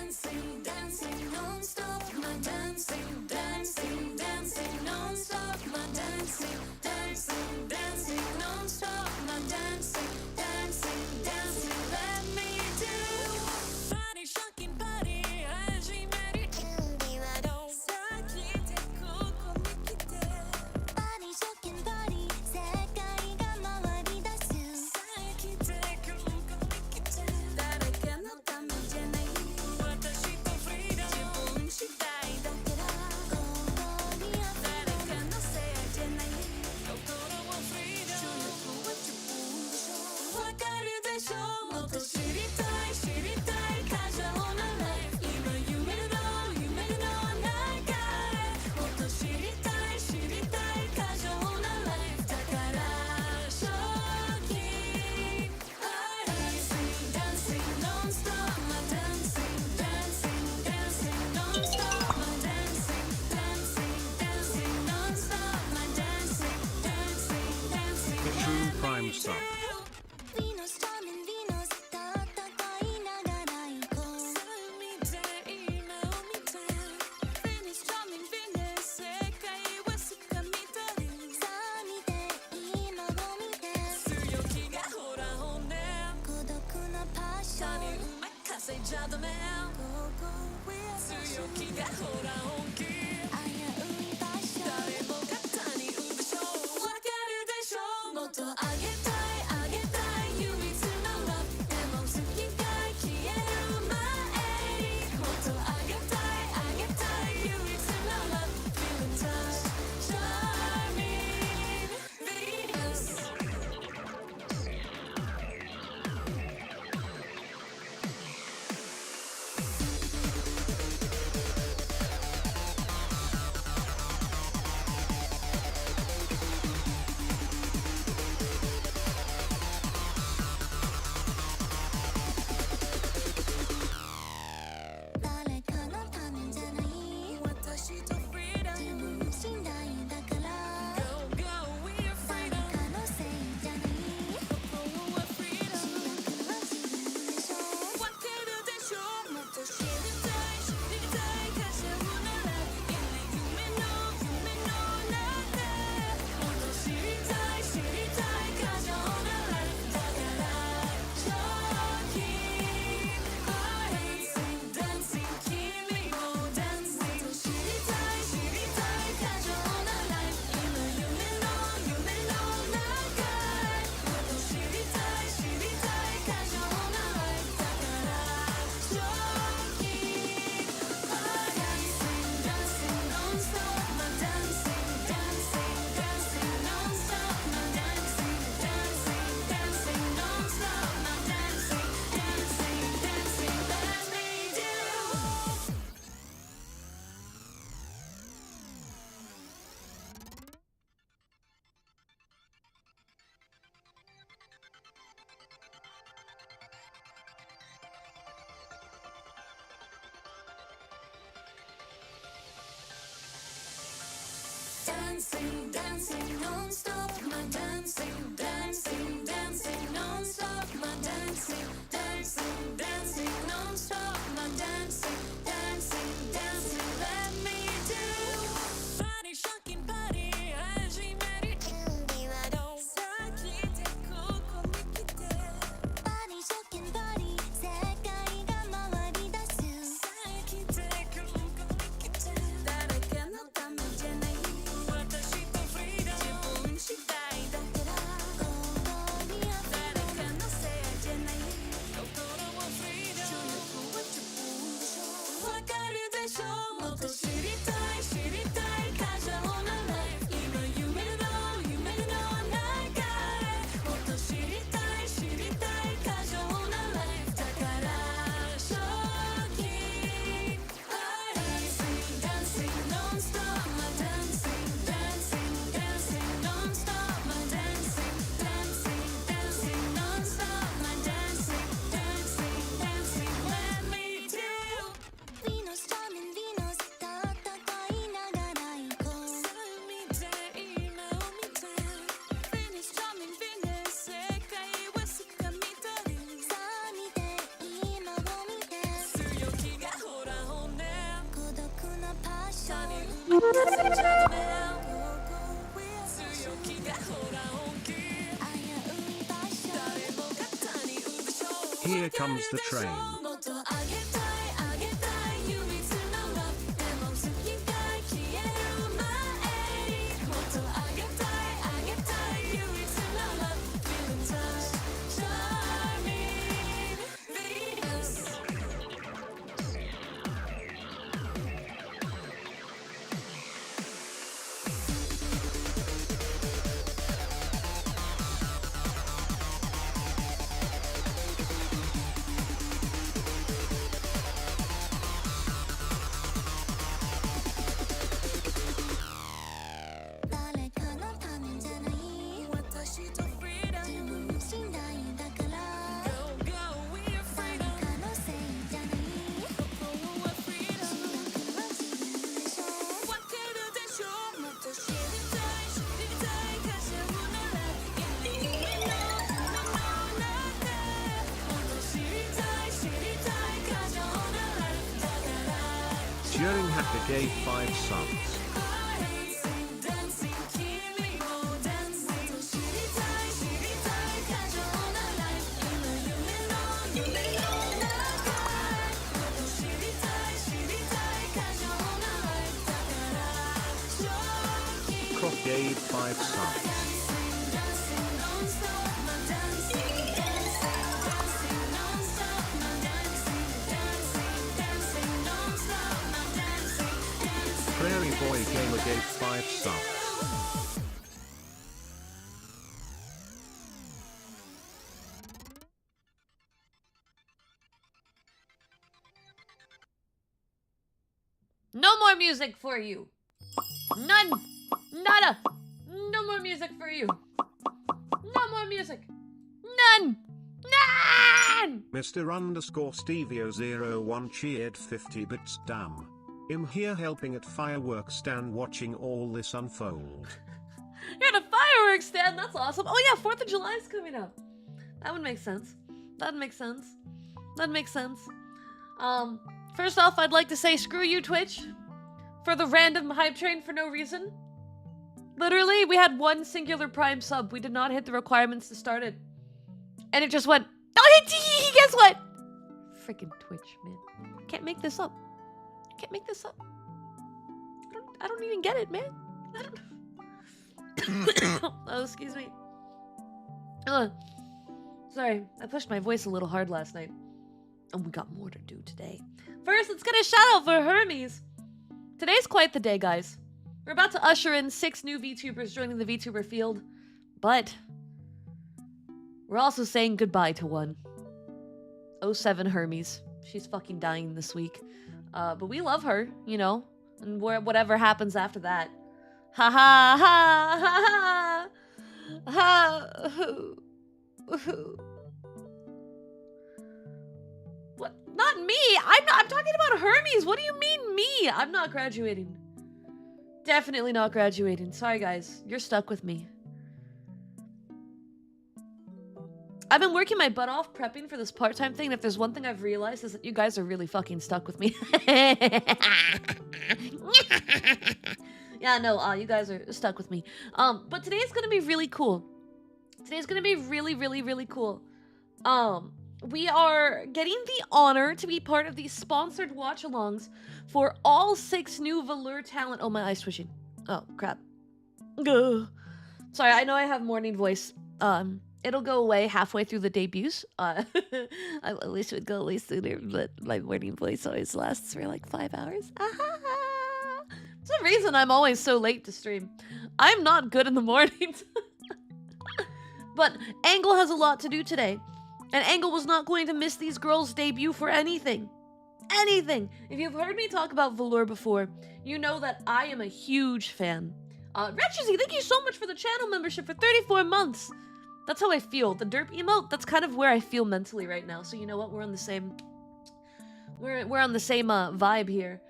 Dancing, dancing non-stop, my dancing, dancing, dancing non-stop, my dancing, dancing, dancing non-stop, my dancing, dancing, dancing, let me do body shocking body,始める準備はどうさあ来てここに来て Body shocking body 世界が回り出すさあ来てここに来て誰かのためじゃない私とフリーダム自分次第だからここにあ誰かのせいじゃない心はフリーダム主役は自分でしょわかるでしょもっと知りたい知りたい過剰なライフ今夢の夢の中へもっと知りたい知りたい過剰なライフだから正気 Dancing, dancing non-stop my dancing, dancing, dancing non-stop my dancing, dancing, dancing non-stop my dancing, dancing, dancing The true prime sub. Venus, charming Venus 戦いながら行こうさあ見て今を見て Venus, charming Venus 世界は掴み取るさあ見て今を見て強気がほら本音孤独なパッション他に任せちゃダメ強気がほら本気危ういパッション誰もが他に産むでしょわかるでしょもっとあげたいあげたい唯一のラブでも月が消える前にもっとあげたいあげたい唯一のラブ Feeling touch charming Venus誰かのためじゃない私とフリーダム自分次第だから Go go we're freedom 誰かのせいじゃない心はフリーダム主役は自分でしょわかるでしょもっと知りたい知りたい過剰なら夢の中もっと知りたい知りたい過剰ならだから正気 Dancing, dancing 君も dancing もっと知りたい知りたい過剰なライフ今夢の中へもっと知りたい知りたい過剰なライフだから正気 Dancing, dancing non-stop my dancing, dancing, dancing non-stop my dancing, dancing, dancing non-stop my dancing, dancing, dancing let me do Dancing, dancing non-stop my dancing, dancing, dancing non-stop my dancing, dancing, dancing non-stop my dancing, dancing, dancing let me do body shocking body 始める準備はどうさあ来てここに来て Body shocking body 世界が回り出すさあ来てここに来て誰かのためじゃない私とフリーダム自分次第だからここにあ誰かのせいじゃない心はフリーダム主役は自分でしょわかるでしょもっと知りたい知りたい過剰なライフ今夢の夢の中へもっと知りたい知りたい過剰なライフだから正気 Dancing, dancing non-stop my dancing, dancing, dancing non-stop my dancing, dancing, dancing non-stop my dancing, dancing, dancing let me do Venus, charming Venus 戦いなが Here comes the train. During Hacker gave 5 subs. Croc gave 5 subs. Prairie Boy Gamer gave 5 subs. No more music for you. None. Nada. No more music for you. No more music. None. None. Mr_Stevio01 cheered 50 bits. Damn. I'm here helping at fireworks stand watching all this unfold. You're at a fireworks stand. That's awesome. Oh yeah, 4th of July is coming up. That would make sense. That makes sense. That makes sense. First off, I'd like to say screw you, Twitch, for the random hype train for no reason. Literally, we had one singular Prime sub. We did not hit the requirements to start it. And it just went, oh, guess what? Freaking Twitch, man. Can't make this up. Can't make this up. I don't even get it, man. I don't... Oh, excuse me. Sorry, I pushed my voice a little hard last night. And we got more to do today. First, let's get a shout out for Hermes. Today's quite the day, guys. We're about to usher in 6 new VTubers joining the VTuber field. But we're also saying goodbye to one. 07 Hermes. She's fucking dying this week. But we love her, you know, and whatever happens after that. Ha ha ha ha ha ha. What? Not me. I'm talking about Hermes. What do you mean me? I'm not graduating. Definitely not graduating. Sorry, guys. You're stuck with me. I've been working my butt off prepping for this part-time thing, and if there's one thing I've realized is that you guys are really fucking stuck with me. Yeah, no, you guys are stuck with me. But today's gonna be really cool. Today's gonna be really, really, really cool. We are getting the honor to be part of the sponsored watch-alongs for all 6 new Velour talent. Oh, my eye's twitching. Oh, crap. Ugh. Sorry, I know I have morning voice. It'll go away halfway through the debuts. I wish it would go away sooner, but my morning voice always lasts for like 5 hours. It's the reason I'm always so late to stream. I'm not good in the mornings. But Angle has a lot to do today. And Angle was not going to miss these girls' debut for anything. Anything. If you've heard me talk about Velour before, you know that I am a huge fan. Retrosy, thank you so much for the channel membership for 34 months. That's how I feel. The derp emote, that's kind of where I feel mentally right now. So you know what? We're on the same... We're on the same vibe here.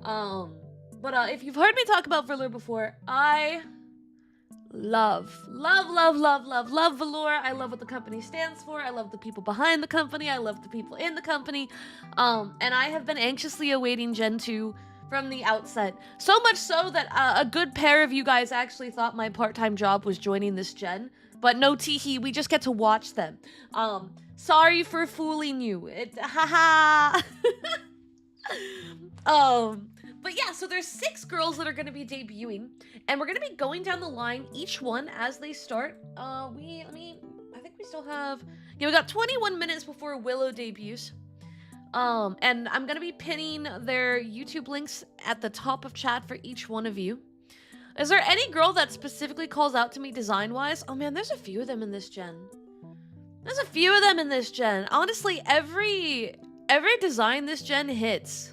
But if you've heard me talk about Velour before, I... love Velour. I love what the company stands for. I love the people behind the company. I love the people in the company. And I have been anxiously awaiting Gen 2 from the outset. So much so that a good pair of you guys actually thought my part-time job was joining this gen. But no teehee, we just get to watch them. Sorry for fooling you. Haha. But yeah, so there's 6 girls that are going to be debuting, and we're going to be going down the line, each one as they start. I think we still have, we got 21 minutes before Willow debuts. And I'm going to be pinning their YouTube links at the top of chat for each one of you. Is there any girl that specifically calls out to me design-wise? Oh man, there's a few of them in this gen. Honestly, every design this gen hits.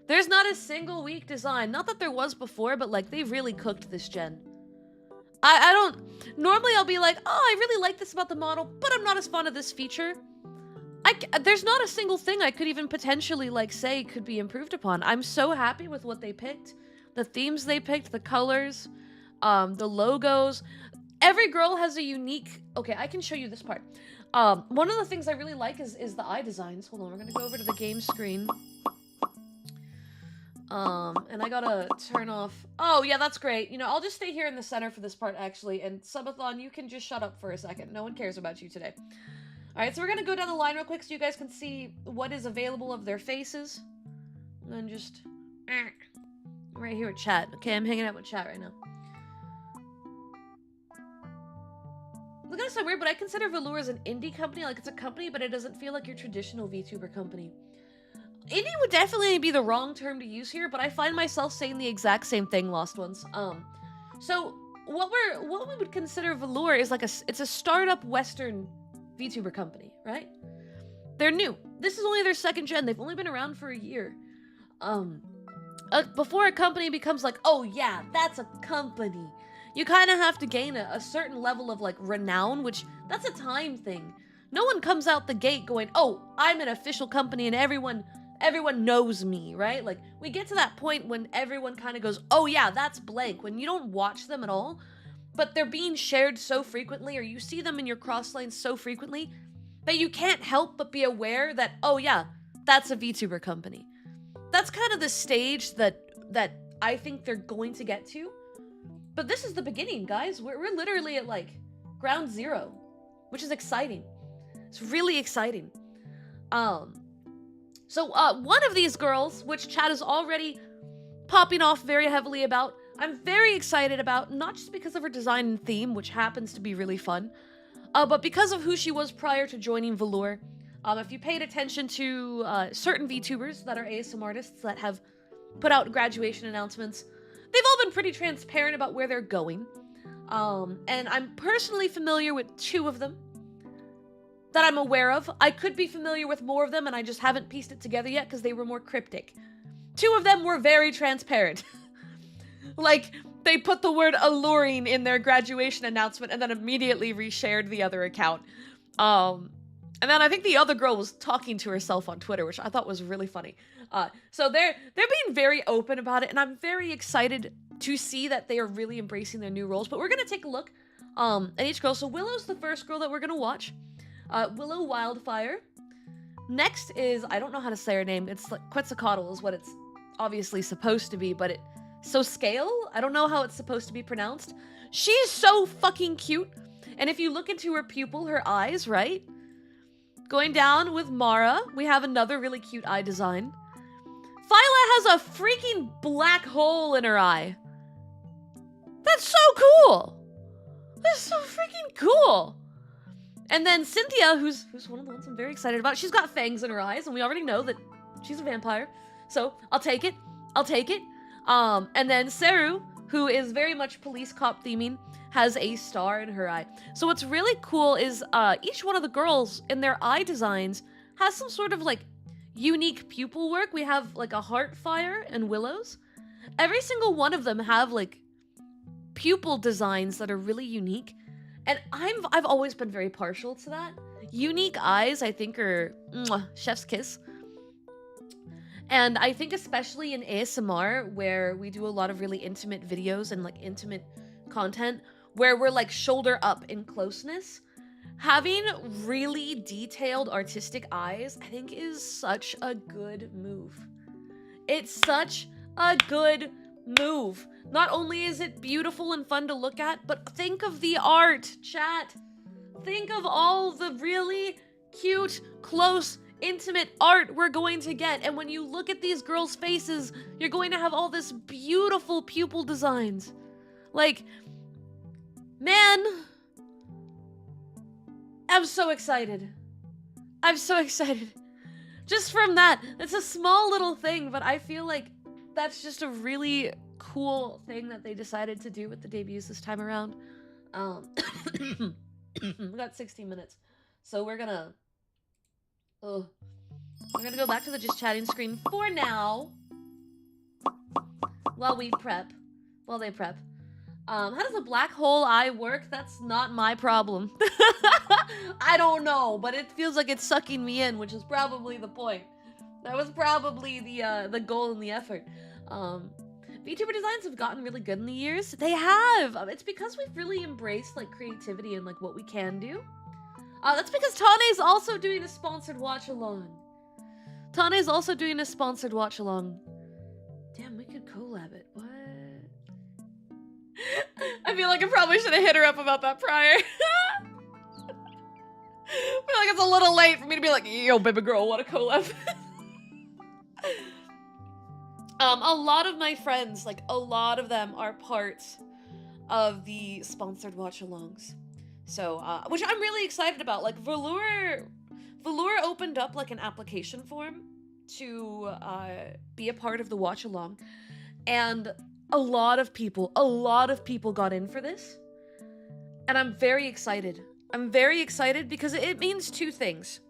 There's not a single weak design. Not that there was before, but like they've really cooked this gen. I don't, normally I'll be like, oh, I really like this about the model, but I'm not as fond of this feature. There's not a single thing I could even potentially like say could be improved upon. I'm so happy with what they picked. The themes they picked, the colors, the logos. Every girl has a unique, okay, I can show you this part. One of the things I really like is the eye designs. Hold on, we're gonna go over to the game screen. And I gotta turn off. Oh, yeah, that's great. You know, I'll just stay here in the center for this part, actually. And Subathon, you can just shut up for a second. No one cares about you today. Alright, so we're gonna go down the line real quick so you guys can see what is available of their faces. And then just... right here with chat. Okay, I'm hanging out with chat right now. It's gonna sound weird, but I consider Velour as an indie company. Like, it's a company, but it doesn't feel like your traditional VTuber company. Indie would definitely be the wrong term to use here, but I find myself saying the exact same thing, Lost Ones. So what we would consider Velour is like it's a startup Western VTuber company, right? They're new. This is only their 2nd gen. They've only been around for a year. Before a company becomes like, oh yeah, that's a company, you kind of have to gain a certain level of like renown, which that's a time thing. No one comes out the gate going, oh, I'm an official company and everyone knows me, right? Like, we get to that point when everyone kind of goes, oh yeah, that's blank, when you don't watch them at all, but they're being shared so frequently, or you see them in your cross lanes so frequently, that you can't help but be aware that, oh yeah, that's a VTuber company. That's kind of the stage that I think they're going to get to. But this is the beginning, guys. We're literally at, like, ground zero, which is exciting. It's really exciting. So one of these girls, which chat is already popping off very heavily about, I'm very excited about, not just because of her design and theme, which happens to be really fun, but because of who she was prior to joining Velour. If you paid attention to certain VTubers that are ASM artists that have put out graduation announcements, they've all been pretty transparent about where they're going. And I'm personally familiar with 2 of them that I'm aware of. I could be familiar with more of them, and I just haven't pieced it together yet because they were more cryptic. 2 of them were very transparent. Like, they put the word alluring in their graduation announcement and then immediately reshared the other account. And then I think the other girl was talking to herself on Twitter, which I thought was really funny. So they're being very open about it, and I'm very excited to see that they are really embracing their new roles. But we're going to take a look at each girl. So Willow's the first girl that we're going to watch. Willow Wildfire. Next is, I don't know how to say her name. It's like Quetzalcoatl is what it's obviously supposed to be, but so Scale? I don't know how it's supposed to be pronounced. She's so fucking cute. And if you look into her pupil, her eyes, right? Going down with Mara, we have another really cute eye design. Phyla has a freaking black hole in her eye. That's so cool. That's so freaking cool. And then Cynthia, who's one of the ones I'm very excited about. She's got fangs in her eyes, and we already know that she's a vampire. So I'll take it. I'll take it. And then Saru, who is very much police cop theming, has a star in her eye. So what's really cool is each one of the girls in their eye designs has some sort of like unique pupil work. We have like a Heartfire and Willow's. Every single one of them have like pupil designs that are really unique. And I've always been very partial to that. Unique eyes, I think, are chef's kiss. And I think especially in ASMR, where we do a lot of really intimate videos and like intimate content, where we're like shoulder up in closeness, having really detailed artistic eyes, I think is such a good move. It's such a good move. Not only is it beautiful and fun to look at, but think of the art, chat. Think of all the really cute, close, intimate art we're going to get. And when you look at these girls' faces, you're going to have all this beautiful pupil designs. Like, man, I'm so excited. I'm so excited. Just from that, it's a small little thing, but I feel like that's just a really cool thing that they decided to do with the debuts this time around. We got 16 minutes, so we're gonna go back to the just chatting screen for now while they prep. How does a black hole eye work? That's not my problem. I don't know, but it feels like it's sucking me in, which is probably the point. That was probably the goal and the effort. VTuber designs have gotten really good in the years. They have. It's because we've really embraced like creativity and like what we can do. That's because Tane's also doing a sponsored watch-along. Damn, we could collab it. What? I feel like I probably should have hit her up about that prior. I feel like it's a little late for me to be like, yo, baby girl, what a collab. A lot of my friends, like a lot of them are part of the sponsored watch-alongs. So, which I'm really excited about. Like Velour opened up like an application form to be a part of the watch-along. And a lot of people got in for this. And I'm very excited. I'm very excited because it means two things.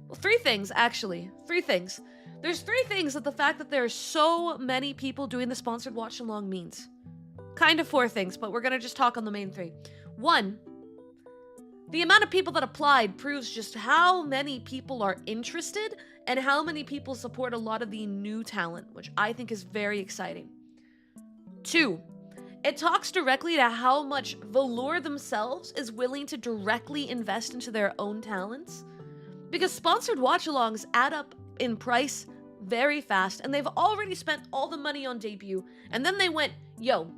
Well, three things, actually. Three things. There's three things that the fact that there are so many people doing the sponsored watch-along means. Kind of four things, but we're gonna just talk on the main three. One, the amount of people that applied proves just how many people are interested and how many people support a lot of the new talent, which I think is very exciting. Two, it talks directly to how much Velour themselves is willing to directly invest into their own talents. Because sponsored watch-alongs add up in price very fast, and they've already spent all the money on debut, and then they went, yo,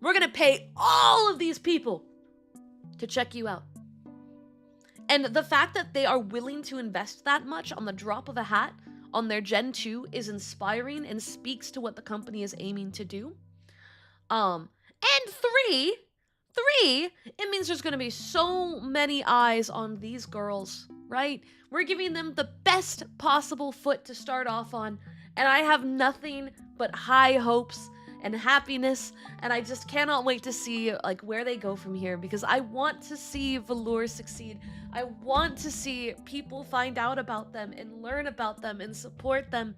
we're gonna pay all of these people to check you out. And the fact that they are willing to invest that much on the drop of a hat on their Gen 2 is inspiring and speaks to what the company is aiming to do. And three, it means there's gonna be so many eyes on these girls, right? We're giving them the best possible foot to start off on, and I have nothing but high hopes and happiness, and I just cannot wait to see like where they go from here, because I want to see Velour succeed. I want to see people find out about them and learn about them and support them.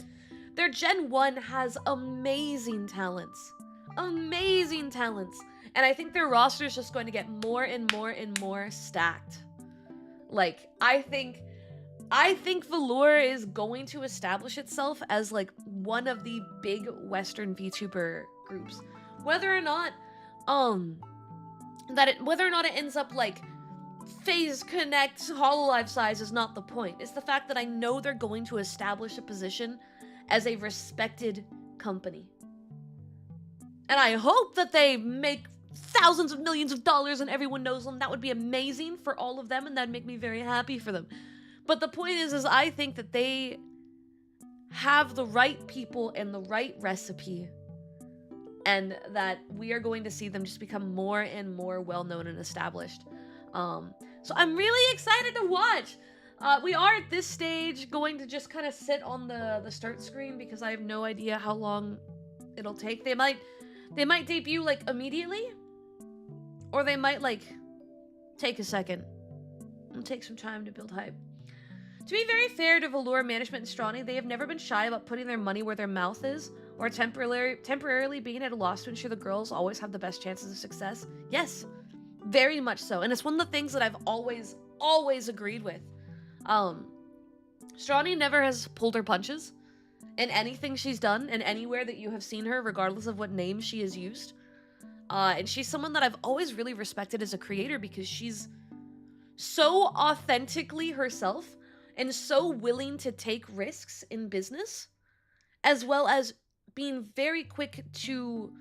Their Gen 1 has amazing talents. Amazing talents. And I think their roster is just going to get more and more and more stacked. Like, I think Velour is going to establish itself as like one of the big Western VTuber groups. Whether or not it ends up like Phase Connect Hololive size is not the point. It's the fact that I know they're going to establish a position as a respected company. And I hope that they make thousands of millions of dollars and everyone knows them. That would be amazing for all of them, and that'd make me very happy for them. But the point is I think that they have the right people and the right recipe, and that we are going to see them just become more and more well-known and established. So I'm really excited to watch. We are at this stage going to just kind of sit on the start screen because I have no idea how long it'll take. They might debut like immediately, or they might like take a second and take some time to build hype. To be very fair to Velour management and Strawny, they have never been shy about putting their money where their mouth is, or temporarily being at a loss to ensure the girls always have the best chances of success. Yes, very much so. And it's one of the things that I've always agreed with. Strawny never has pulled her punches in anything she's done and anywhere that you have seen her, regardless of what name she has used. And she's someone that I've always really respected as a creator because she's so authentically herself and so willing to take risks in business, as well as being very quick to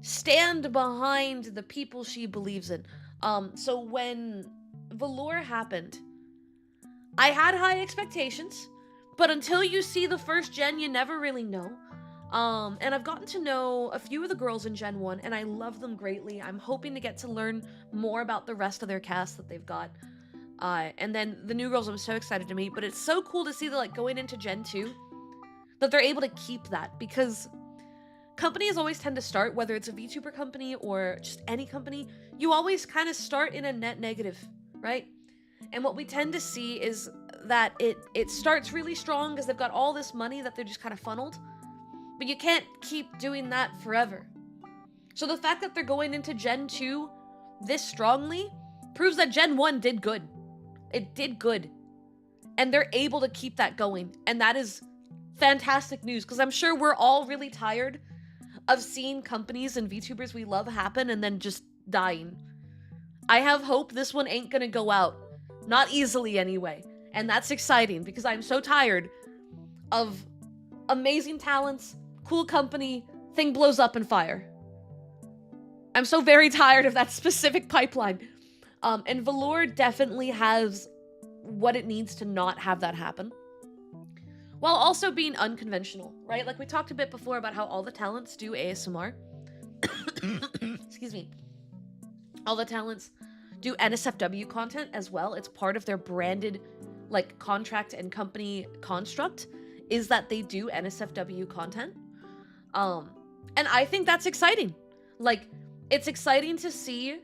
stand behind the people she believes in. So when Velour happened, I had high expectations, but until you see the first gen, you never really know. And I've gotten to know a few of the girls in Gen 1, and I love them greatly. I'm hoping to get to learn more about the rest of their cast that they've got. And then the new girls I'm so excited to meet, but it's so cool to see that, like, going into Gen 2, that they're able to keep that, because companies always tend to start, whether it's a VTuber company or just any company, you always kind of start in a net negative, right? And what we tend to see is that it starts really strong because they've got all this money that they're just kind of funneled, but you can't keep doing that forever. So the fact that they're going into Gen 2 this strongly proves that Gen 1 did good. It did good. And they're able to keep that going. And that is fantastic news, because I'm sure we're all really tired of seeing companies and VTubers we love happen and then just dying. I have hope this one ain't gonna go out. Not easily anyway. And that's exciting, because I'm so tired of amazing talents, cool company, thing blows up in fire. I'm so very tired of that specific pipeline. And Velour definitely has what it needs to not have that happen, while also being unconventional, right? Like we talked a bit before about how all the talents do ASMR. Excuse me. All the talents do NSFW content as well. It's part of their branded, like, contract and company construct, is that they do NSFW content. And I think that's exciting. Like, it's exciting to see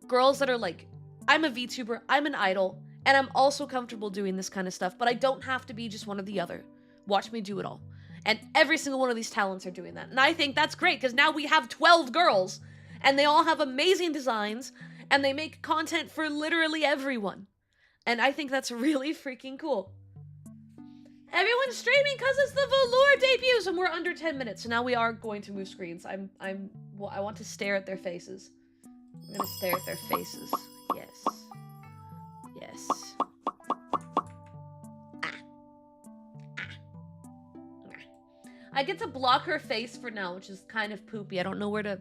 girls that are like, I'm a VTuber, I'm an idol, and I'm also comfortable doing this kind of stuff, but I don't have to be just one or the other. Watch me do it all. And every single one of these talents are doing that. And I think that's great, because now we have 12 girls, and they all have amazing designs, and they make content for literally everyone. And I think that's really freaking cool. Everyone's streaming because it's the Velour debuts, and we're under 10 minutes, so now we are going to move screens. I want to stare at their faces. I'm gonna stare at their faces. Yes. Yes. I get to block her face for now, which is kind of poopy. I don't know where to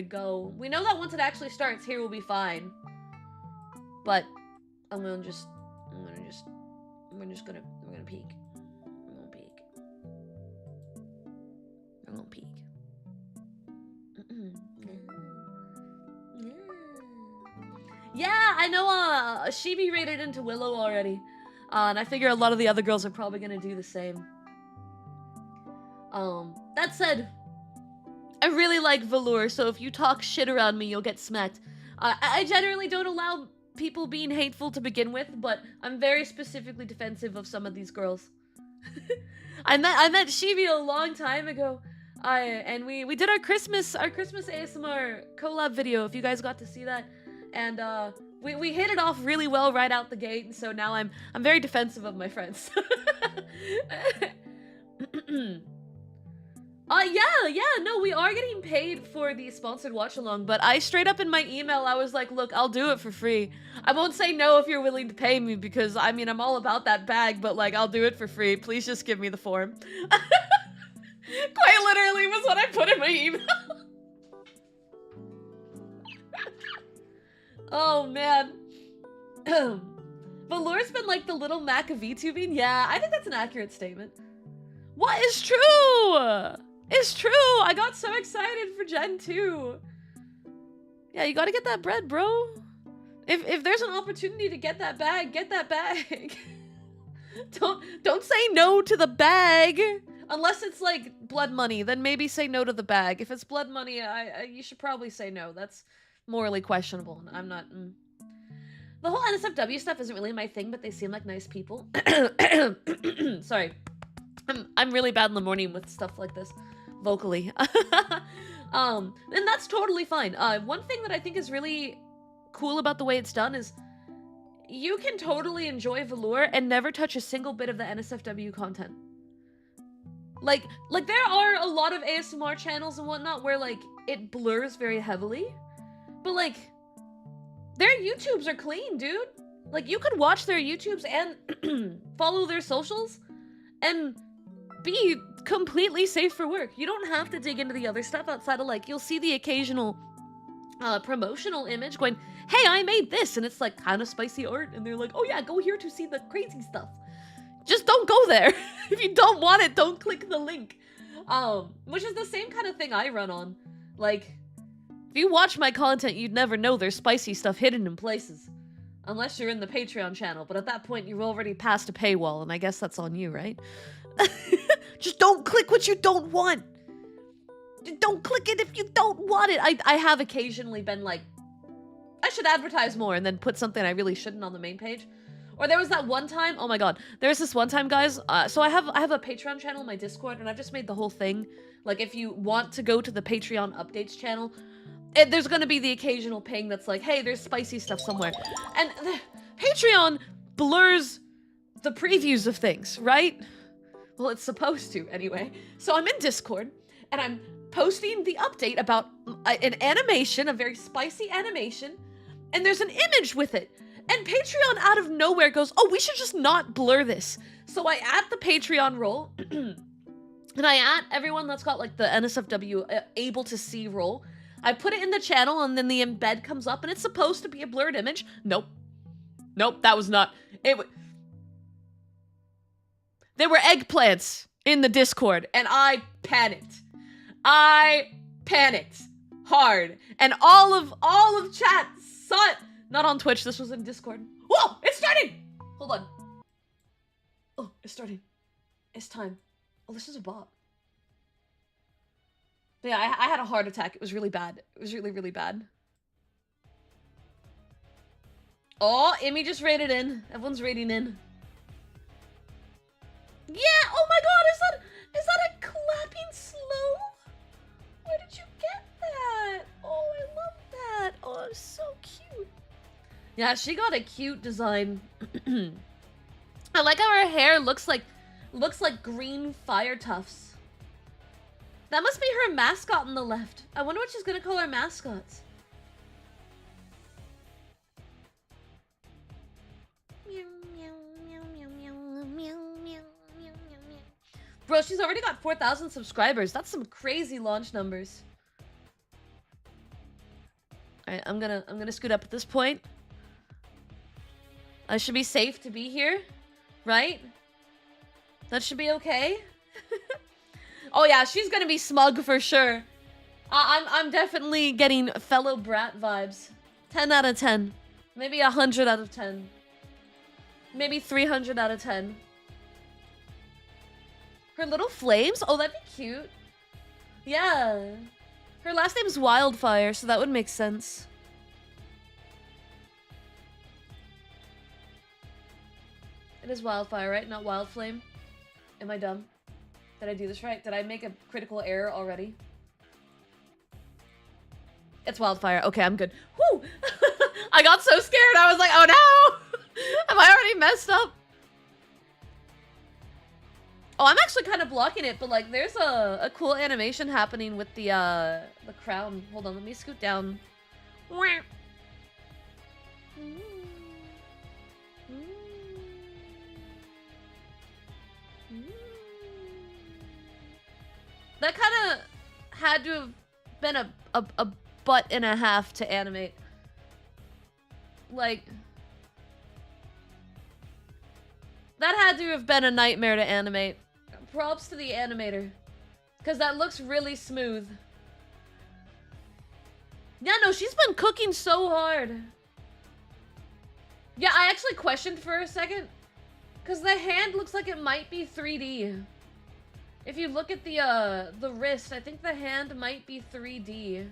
go. We know that once it actually starts here, we'll be fine. But we're gonna peek. I'm gonna peek. I'm gonna peek. Yeah, I know, Shibi raided into Willow already. And I figure a lot of the other girls are probably gonna do the same. That said, I really like Velour, so if you talk shit around me, you'll get smacked. I generally don't allow people being hateful to begin with, but I'm very specifically defensive of some of these girls. I met Shibi a long time ago, and we did our Christmas ASMR collab video, if you guys got to see that, and we hit it off really well right out the gate, and so now I'm very defensive of my friends. No, we are getting paid for the sponsored watch-along, but I straight up in my email, I was like, look, I'll do it for free. I won't say no if you're willing to pay me, because, I mean, I'm all about that bag, but, like, I'll do it for free. Please just give me the form. Quite literally was what I put in my email. Oh, man. Velour's been, like, the little Mac of VTubing? Yeah, I think that's an accurate statement. What is true? It's true! I got so excited for Gen 2. Yeah, you gotta get that bread, bro. If there's an opportunity to get that bag, get that bag. Don't say no to the bag. Unless it's like blood money, then maybe say no to the bag. If it's blood money, you should probably say no. That's morally questionable. I'm not... The whole NSFW stuff isn't really my thing, but they seem like nice people. Sorry. I'm really bad in the morning with stuff like this. Vocally. And that's totally fine. One thing that I think is really cool about the way it's done is you can totally enjoy Velour and never touch a single bit of the NSFW content. Like there are a lot of ASMR channels and whatnot where, like, it blurs very heavily, but, like, their YouTubes are clean, dude. Like, you could watch their YouTubes and follow their socials, and be completely safe for work. You don't have to dig into the other stuff outside of, like, you'll see the occasional promotional image going, hey, I made this, and it's like kind of spicy art, and they're like, oh yeah, go here to see the crazy stuff. Just don't go there. If you don't want it, don't click the link. Which is the same kind of thing I run on. Like, if you watch my content, you'd never know there's spicy stuff hidden in places. Unless you're in the Patreon channel, but at that point, you've already passed a paywall, and I guess that's on you, right? Just don't click what you don't want. Don't click it if you don't want it. I have occasionally been like, I should advertise more, and then put something I really shouldn't on the main page. Or there was that one time, oh my god, there was this one time, guys, so I have a Patreon channel in my Discord, and I've just made the whole thing. Like, if you want to go to the Patreon updates channel, there's gonna be the occasional ping that's like, hey, there's spicy stuff somewhere. And Patreon blurs the previews of things, right? Well, it's supposed to, anyway. So I'm in Discord, and I'm posting the update about an animation, a very spicy animation, and there's an image with it. And Patreon out of nowhere goes, oh, we should just not blur this. So I add the Patreon role, and I add everyone that's got, like, the NSFW able to see role. I put it in the channel, and then the embed comes up, and it's supposed to be a blurred image. Nope. Nope, that was not. There were eggplants in the Discord, and I panicked. I panicked hard, and all of chat saw it. Not on Twitch, this was in Discord. Whoa, it's starting! Hold on. Oh, it's starting. It's time. Oh, this is a bot. But yeah, I had a heart attack. It was really bad. It was really, really bad. Oh, Amy just raided in. Everyone's raiding in. Yeah, oh my god, is that a clapping slow? Where did you get that? Oh, I love that. Oh, it's so cute. Yeah, she got a cute design. I like how her hair looks like green fire tufts. That must be her mascot on the left. I wonder what she's gonna call her mascots. Bro, she's already got 4,000 subscribers. That's some crazy launch numbers. Alright, I'm gonna scoot up at this point. I should be safe to be here, right? That should be okay. Oh yeah, she's gonna be smug for sure. I'm definitely getting fellow brat vibes. 10 out of 10. Maybe 100 out of 10. Maybe 300 out of 10. Her little flames? Oh, that'd be cute. Yeah. Her last name's Wildfire, so that would make sense. It is Wildfire, right? Not Wildflame. Am I dumb? Did I do this right? Did I make a critical error already? It's Wildfire. Okay, I'm good. Whew! I got so scared. I was like, oh no! Have I already messed up? Oh, I'm actually kind of blocking it, but like, there's a cool animation happening with the crown. Hold on, let me scoot down. That kind of had to have been a butt and a half to animate. Like, that had to have been a nightmare to animate. Props to the animator. Because that looks really smooth. Yeah, no, she's been cooking so hard. Yeah, I actually questioned for a second. Because the hand looks like it might be 3D. If you look at the wrist, I think the hand might be 3D.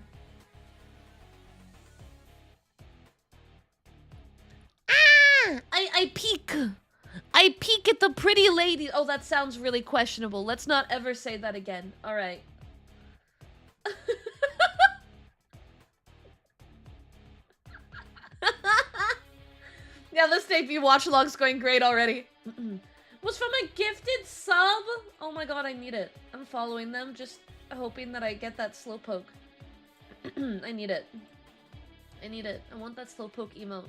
Ah! I peek. I peek at the pretty lady. Oh, that sounds really questionable. Let's not ever say that again. All right. Yeah, this debut watchalong's going great already. Was from a gifted sub? Oh my god, I need it. I'm following them, just hoping that I get that slowpoke. I need it. I need it. I want that slowpoke emote.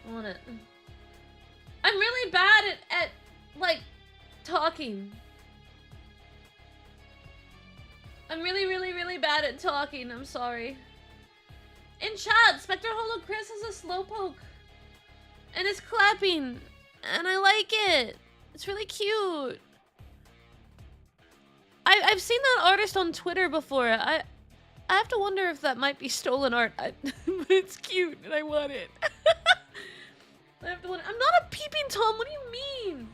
I want it. I'm really bad at like, talking. I'm really, really, really bad at talking. I'm sorry. In chat, Spectre Hollow Chris has a slowpoke. And it's clapping. And I like it. It's really cute. I've seen that artist on Twitter before. I have to wonder if that might be stolen art. But it's cute and I want it. I have to wonder. I'm not a peeping Tom. What do you mean?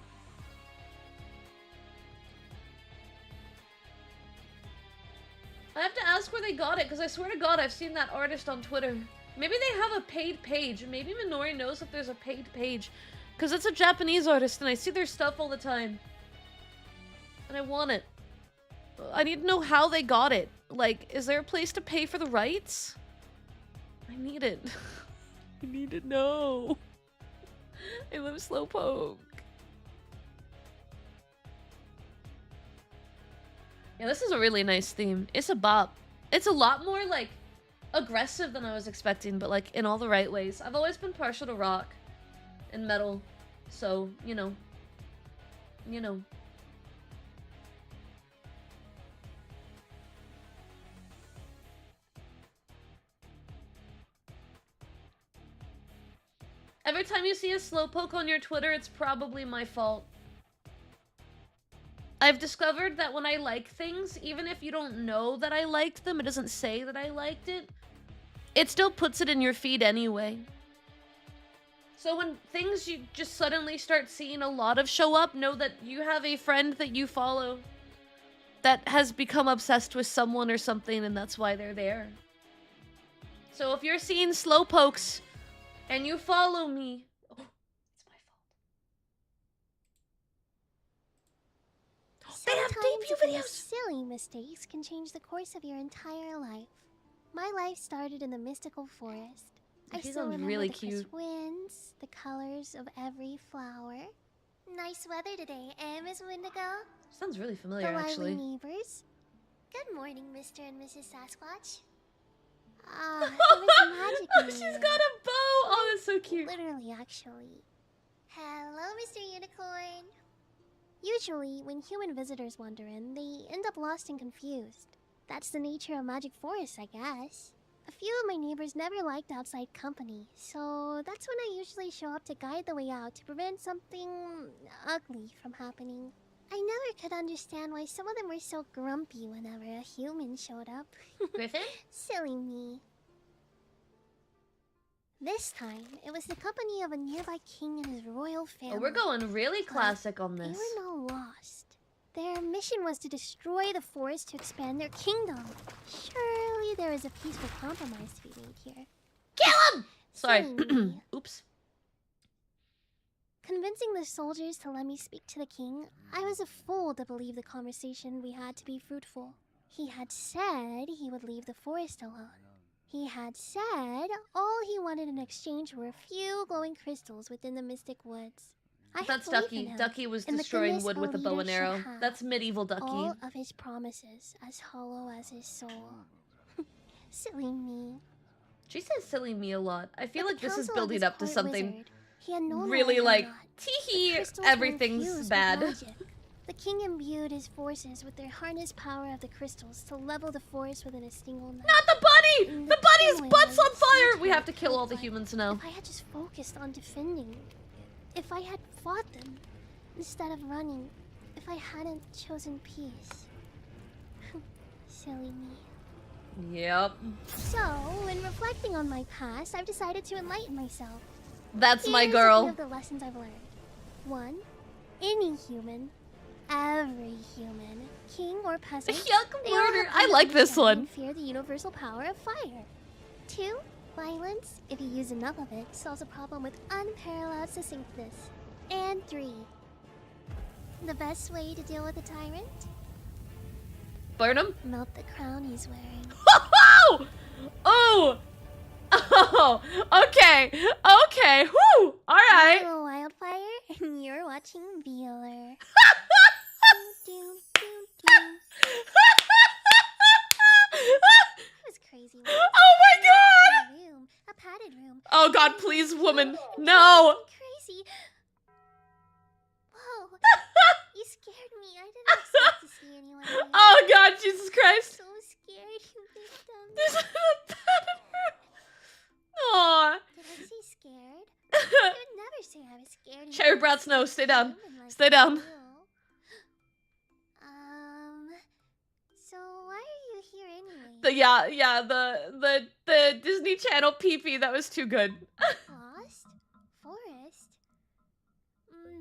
I have to ask where they got it, because I swear to God I've seen that artist on Twitter. Maybe they have a paid page. Maybe Minori knows if there's a paid page. Because it's a Japanese artist and I see their stuff all the time. And I want it. I need to know how they got it. Like, is there a place to pay for the rights? I need it. I need to know. I love Slowpoke. Yeah, this is a really nice theme. It's a bop. It's a lot more, like, aggressive than I was expecting, but, like, in all the right ways. I've always been partial to rock and metal, so, you know. You know. Every time you see a Slowpoke on your Twitter, it's probably my fault. I've discovered that when I like things, even if you don't know that I liked them, it doesn't say that I liked it, it still puts it in your feed anyway. So when things you just suddenly start seeing a lot of show up, know that you have a friend that you follow that has become obsessed with someone or something, and that's why they're there. So if you're seeing Slowpokes and you follow me, they have debut videos! Silly mistakes can change the course of your entire life. My life started in the mystical forest. I still remember really the cute. crisp winds, the colors of every flower. Nice weather today, eh, Miss Wendigo? Sounds really familiar, the actually. lively neighbors. Good morning, Mr. and Mrs. Sasquatch. Ah, it was magic. She's got a bow! Oh, that's so cute. Literally, actually. Hello, Mr. Unicorn. Usually, when human visitors wander in, they end up lost and confused. That's the nature of magic forests, I guess. A few of my neighbors never liked outside company, so that's when I usually show up to guide the way out to prevent something ugly from happening. I never could understand why some of them were so grumpy whenever a human showed up. Griffin? Silly me. This time, it was the company of a nearby king and his royal family. Oh, we're going really classic on They this. were not lost. Their mission was to destroy the forest to expand their kingdom. Surely there is a peaceful compromise to be made here. Kill him! Sorry. Silly me. Oops. Convincing the soldiers to let me speak to the king, I was a fool to believe the conversation we had to be fruitful. He had said he would leave the forest alone. He had said all he wanted in exchange were a few glowing crystals within the mystic woods. That's believed Ducky. in him, Ducky was and the destroying goodness wood a with a bow and leader arrow. should have. That's medieval Ducky. All of his promises as hollow as his soul. Silly me. She says silly me a lot. I feel But like the this is counsel of building his up to court something wizard, he had no really knowledge like, of that. The tee-hee, crystals were everything's infused with bad. magic. The king imbued his forces with their harnessed power of the crystals to level the forest within a single night. Not the bunny! And The bunny's penguins butt's on fire! seemed We to have to kill all the felt like humans now. If I had just focused on defending, if I had fought them, instead of running, if I hadn't chosen peace. Silly me. Yep. So, when reflecting on my past, I've decided to enlighten myself. That's my Here's a few girl. of the lessons I've learned. 1. Any human, every human, king or peasant, Yuck, they all murder. have I to like this understand one. and fear the universal power of fire. 2. Violence, if you use enough of it, solves a problem with unparalleled succinctness. And 3. The best way to deal with a tyrant? Burn him? Melt the crown he's wearing. Oh! Oh! Oh! Okay. Okay. Whoo! Alright. Willow Wildfire, and you're watching Velour. That was crazy. Oh my god! Room, a padded room. Oh god, please, woman. No! Crazy. Whoa. You Christ. So scared, you victim. This is a bad word. Aw. Did I say scared? I would never say I was scared. Cherry Brat's no, stay down. Human like Stay down. you. So why are you here anyway? The Disney Channel pee-pee, that was too good. Lost? Forest?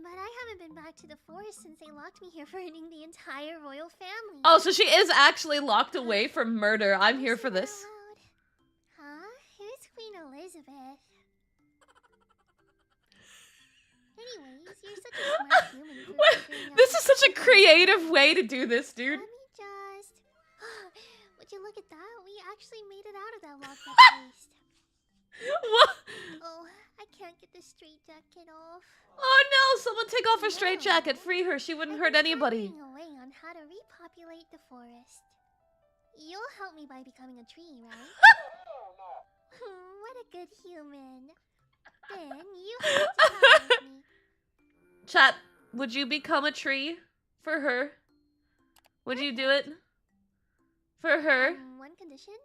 But I haven't been back to the forest since they locked me here for hurting the entire royal family. Oh, so she is actually locked away from murder. I'm here for Listen this. out loud. Huh? Who's Queen Elizabeth? Anyways, you're such a smart human. For figuring out This is what such a to do. creative way to do this, dude. Let me just... Would you look at that? We actually made it out of that locked up place. What? Oh, I can't get the straight jacket off. Oh no, someone take off her straitjacket. Free her, she wouldn't hurt anybody. I'm a way on how to repopulate the forest. You'll help me by becoming a tree, right? What a good human. Then you have to come with me. Chat, would you become a tree for her? Would you do it? For her? One condition?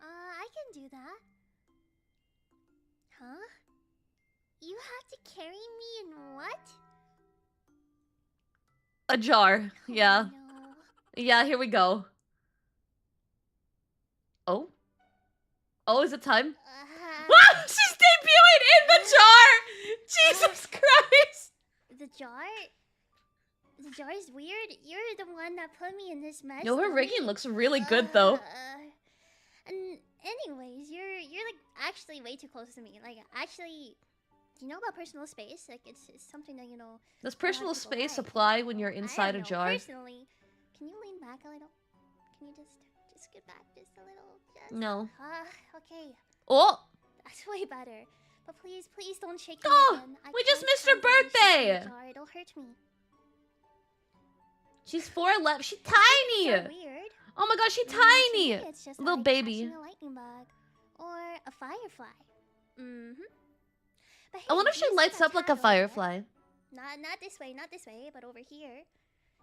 I can do that. Huh? You have to carry me in what? A jar. Yeah. Oh, no. Yeah, here we go. Oh? Oh, is it time? Ah, she's debuting in the jar! Jesus Christ! The jar? The jar is weird. You're the one that put me in this mess. Yo, her don't rigging you? looks really good, though. And anyways, you're like actually way too close to me. Like actually, do you know about personal space? Like it's something that you know. Does personal people space like. apply when you're I inside a don't know, jar? Personally, can you lean back a little? Can you just get back just a little? Just... No. Okay. Oh! That's way better. But please don't shake me Oh, again. I we just can't missed her stand when you shake birthday. the jar. It'll hurt me. She's 4'11". She's So tiny! weird. Oh my gosh, she's To tiny! me, it's just Little like baby. catching a lightning bug or a firefly. But I wonder hey, if do she you see lights that up like tag a over there? firefly. Not this way, but over here.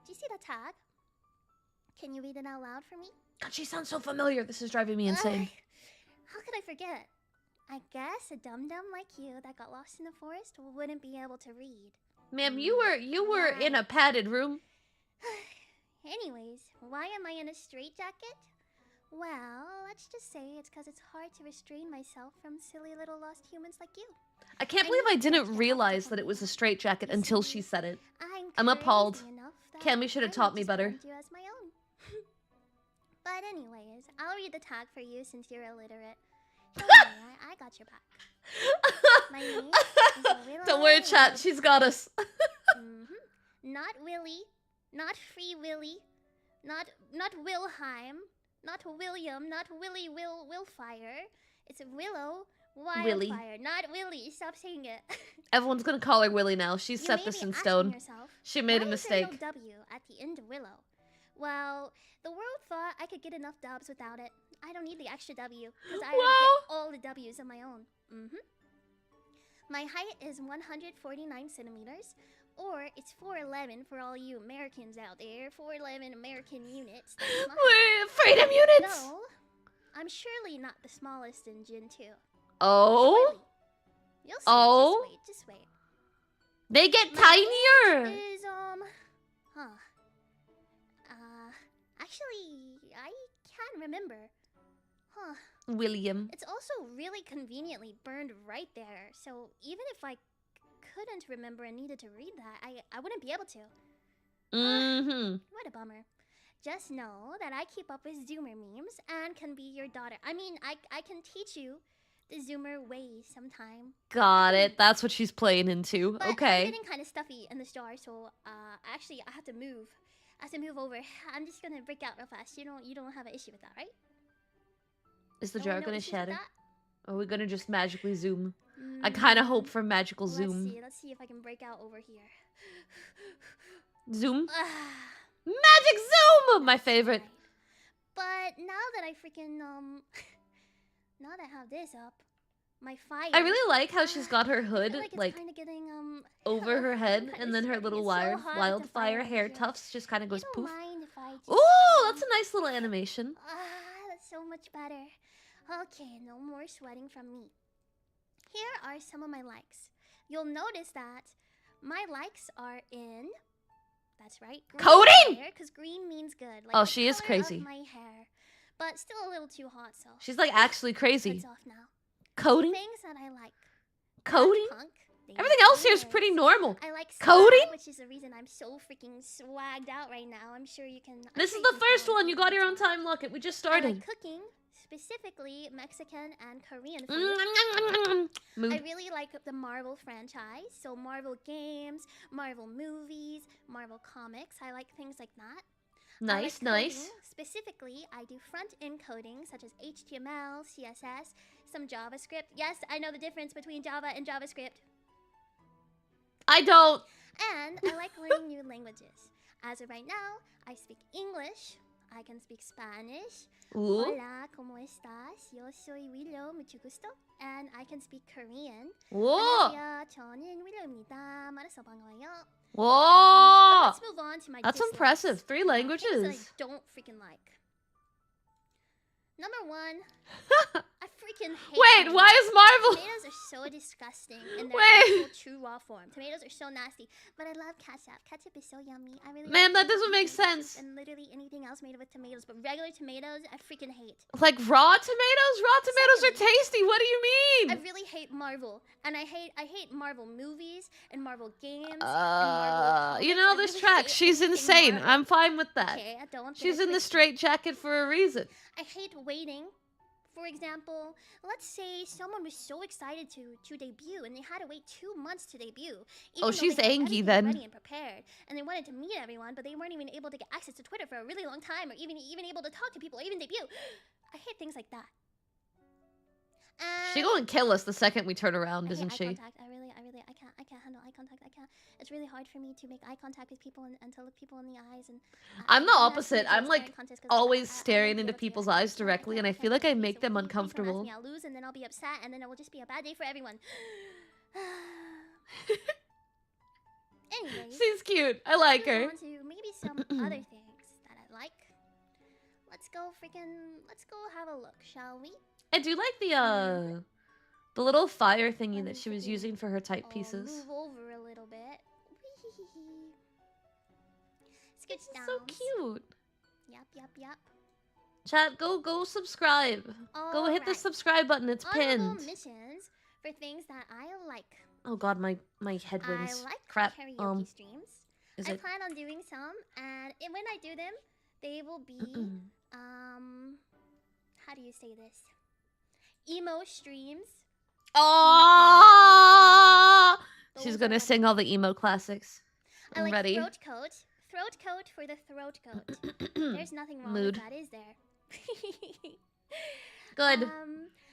Do you see the tag? Can you read it out loud for me? God, she sounds so familiar. This is driving me insane. Ugh, how could I forget? I guess a dum-dum like you that got lost in the forest wouldn't be able to read. Ma'am, you were in a padded room. Anyways, why am I in a straitjacket? Well, let's just say it's because it's hard to restrain myself from silly little lost humans like you. I can't believe I didn't realize that it was a straitjacket until she said it. I'm crazy appalled. enough that Cammy should have I taught might me just better. brand you as my own. But anyways, I'll read the tag for you since you're illiterate. Don't worry, I got your back. My name is Willow Don't worry, chat. Wildfire. She's got us. Not Willy, not Free Willy, not Wilhelm, not William, not Willy Wildfire. It's Willow Willy. Wildfire, not Willy. Stop saying it. Everyone's gonna call her Willy now. She's You set may this be in asking stone. yourself, She made a why is there mistake. no W at the end of Willow? Well, the world thought I could get enough dubs without it. I don't need the extra W because I already get all the W's of my own. My height is 149 centimeters, or it's 4'11" for all you Americans out there. 4'11" American units. That's my height. Wait, freedom units! No, I'm surely not the smallest in Gen 2. Oh? Surely. You'll see. Oh? Just wait. They get My tinier! age is, actually, I can't remember. Huh. William. It's also really conveniently burned right there, so even if I couldn't remember and needed to read that, I wouldn't be able to. What a bummer. Just know that I keep up with Zoomer memes and can be your daughter. I mean, I can teach you the Zoomer ways sometime. Got it. That's what she's playing into. But I'm Okay. getting kind of stuffy in this jar, so actually I have to move. I have to move over. I'm just gonna break out real fast. You don't have an issue with that, right? Is the No- jar no gonna issues with shatter? that? Or are we gonna just magically zoom? I kind of Mm, hope for magical zoom. Let's see if I can break out over here. Zoom? Ah, Magic zoom! My favorite. right. But now that I freaking now that I have this up, my fire. I really like how she's got her I feel hood like it's like kind of getting over her head, kinda and then her sweaty. little It's so hot with the fire wildfire over hair here. tufts just kind of goes You poof. don't mind if I just, Ooh, that's a nice little animation. that's so much better. Okay, no more sweating from me. Here are some of my likes. You'll notice that my likes are in. That's right. Coding! Because green means good. Like Oh, the she is color of crazy. my hair, but still a little too hot. So She's like actually crazy. it's off now. Coding? Things that I like. Coding? Punk, Everything else here is pretty normal. I like Coding? swag, which is the reason I'm so freaking swagged out right now. I'm sure you can. This is the first one. You got your own time. Look, we just I started. like cooking, specifically Mexican and Korean food. I Mood. really like the Marvel franchise, so Marvel games, Marvel movies, Marvel comics. I like things like that. I Nice, like nice. coding. Specifically, I do front-end coding such as HTML, CSS, some JavaScript. Yes, I know the difference between Java and JavaScript. I don't. And I like learning new languages. As of right now, I speak English. I can speak Spanish. Ooh. Hola, ¿cómo estás? Yo soy Willow, mucho gusto. And I can speak Korean. Whoa. 안녕하세요, 저는 Willow입니다. 만나서 반가워요. Whoa. Let's move on to my That's dislikes. impressive. 3 Things that languages. I don't freaking like. Number 1, I freaking hate Wait, tomatoes. why is Marvel? Tomatoes are so disgusting in their Wait. actual true raw form. Tomatoes are so nasty, but I love ketchup. Ketchup is so yummy. I really Ma'am, love that doesn't make ketchup sense. and literally anything else made with tomatoes, but regular tomatoes, I freaking hate. Like raw tomatoes? Raw tomatoes are Secondly, tasty. What do you I mean? really hate Marvel, and I hate Marvel movies and Marvel games. and Marvel You comics. know I this really track. hate She's anything insane. Marvel. I'm fine with that. Okay, I don't. She's in the straight jacket for a reason. I hate waiting. For example, let's say someone was so excited to debut and they had to wait 2 months to debut. Even Oh, though she's they had angry everything then. Ready and prepared, and they wanted to meet everyone, but they weren't even able to get access to Twitter for a really long time, or even able to talk to people, or even debut. I hate things like that. She gonna kill us the second we turn around, I isn't hate she? eye contact. I can't handle eye contact. I can't. It's really hard for me to make eye contact with people and to look people in the eyes. And I'm the I can't opposite. actually I'm do like staring contests 'cause always I staring won't be into able to. people's I eyes can't, directly, and I can't feel like I do it. make So them please don't ask uncomfortable. me. I'll lose, and then I'll be upset, and then it will just be a bad day for everyone. Anyways, She's cute. I like move her. on to maybe some other things that I like. Let's go have a look, shall we? I do like the little fire thingy that she was using for her type I'll pieces. move over a little bit. Scooch down. So cute. Yup. Chat, go subscribe. Go hit the Alright. subscribe button. It's Honorable pinned. missions for things that I like. Oh god, my headwinds. I like Crap. karaoke streams. Is I it? plan on doing some, and when I do them, they will be how do you say this? Emo streams. Oh! Those She's are gonna my sing all the emo classics. I I'm like ready. throat coat. Throat coat for the throat coat. There's nothing wrong Mood. with that, is there? Good.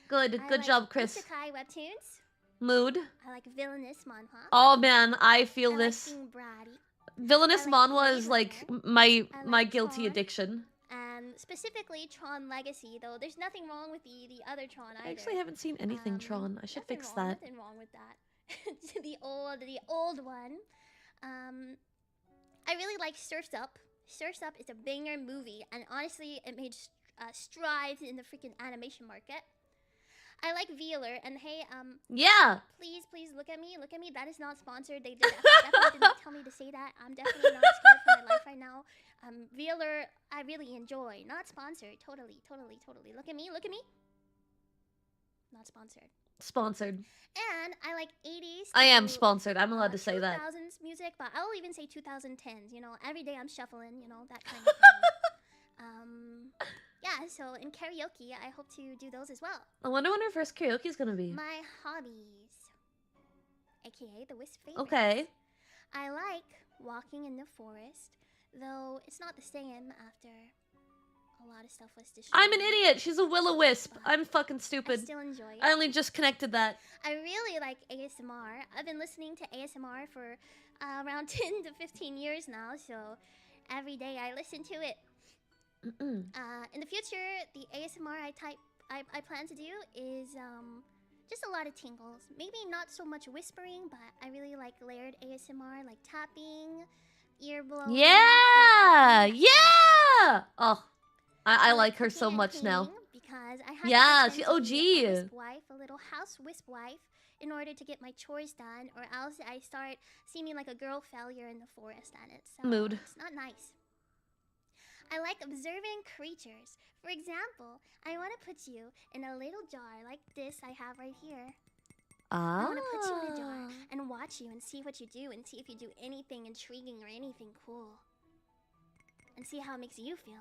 Good. I Good like job, Chris. Isekai webtoons. Mood. I like villainous manhwa. Oh man, I feel I this. like being bratty. Villainous I like manhwa is like flavorful. my I my like guilty Tron. addiction. And specifically Tron Legacy, though there's nothing wrong with the other Tron either. I actually haven't seen anything Tron. I should Nothing fix wrong, that. Nothing wrong with that. the old one. I really like Surf's Up. Surf's Up is a banger movie, and honestly, it made strides in the freaking animation market. I like Velour, and hey, Yeah. please look at me. That is not sponsored. They definitely didn't tell me to say that. I'm definitely not scared for my life right now. Velour, I really enjoy. Not sponsored. Totally. Look at me. Not sponsored. Sponsored. And I like 80s. I am to, sponsored. I'm allowed to say that. 2000s music, but I'll even say 2010s. You know, every day I'm shuffling. You know, that kind of thing. Yeah. So in karaoke, I hope to do those as well. I wonder when her first karaoke is gonna be. My hobbies, aka the Wisp favorites. Okay. I like walking in the forest, though it's not the same after a lot of stuff was destroyed. I'm an idiot. She's a will-o-wisp. But I'm fucking I stupid. still enjoy it. I only just connected that. I really like ASMR. I've been listening to ASMR for around 10 to 15 years now, so every day I listen to it. In the future, the ASMR I plan to do is just a lot of tingles. Maybe not so much whispering, but I really like layered ASMR, like tapping, ear blowing. Yeah! Yeah! Oh, I like her cooking so and much now. cleaning because I had Yeah, to she pretend to be a OG. wisp wife, a little house wisp wife, in order to get my chores done, or else I start seeming like a girl failure in the forest, and Mood. it's not nice. I like observing creatures. For example, I want to put you in a little jar like this I have right here. I want to put you in a jar and watch you and see what you do and see if you do anything intriguing or anything cool. And see how it makes you feel.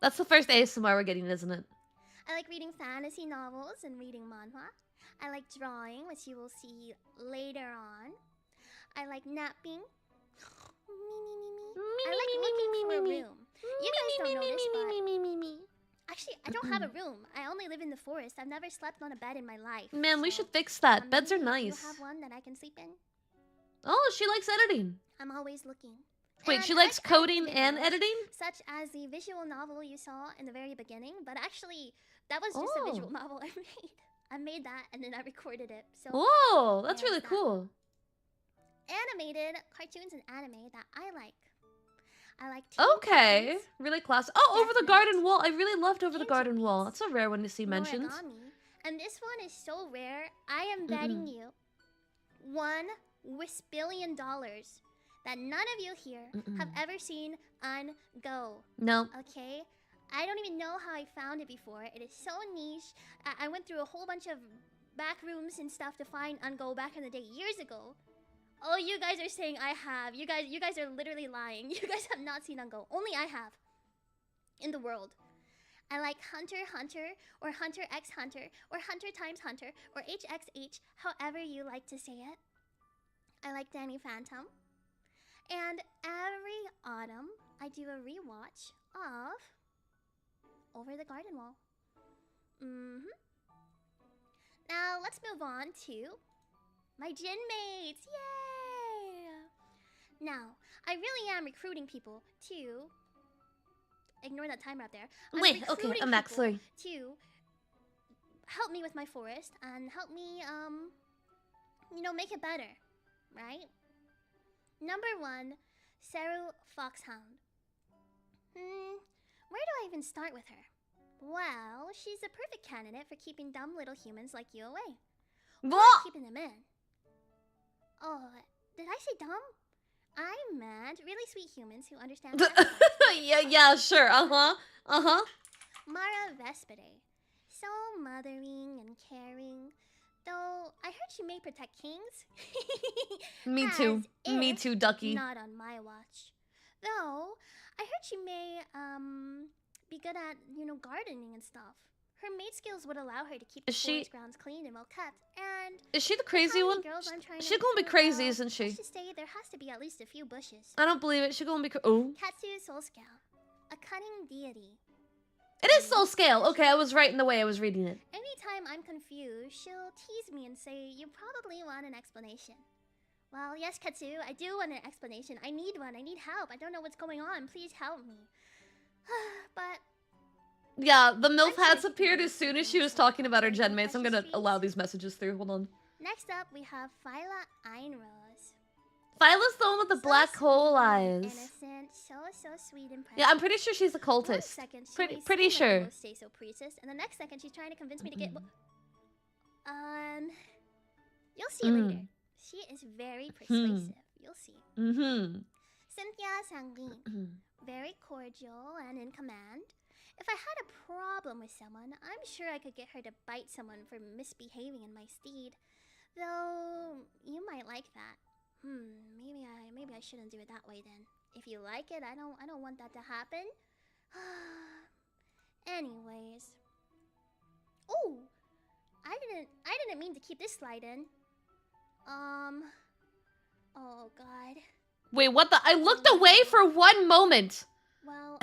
That's the first ASMR we're getting, isn't it? I like reading fantasy novels and reading manhwa. I like drawing, which you will see later on. I like napping. I like looking for a room. You guys don't know this, but actually, I don't have a room. I only live in the forest. I've never slept on a bed in my life. Man, we so, should fix that. Beds are maybe nice. You have one that I can sleep in? Oh, she likes editing. I'm always looking. Wait, And she I likes like coding animated and videos, editing? such as the visual novel you saw in the very beginning. But actually, that was just a visual novel I made. I made that and then I recorded it. So Whoa, that's there's really that. cool. Animated cartoons and anime that I like. I like teen Okay, titans, really class. Oh, Over the Death Garden Note, Wall. I really loved Over the Angel Garden Wall. Beats, That's a rare one to see mentioned. Noragami, and this one is so rare. I am betting you $1 billion that none of you here have ever seen Go. No. Okay? I don't even know how I found it before. It is so niche. I went through a whole bunch of back rooms and stuff to find Go back in the day, years ago. Oh, you guys are saying I have. You guys are literally lying. You guys have not seen Go. Only I have. In the world. I like Hunter x Hunter, or Hunter x Hunter, or Hunter times Hunter, or HXH, however you like to say it. I like Danny Phantom. And every autumn, I do a rewatch of Over the Garden Wall. Now, let's move on to my gin mates. Yay! Now, I really am recruiting people to... Ignore that timer up there. Wait, okay, I'm back, sorry. To help me with my forest and help me, make it better, right? Number 1, Saru Foxhound. Where do I even start with her? Well, she's a perfect candidate for keeping dumb little humans like you away. Or What? keeping them in. Oh, did I say dumb? I meant really sweet humans who understand yeah, sure, Mara Vespidae. So mothering and caring. Though, I heard she may protect kings. Me too. As Me if too, Ducky. Not on my watch. Though, I heard she may, be good at, gardening and stuff. Her maid skills would allow her to keep the Is she- forest grounds clean and well kept. And Is she the crazy how many one? girls I'm trying to She's gonna be recruit, crazy, well, isn't she? let's just say there has to be at least a few bushes. I don't believe it. She's gonna be oh. Katsu Soul Scale, a cunning deity. It is Soul Scale. Okay, I was right in the way I was reading it. Anytime I'm confused, she'll tease me and say, "You probably want an explanation." Well, yes, Katsu, I do want an explanation. I need one. I need help. I don't know what's going on. Please help me. But Yeah, the MILF I'm hats sure appeared as soon as she was talking about her gen mates. I'm gonna Precious allow feast. these messages through. Hold on. next up, we have Phyla Rose. Phyla's the one with the So black hole sweet, eyes. Innocent, so sweet and precious. Yeah, I'm pretty sure she's a One cultist. second, she Pretty- may pretty seem like sure. the most say-so priestess, and the next second she's trying to convince me to get. You'll see later. She is very persuasive. You'll see. Cynthia Sanguine, very cordial and in command. If I had a problem with someone, I'm sure I could get her to bite someone for misbehaving in my steed. Though you might like that. Maybe I shouldn't do it that way then. If you like it, I don't want that to happen. Anyways. Oh, I didn't mean to keep this slide in. Oh god. Wait, what the? I looked away for one moment. Well,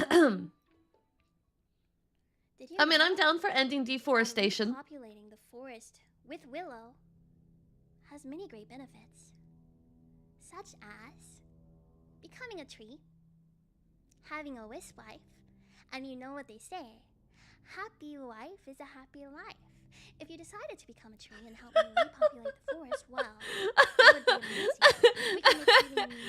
did you I mean, know I'm down for ending that deforestation. Populating the forest with Willow has many great benefits, such as becoming a tree, having a wisp wife, and you know what they say, happy wife is a happy life. If you decided to become a tree and help me repopulate the forest, well, that would be amazing. We can make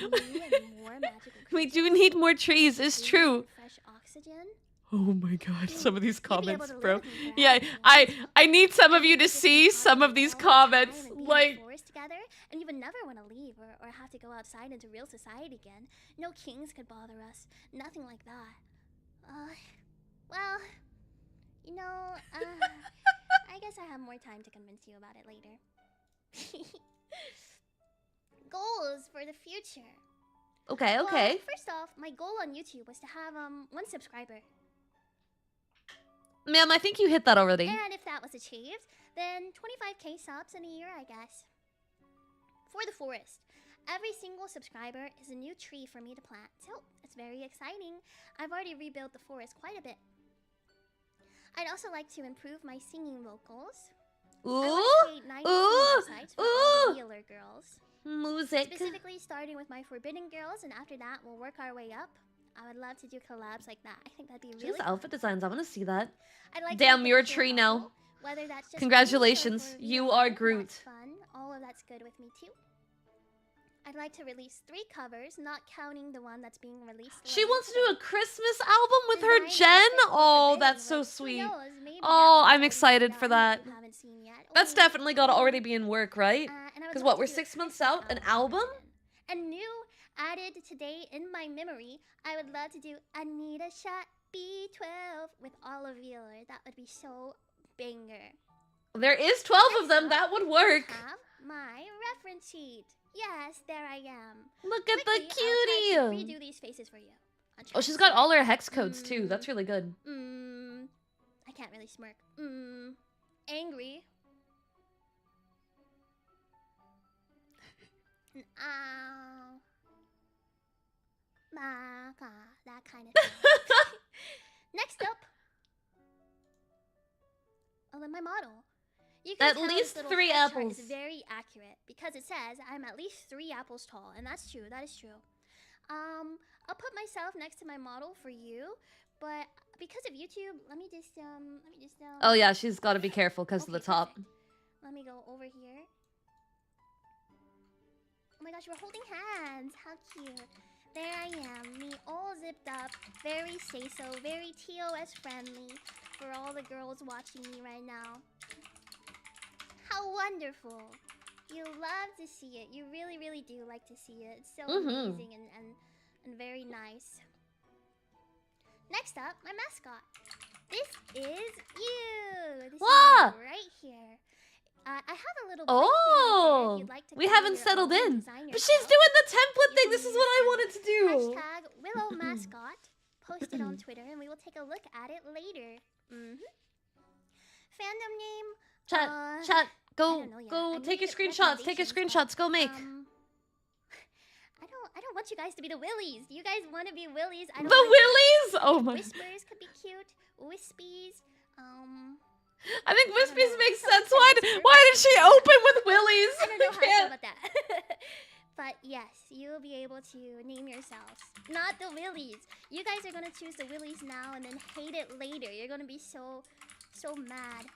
even new and more magical We creatures. do need more trees, it's Green true. and fresh oxygen. Oh my god, some of these You'd be able comments, to live bro. with me Yeah, forever. I need some of you to Just see be some of happy these all the comments. time and be in the Like, forest together, and you would never want to leave or have to go outside into real society again. No kings could bother us. Nothing like that. Well, you know, I guess I have more time to convince you about it later. Goals for the future. okay, Well, okay. first off, my goal on YouTube was to have 1 subscriber. Ma'am, I think you hit that already. And if that was achieved, then 25k subs in a year, I guess. For the forest, every single subscriber is a new tree for me to plant, so it's very exciting. I've already rebuilt the forest quite a bit. I'd also like to improve my singing vocals. I want to create 9 websites for all the Velour girls. Music. Specifically starting with my Forbidden girls, and after that, we'll work our way up. I would love to do collabs like that. I think that'd be She really has outfit designs, I want to see that. I'd like Damn, to make you're a pure tree now. novel, whether that's just Congratulations, for you VR, are that's Groot. fun. All of that's good with me too. I'd like to release 3 covers, not counting the one that's being released. She later wants to do today. a Christmas album with her Design Jen? outfits for Oh, Forbidden, that's so which, who sweet. knows, maybe Oh, that one's I'm already excited done for that that. you haven't seen yet. That's Only definitely gotta already be in work, right? and I would 'Cause love what, to we're do a 6 months Christmas out? An for album? Forbidden. And new, added today in my memory, I would love to do Anita Shot B12 with all of Velour. That would be so banger. There is 12 of Next them, up, that would work. Have my reference sheet. Yes, there I am. Look at the Quickly, I'll try to cutie. redo these faces for you. I'll Oh, try she's to got smirk. all her hex codes too. That's really good. I can't really smirk. Angry. And ow. Baka, that kind of thing. Next up. Oh, then my model. You can At tell least this little 3 head chart apples. is very accurate because it says I'm at least 3 apples tall, and that's true. That is true. I'll put myself next to my model for you, but because of YouTube, let me just Oh yeah, she's got to be careful because of the Okay, top. perfect. Let me go over here. Oh my gosh, we're holding hands. How cute. There I am, me all zipped up, very say-so, very TOS friendly for all the girls watching me right now. How wonderful. You love to see it. You really, really do like to see it. It's so amazing and very nice. Next up, my mascot. This is you. This is Wah! you right here. I have a little Oh, if you'd like to we color haven't your settled own, in. design But she's yourself. doing the template You thing. can This is use what I wanted to do. Hashtag Willow Mascot. Post it on Twitter and we will take a look at it later. Fandom name. Chat, I go, don't know yet. go, I take your need screenshots, take your recommendations, screenshots, go make. I don't want you guys to be the Willies. You guys want to be Willies. I The don't like Willies? Oh my. Whispers could be cute. Wispies. I think I don't Wispies know. makes Someone sense. said Why Whisper. did she open with Willies? I don't know how I feel can't. about that. But yes, you will be able to name yourselves. Not the Willies. You guys are gonna choose the Willies now and then hate it later. You're gonna be so mad.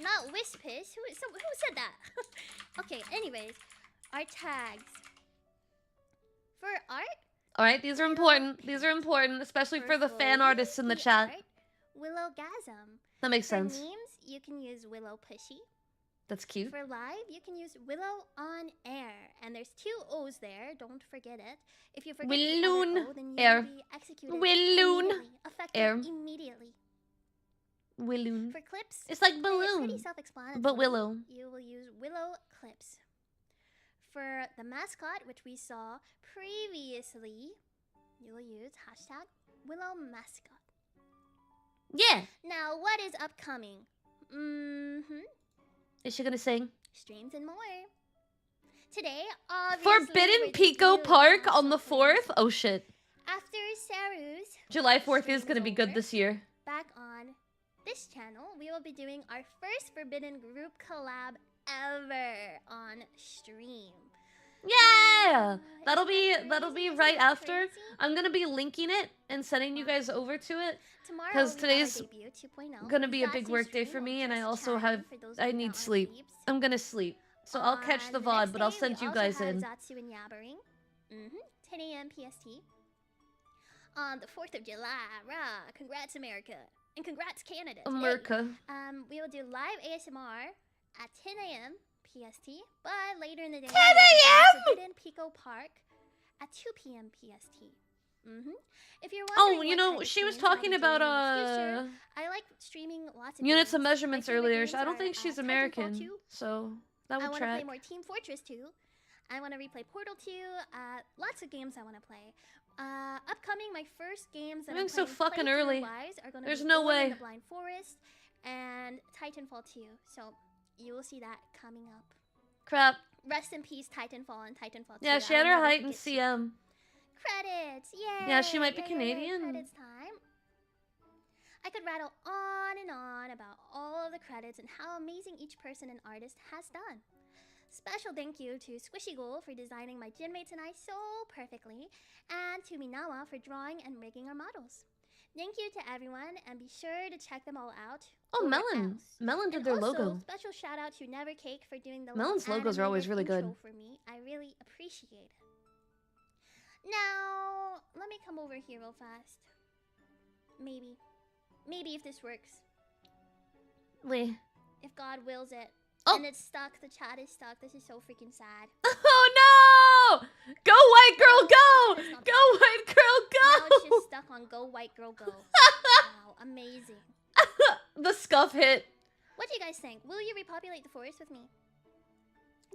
Not Wispis. Who said that? Okay, anyways. Our tags. For art, Alright, these are important. These are important, especially for the fan Willow, artists in the chat. art, Willowgasm. That makes For sense. memes, you can use Willow Pushy. That's cute. For live, you can use Willow on Air. And there's 2 O's there, don't forget it. If you forget the Willoon other O, then you Air. will be executed Willoon immediately, effective Air. immediately. Willoon. For clips, It's like pretty balloon, self-explanatory. but willow. You will use Willow Clips. For the mascot, which we saw previously, you will use hashtag Willow Mascot. Yeah. Now, what is upcoming? Is she gonna sing? Streams and more. Today, obviously, Forbidden we're Pico doing Park also on the for 4th? Oh shit. After Saru's July 4th is stream gonna be good over, this year. back on this channel, we will be doing our first Forbidden group collab ever on stream. Yeah, that'll Isn't that be crazy? right Isn't that after. crazy? I'm gonna be linking it and sending you guys over to it. Tomorrow 'Cause we have our today's debut 2.0. gonna be a That's big a work day stream for of me, and I just also chatting have for those I of you that need aren't sleep. peeps. I'm gonna sleep, so I'll catch the On VOD, next but I'll day, send we you also guys have in. Zatsu and Yabbering. 10 a.m. PST. On the 4th of July, rah! Congrats, America. And congrats, Canada. Today. America. We will do live ASMR at 10 a.m. PST, but later in the day, 10 a.m. Forbidden Pico Park at 2 p.m. PST. If you're Oh, wondering you what know, type of she was streams I'll talking be about doing in the future, I like streaming lots of units games. of measurements My favorite earlier. games I don't are, think she's Titanfall American, 2. so that I would want to play track. more Team Fortress 2. I want to replay Portal 2. Lots of games I want to play. Upcoming, my first games that I'm I'm so playing fucking early. playthrough-wise are going to There's be no Ori way. and the Blind Forest and Titanfall 2. So you will see that coming up. Crap. Rest in peace, Titanfall and Titanfall 2. Yeah, she I had will her never height in forget you. CM. Credits! Yay! Yeah, she might be Canadian. Credits time. I could rattle on and on about all of the credits and how amazing each person and artist has done. Special thank you to Squishy Ghoul for designing my gymmates and I so perfectly, and to Minawa for drawing and rigging our models. Thank you to everyone, and be sure to check them all out. Oh, over Melon. else. Melon did And their also, logo. special shout out to Never Cake for doing the Melon's little logos are always animated really intro good. for me. I really appreciate it. Now, let me come over here real fast. Maybe if this works. Wait. If God wills it. Oh. And it's stuck. The chat is stuck. This is so freaking sad. Oh no! Go white girl, go! It's not Go that. white girl, Now it's go! just stuck on Go White Girl Go. Wow, amazing. The scuff hit. What do you guys think? Will you repopulate the forest with me?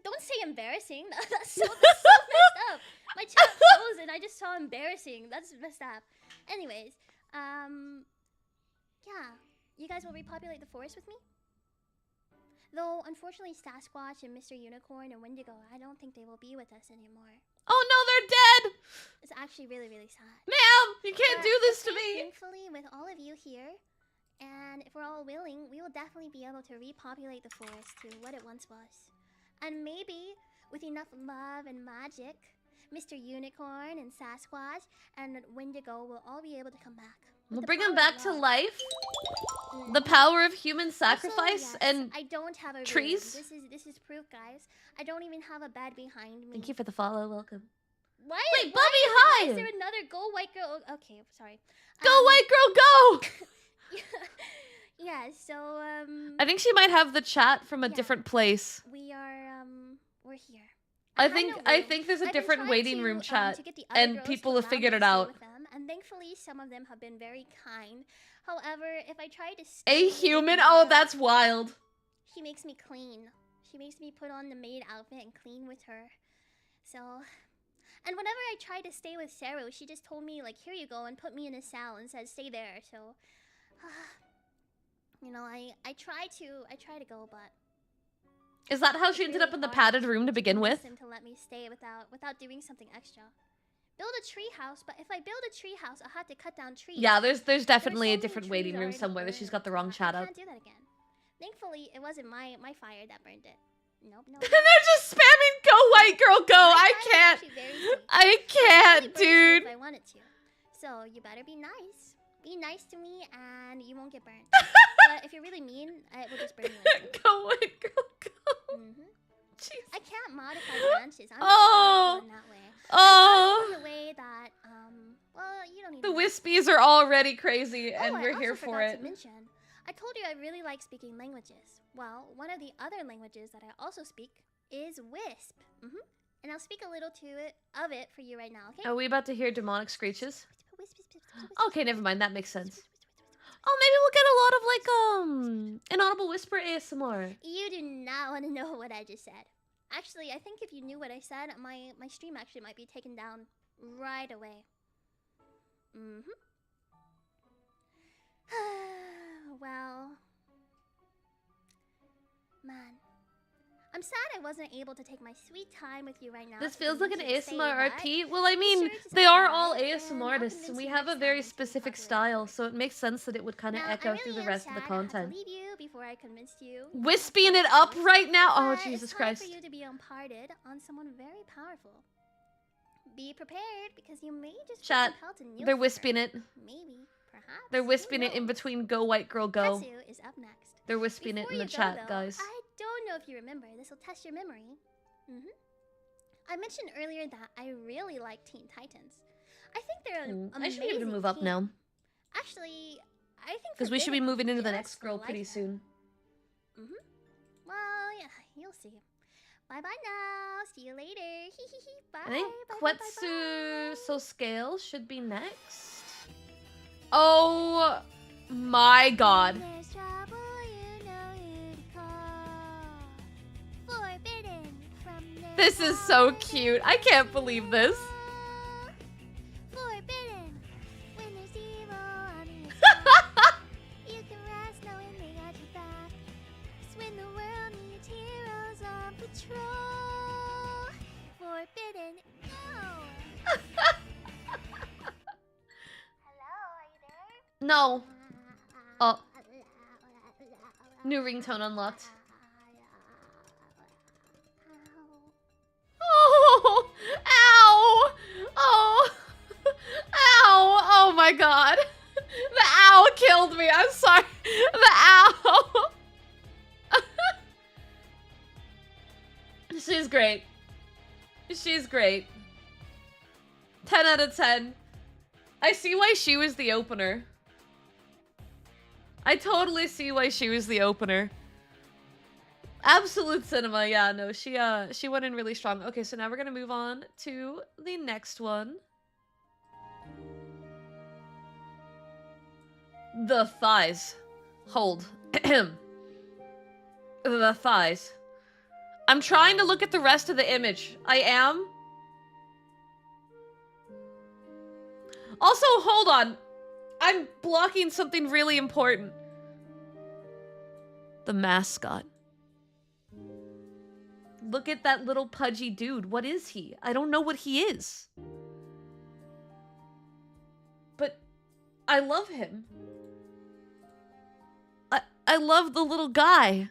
Don't say embarrassing. That's so messed up. My chat froze and I just saw embarrassing. That's messed up. Anyways, yeah. You guys will repopulate the forest with me? Though, unfortunately, Sasquatch and Mr. Unicorn and Wendigo, I don't think they will be with us anymore. Oh no, they're dead! It's actually really, really sad. Ma'am, you can't But do this to I think me! Thankfully, with all of you here, and if we're all willing, we will definitely be able to repopulate the forest to what it once was. And maybe, with enough love and magic, Mr. Unicorn and Sasquatch and Wendigo will all be able to come back. We'll With the bring them power of back to love. life. The power of human sacrifice Also, yes, and I don't have a room. trees. This is proof, guys. I don't even have a bed behind me. thank you for the follow. Welcome. Why? Wait, why Bubby, why hi! is there another Go White Girl? Okay, sorry. Go white girl, go! Yeah. So I think she might have the chat from a Yeah. different place. we are we're here. I have think no I room. think there's a I've been different trying waiting to, room to chat, get the other and girls people to have allow figured me it to stay out. with them, and thankfully some of them have been very kind. However, if I try to A stay human? with Oh, her, that's wild. she makes me clean. She makes me put on the maid outfit and clean with her. So, and whenever I tried to stay with Saru, she just told me like, "Here you go," and put me in a cell and said, "Stay there." So, you know, I try to go, but Is that how she it's ended really up in the hard padded room to begin with? convince them to let me stay without doing something extra. Build a tree house, but if I build a tree house, I'll have to cut down trees. Yeah, there's There definitely are a so many different trees waiting room already somewhere that she's got the burned, wrong so chat I up. can't do that again. Thankfully, it wasn't my fire that burned it. Nope, no. They're just spamming "Go white girl, go." My I fire is can't. actually very safe. I I could can't, really burn it dude. if I wanted to. So you better be nice. Be nice to me, and you won't get burned. But if you're really mean, it will just burn you. Anyway. Go white girl, go. Jeez. I can't modify branches. I'm Oh. powerful in that way. Oh, In the way that well, you don't need the to know. Wispies are already crazy, Oh, and I we're also here for forgot it. to mention, I told you I really like speaking languages. Well, one of the other languages that I also speak is Wisp. And I'll speak a little of it for you right now, okay? Are we about to hear demonic screeches? Wisp, wisp, wisp, wisp, Okay, wisp, never mind. That makes wisp, sense. wisp, wisp, wisp, wisp. Oh, maybe we'll get a lot of like inaudible whisper ASMR. You do not want to know what I just said. Actually, I think if you knew what I said, my stream actually might be taken down right away. Well, man, I'm sad I wasn't able to take my sweet time with you right now. This to feels like an convince you to ASMR stay, RT. Well, I but mean, be sure to they stay are quiet, all and ASM I'll artists, convince and we you have a next very time to be specific popular style, first. so it makes sense that it would kind of Now, echo I through really the am rest of sad the I had to content. leave you before I convinced you. Wisping it up right now? Oh, But Jesus it's time Christ. for you to be imparted on someone very powerful. Be prepared because you may just be Chat, compelled to kneel they're for wisping her. it. Maybe, perhaps. They're who wisping it in knows? between go white girl go. Katsu is up next. They're wisping it Before in the you go, chat, though, guys. I don't know if you remember. This will test your memory. I mentioned earlier that I really like Teen Titans. I think they're an I should be able to amazing move up team. now. Actually, I think Because we should be Forbidden moving into the just next girl like pretty that. soon. Well, yeah, you'll see. Bye bye now. See you later. Hee hee hee. Bye. I think bye, bye, bye, Quetsu bye. So Scale should be next. Oh my god. When there's trouble, you know who to call. Forbidden from their This is so heart. cute. I can't believe this. Forbidden when there's evil on the attack. You can rest knowing they got your back. 'Cause when the world needs heroes on patrol. Forbidden, no. Hello, are you there? No. Oh, new ringtone unlocked. Oh, ow. Oh, ow. Oh my god. The ow killed me. I'm sorry. The ow. She's great. She's great. 10 out of 10. I see why she was the opener. I totally see why she was the opener. Absolute cinema, yeah, no, she went in really strong. Okay, so now we're gonna move on to the next one. The thighs. Hold. The thighs. I'm trying to look at the rest of the image. I am. Also, hold on. I'm blocking something really important. The mascot. Look at that little pudgy dude. What is he? I don't know what he is. But I love him. I love the little guy.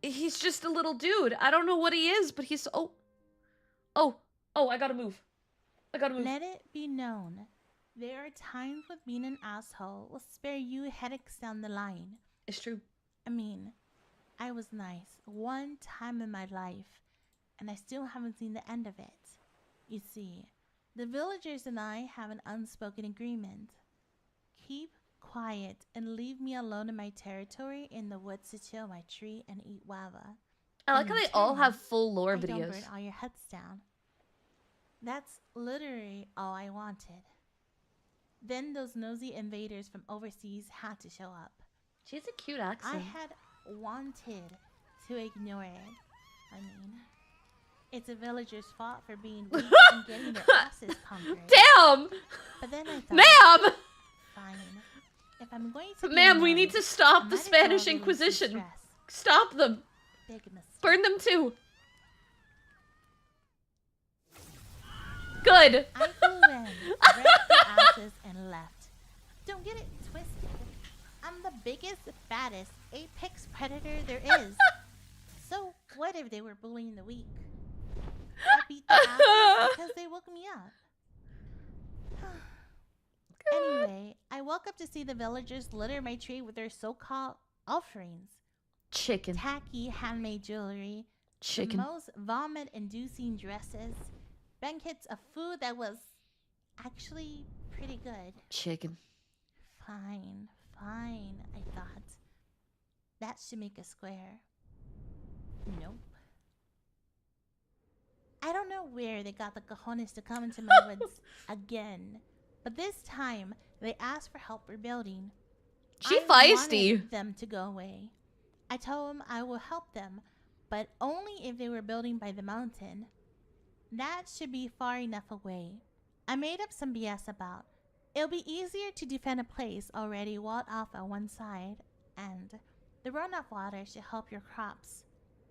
He's just a little dude. I don't know what he is, but he's... Oh, I gotta move. I gotta move. Let it be known, there are times when being an asshole will spare you headaches down the line. It's true. I mean, I was nice one time in my life, and I still haven't seen the end of it. You see, the villagers and I have an unspoken agreement. Keep quiet and leave me alone in my territory in the woods to chill my tree and eat guava. I like how they all have full lore I don't videos. burn all your heads down. That's literally all I wanted. Then those nosy invaders from overseas had to show up. She has a cute I accent. had wanted to ignore it. I mean, it's a villager's fault for being weak and getting their asses conquered. Damn! But then I thought, Ma'am! fine. If I'm going to be Ma'am, we annoyed, need to stop I the might as Spanish well release the Inquisition. stress. Stop them. Big mistake. Burn them too. Good. I flew in, wrecked the asses, and left. Don't get it twisted. I'm the biggest, fattest, apex predator there is. So what if they were bullying the weak? I beat the asses because they woke me up. Anyway, I woke up to see the villagers litter my tree with their so-called offerings. Chicken. Tacky handmade jewelry, the Chicken. most vomit-inducing dresses, bankets of food that was actually pretty good. Chicken. Fine, I thought. That should make a square. Nope. I don't know where they got the cojones to come into my woods again, but this time they asked for help rebuilding. She I feisty. wanted them to go away. I told them I will help them, but only if they were building by the mountain. That should be far enough away. I made up some BS about. It'll be easier to defend a place already walled off on one side, and the runoff water should help your crops.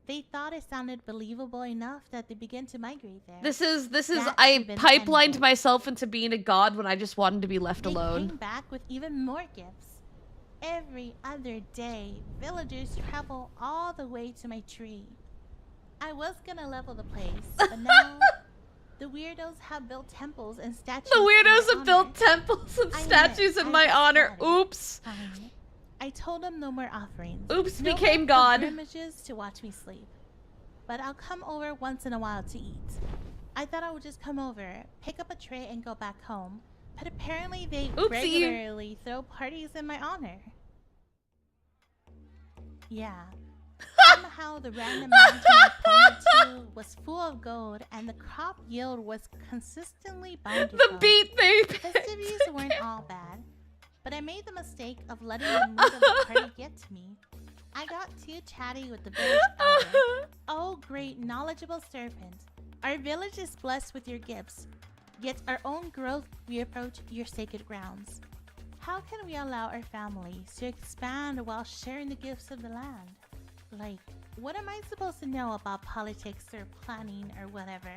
They thought it sounded believable enough that they began to migrate there. This is That I should've been the end of pipelined it. myself into being a god when I just wanted to be left They alone. came back with even more gifts. Every other day, villagers travel all the way to my tree. I was gonna level the place, but now the weirdos have built temples and statues. The in my weirdos have built honor. temples and I admit, statues in I my was honor. flattered. Oops. Fine. I told them no more offerings. Oops, No became more God. pilgrimages to watch me sleep. But I'll come over once in a while to eat. I thought I would just come over, pick up a tray, and go back home. But apparently they Oopsie. regularly throw parties in my honor. Yeah. Somehow the random mountain I pointed to was full of gold, and the crop yield was consistently bountiful. The beat they The festivities weren't all bad, but I made the mistake of letting the mood of the party get to me. I got too chatty with the village elder. Oh, great knowledgeable serpent. Our village is blessed with your gifts, yet our own growth we approach your sacred grounds. How can we allow our families to expand while sharing the gifts of the land? Like, what am I supposed to know about politics or planning or whatever?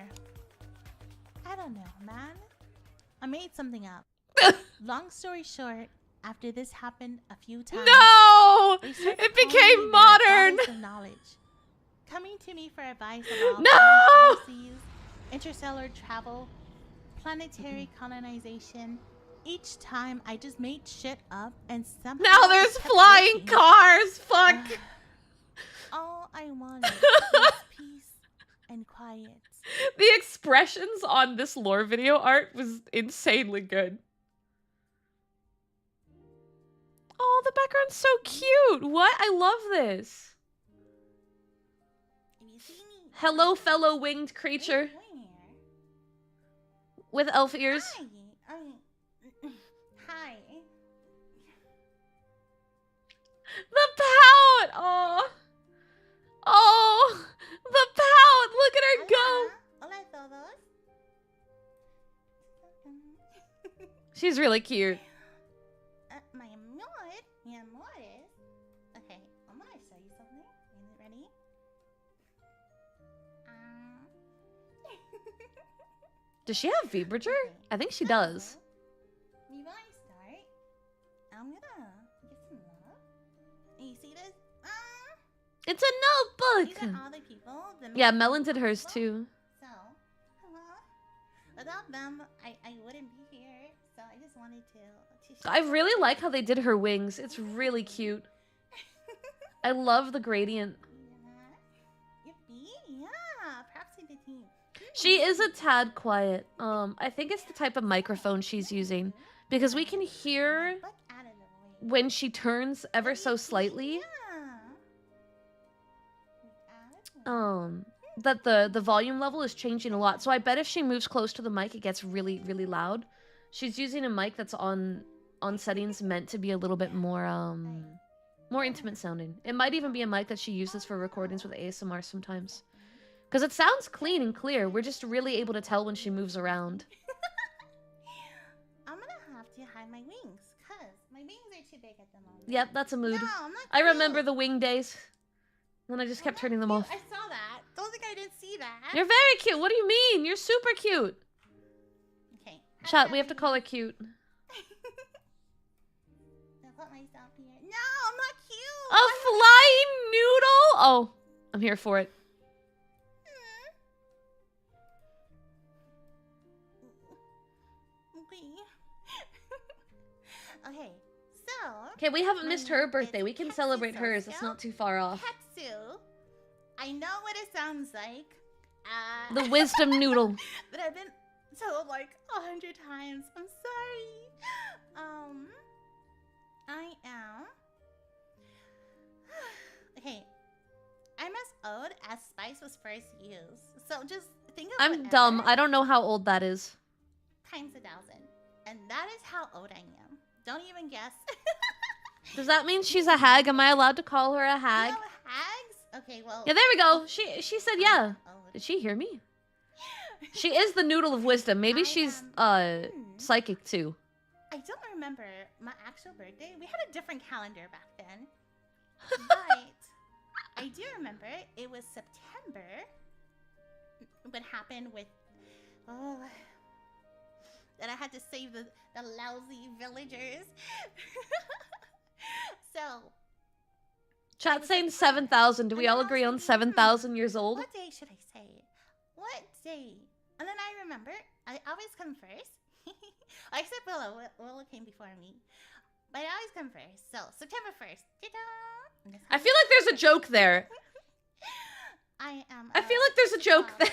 I don't know, man. I made something up. Long story short, after this happened a few times, No! they started It calling became me their modern! goddess of knowledge, coming to me for advice about No! foreign policies, interstellar travel, planetary colonization. Each time I just made shit up and somehow Now it there's kept flying working. cars! Fuck! All I wanted was peace and quiet. The expressions on this lore video art was insanely good. Oh, the background's so cute! What? I love this. Can you see me? Hello, fellow winged creature Where? with elf ears. Hi. Hi. The pout! Oh. Oh, the pout! Look at her go! Hola a todos. She's really cute. My amor, mi amores. Okay, I'm gonna show you something. Is it ready? Does she have Vibrager? I think she does. Before I start, I'm gonna give some love. And you see this? It's a These notebook! are all the people that Yeah, make Melon this did hers book. too. So, without them, I wouldn't be here. So I just wanted to I really like how they did her wings. It's really cute. I love the gradient. Yeah. Yippee. Yeah. Props to the team. She is a tad quiet. I think it's the type of microphone she's using. Because we can hear Book out of the way. when she turns ever so slightly. Yeah. Out of the way. That the volume level is changing a lot. So I bet if she moves close to the mic, it gets really, really loud. She's using a mic that's on settings meant to be a little bit more more intimate sounding. It might even be a mic that she uses for recordings with ASMR sometimes. Because it sounds clean and clear. We're just really able to tell when she moves around. I'm gonna have to hide my wings, cause my wings are too big at the moment. Yep, that's a mood. No, I'm not I cute. remember the wing days. Then I just kept turning them off. I saw that. Don't think I didn't see that. You're very cute. What do you mean? You're super cute. Okay. Chat, we have to call her cute. I'll put myself here. No, I'm not cute. A flying noodle? Oh, I'm here for it. Okay, so Okay, we haven't my missed her name birthday. is We can celebrate hers. It's Ketsu. not too far off. Ketsu. I know what it sounds like. The wisdom noodle. But I've been told like 100 times. I'm sorry. I am. Okay. I'm as old as spice was first used. So just think of I'm whatever dumb. I don't know how old that is. times 1,000. And that is how old I am. Don't even guess. Does that mean she's a hag? Am I allowed to call her a hag? You know hags? Okay, well. Yeah, there we go. She said yeah. Old. Did she hear me? She is the noodle of wisdom. Maybe I she's am- psychic too. I don't remember my actual birthday. We had a different calendar back then. But I do remember it was September. What happened with that I had to save the lousy villagers. So Chat saying 7,000. Do we all agree on 7,000 years old? what day should I say? What day? And then I remember I always come first. Except Willow. Willow came before me. But I always come first. So September 1st. Ta-da! I feel like there's a joke there. I am. I feel like there's a joke there.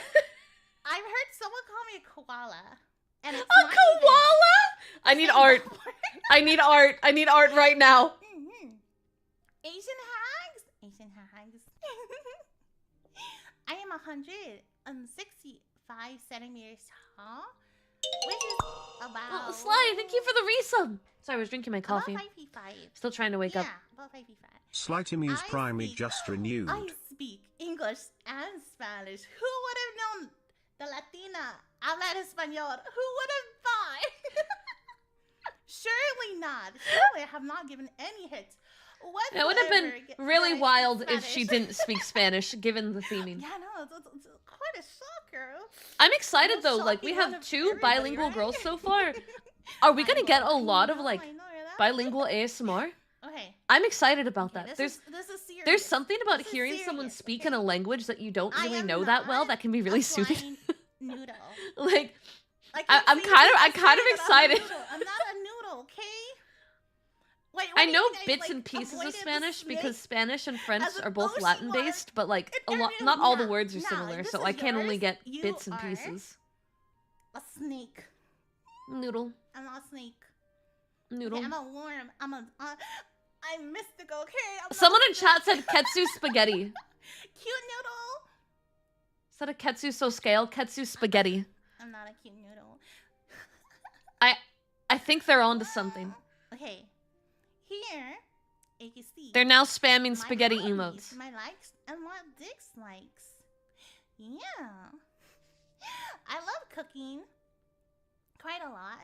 I've heard someone call me a koala. And it's A not even koala? I need same art. word. I need art. I need art right now. Asian hags. Asian hags. I am 165 centimeters tall, which is about. Oh, Sly, thank you for the resub. Sorry, I was drinking my coffee. About 5 feet 5. Still trying to wake Yeah, up. about 5 feet 5. Slighty Muse I Primary speak- just renewed. I speak English and Spanish. Who would have known? The Latina hablar español. Who would have thought? Surely not. Surely I have not given any hits. It would have been whatsoever really that I speak wild if she Spanish. didn't speak Spanish, given the theming. Yeah, no, it's quite a shocker. I'm excited I'm though. Like, we shocking one have of 2 everybody, bilingual right? girls so far. Are we gonna get a lot of, like, I know, right? bilingual ASMR? Okay. I'm excited about Okay, that. this is serious. There's something about This is hearing someone serious, speak okay? in a language that you don't I really am know that well not that can be really a soothing. blind noodle. Like, Like, I'm see, kind of people say excited. that I'm a noodle. I'm not a noodle, okay? Wait, what I do you know think bits like, and pieces avoided of the Spanish snake because Spanish and French as an are both ocean Latin mark? based, but like And not all the nah, words are nah, similar, this so is I can only yours. get You bits and are pieces. a snake. Noodle, I'm not a snake. noodle. Okay, I'm a worm. I'm mystical, okay? I'm not Someone a in chat snake. said Ketsu spaghetti. Cute noodle. Said a Ketsu so scale, Ketsu spaghetti. I'm not a cute noodle. I think they're onto something. Okay. Here, you can see. They're now spamming my spaghetti hobbies, emotes. My likes and what dislikes. Yeah. I love cooking. Quite a lot.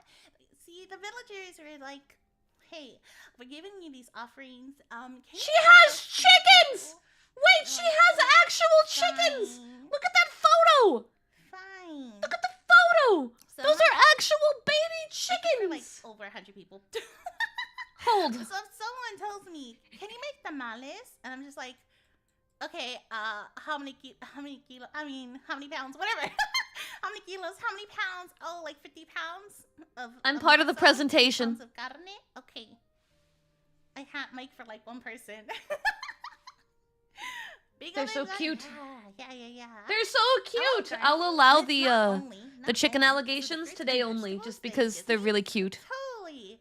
See, the villagers are like, hey, we're giving you these offerings. Can you She help has us feed chickens! people?" Wait, she has actual chickens! Fine. Look at that photo! Fine. Look at the photo! So Those I'm are actual baby I think we're, like chickens! over 100 people. Hold. So if someone tells me, "Can you make tamales?" and I'm just like, "Okay, how many pounds? Whatever. How many kilos? How many pounds? Oh, like 50 pounds of. I'm part of the masa, 50 presentation. pounds of carne. Okay. I can't make for like one person. They're so cute. Yeah. They're so I love cute! them. I'll allow It's the not uh only- the not chicken only. This is the allegations fruits today and only, vegetables just thing, because they're isn't really it? cute. Totally.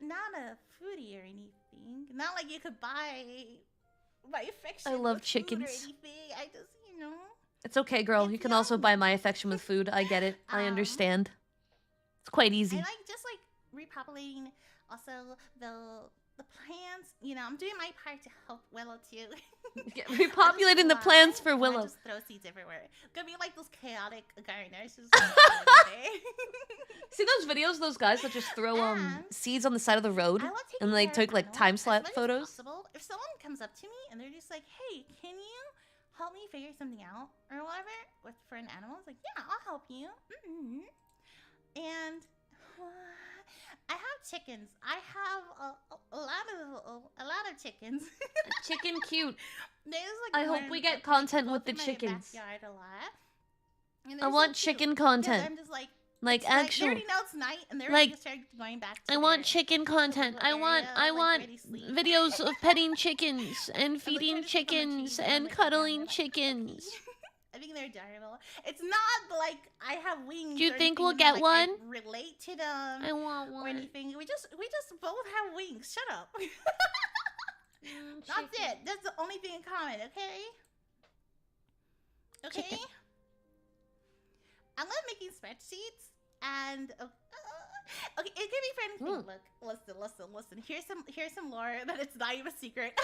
Not a foodie or anything. Not like you could buy my affection. I love with food or chickens. anything. I just, you know. It's okay, girl. It's You can also yum. buy my affection with food. I get it. I understand. It's quite I easy. like just like repopulating also the plants. You know, I'm doing my part to help Willow too. Repopulating the plants for I Willow. just throw seeds everywhere. Gonna be like those chaotic gardeners. Just every day. See those videos, those guys that just throw And seeds on the side of the road I love taking and like care of took like animals time as slap much as photos? possible. If someone comes up to me and they're just like, "Hey, can you help me figure something out or whatever for an animal?" It's like, "Yeah, I'll help you." And I have chickens. I have a lot of chickens. Chicken cute. There's like I hope one we that, get content goes with the in my chickens. backyard a lot. And I they're so want cute. chicken 'Cause content. I'm just like, Like it's like, actual. they already know it's night and they're like, already started going back to I want their chicken content. I little want area, I like, want ready to sleep. videos of petting chickens and like, feeding trying to sleep on the chickens trees and I'm and like, cuddling "Yeah, chickens. I think they're adorable. It's not like I have wings. Do you or think anything we'll and, get like, one? I relate to them I want or one. anything. We just both have wings. Shut up. That's Chicken. it. That's the only thing in common. Okay. Okay. Chicken. I love making spreadsheets and. Okay, it could be for anything. Look, listen. Here's some lore that it's not even a secret.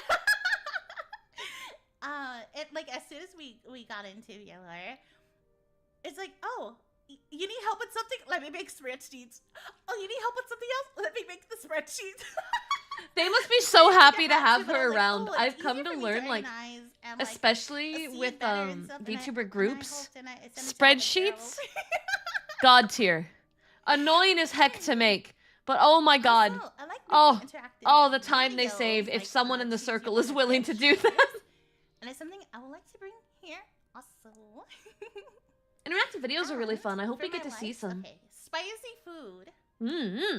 It like as soon as we got into Velour, it's like, oh, you need help with something? Let me make spreadsheets. Oh, you need help with something else? Let me make the spreadsheets. They must be so happy to have but I her was like, around. "Oh, it's I've easier come for to me learn, like, organize and, like, especially see it with better and stuff, and I VTuber groups, host and I send it to all the spreadsheets, girls. god tier. Annoying as heck to make, but oh my god. Also, I like Oh, making interactive oh, the time they videos, save if like, someone in the teach you circle how is to willing get to do that. shoes. And it's something I would like to bring here also. Interactive videos are really And fun. I hope for we get my to see likes, some. Okay, spicy food. Mm-hmm.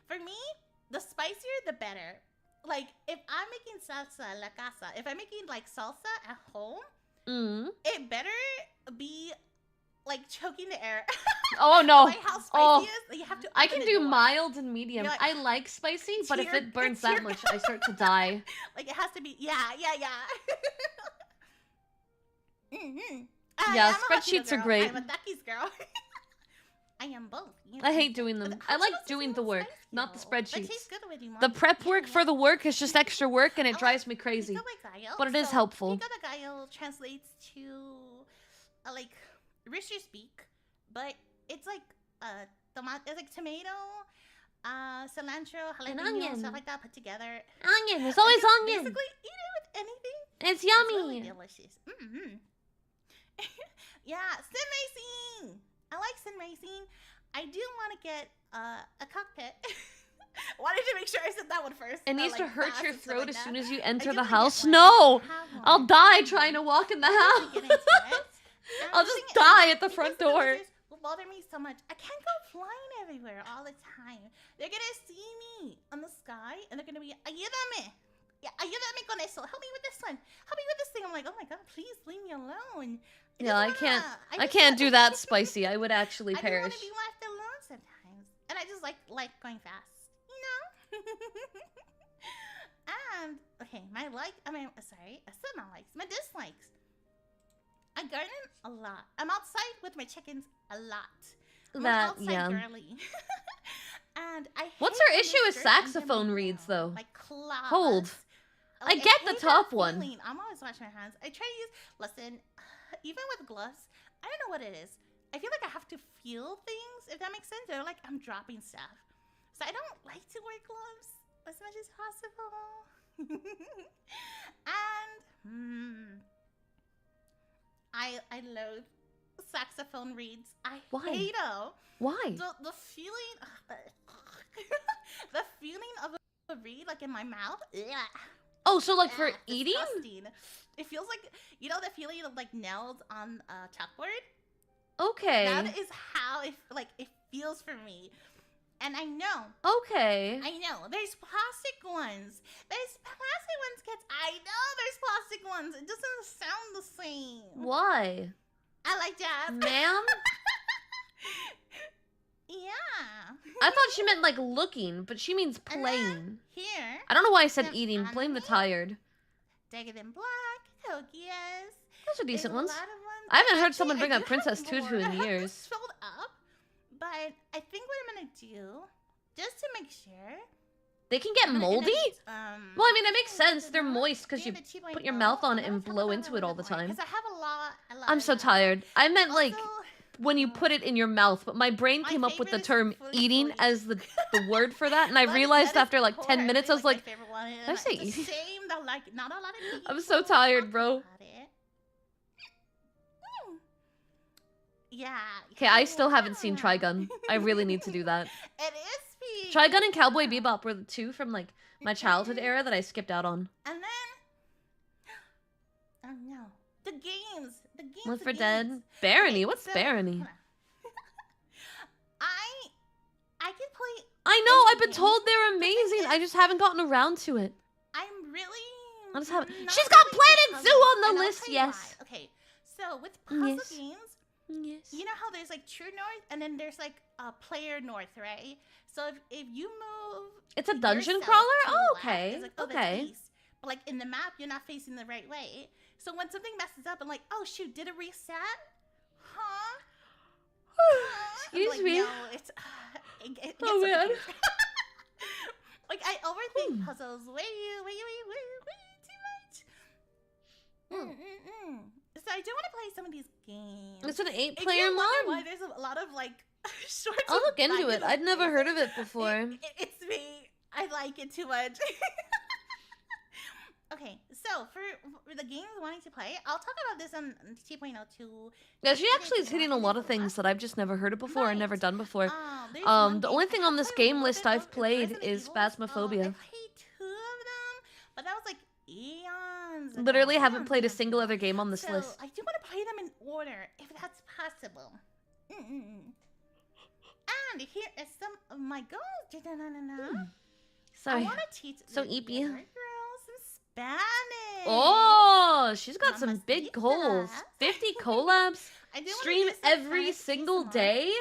For me, the spicier the better. Like, if I'm making salsa a la casa, if I'm making, like, salsa at home, Mm. it better be, like, choking the air. Oh no. Like, how spicy Oh, it is, you have to I open can the do door. mild and medium. You're like, I like spicy, but if tear- it burns tear that much, I start to die. Like, it has to be, yeah. Mm-hmm. Yeah, I'm a Latino spreadsheets are girl. great. I'm a Takis girl. I am both. You I know. hate doing them. But I like Watchalong doing is the so work, spicy, not the though. It spreadsheets. tastes good when you want The it. prep Yeah, work for the work is just extra work and it I drives me like crazy. pico de gallo. But it is So, helpful. Pico de gallo translates to like rooster's beak, but it's like it's like tomato, cilantro, And jalapeno, onion. stuff like that put together. Onion, there's And always you onion. Basically, eat it with anything. It's It's really yummy. delicious. Mm-hmm. Yeah, sim racing. I like sim racing. I do want to get a cockpit. Wanted to make sure I said that one first. It needs to like, hurt fast your and stuff throat like as that. soon as you I enter do the wanna get house. one. I No! don't have one. I'll die trying to walk in the I'm house. gonna get into it. And I'll the just thing is, die at the because front the door. villagers will bother me so much. I can't go flying everywhere all the time. They're gonna see me on the sky and they're gonna be, ayúdame. Yeah, ayúdame con eso. Help me with this one. Help me with this thing. I'm like, oh my god, please leave me alone. Yeah, I can't. I just can't do want- that spicy. I would actually I just want perish. to be left alone sometimes, and I just like going fast, you know. And okay, my sorry, I said my likes, my dislikes. I garden a lot. I'm outside with my chickens a lot. I'm an outside Yeah. girly. And I. What's hate her when issue they with skirt under saxophone my reeds, nail, though? like claws. Hold. I Like, get the hate top that one. feeling. I'm always washing my hands. I try to use. Listen, even with gloves, I don't know what it is. I feel like I have to feel things, if that makes sense. Or like I'm dropping stuff. So I don't like to wear gloves as much as possible. And I loathe saxophone reeds. I Why? hate them. Why? The feeling, the feeling of a reed like in my mouth. Ugh. Oh, so like for Ah, eating? disgusting. It feels like, you know, the feeling of like nails on a chalkboard. Okay. That is how it feels for me. And I know. Okay. I know. There's plastic ones. There's plastic ones, kids. I know there's plastic ones. It doesn't sound the same. Why? I like jazz. Ma'am? Yeah. I thought she meant like looking, but she means And playing. then here, I don't know why I said some eating. Blame the anime. tired. Dagger Than Black, Tokias. Those are decent There's ones. a lot of ones. I haven't heard Actually, someone I bring do up Princess have Tutu more. in I have years. this filled up, but I think what I'm gonna do, just to make sure, They can get I'm gonna moldy? introduce, Well, I mean, that makes sense. They're moist because you the 2.0. put your mouth on it I'm and gonna blow talk about into that it a all the little more, time. 'cause I have a lot. I'm so tired. I meant like Also, when you put it in your mouth, but my brain My came up with the favorite is term fully eating fully. as the word for that, and I that is- realized that is after like 10 core, minutes, I was my like, favorite one, and did I say it's a eating? shame that like not a lot of people I'm so tired, talk bro. about it. Yeah. Okay, I still haven't seen Trigun. I really need to do that. It is peak. Trigun and Cowboy Bebop were the two from like my childhood era that I skipped out on. And then, oh no, the games. Left the 4 Dead. games. Barony. Okay, What's so- Barony? hold on. I can play. I know. I've been games. told they're The thing amazing. I is- just haven't gotten around to it. I'm really. I just haven't. not She's got really Planet into Zoo puzzles, on the and I'll list. tell you Yes. why. Okay, so with puzzle Yes. games, Yes. you know how there's like True North and then there's like a Player North, right? So if you move, It's a dungeon yourself crawler. to the Oh, left, okay. it's like, oh, that's Okay. east. But like in the map, you're not facing the right way. So when something messes up, I'm like, oh shoot, did it reset? Huh? I'm Excuse like, me. No, it's. It gets Oh, man. complicated. Like I overthink Hmm. puzzles way too much. So I do want to play some of these games. It's an If 8-player you wonder mod. why there's a lot of like shorts. I'll with look into it. black I'd never heard of it faces, before. It's me. I like it too much. Okay, so for the games wanting to play, I'll talk about this on 2.02. Yeah, she actually is hitting a lot of things that I've just never heard of before and never done before. The only thing on this game list I've played is Phasmophobia. I played 2 of them, but that was like eons ago. Literally haven't played a single other game on this So list. I do want to play them in order, if that's possible. And here is some of my goals. I Sorry. want to teach So the eepy. younger girls some Spanish. Oh, she's got some big Mamacita. goals. 50 collabs. I do wanna Stream do some every Spanish single ASMR. day.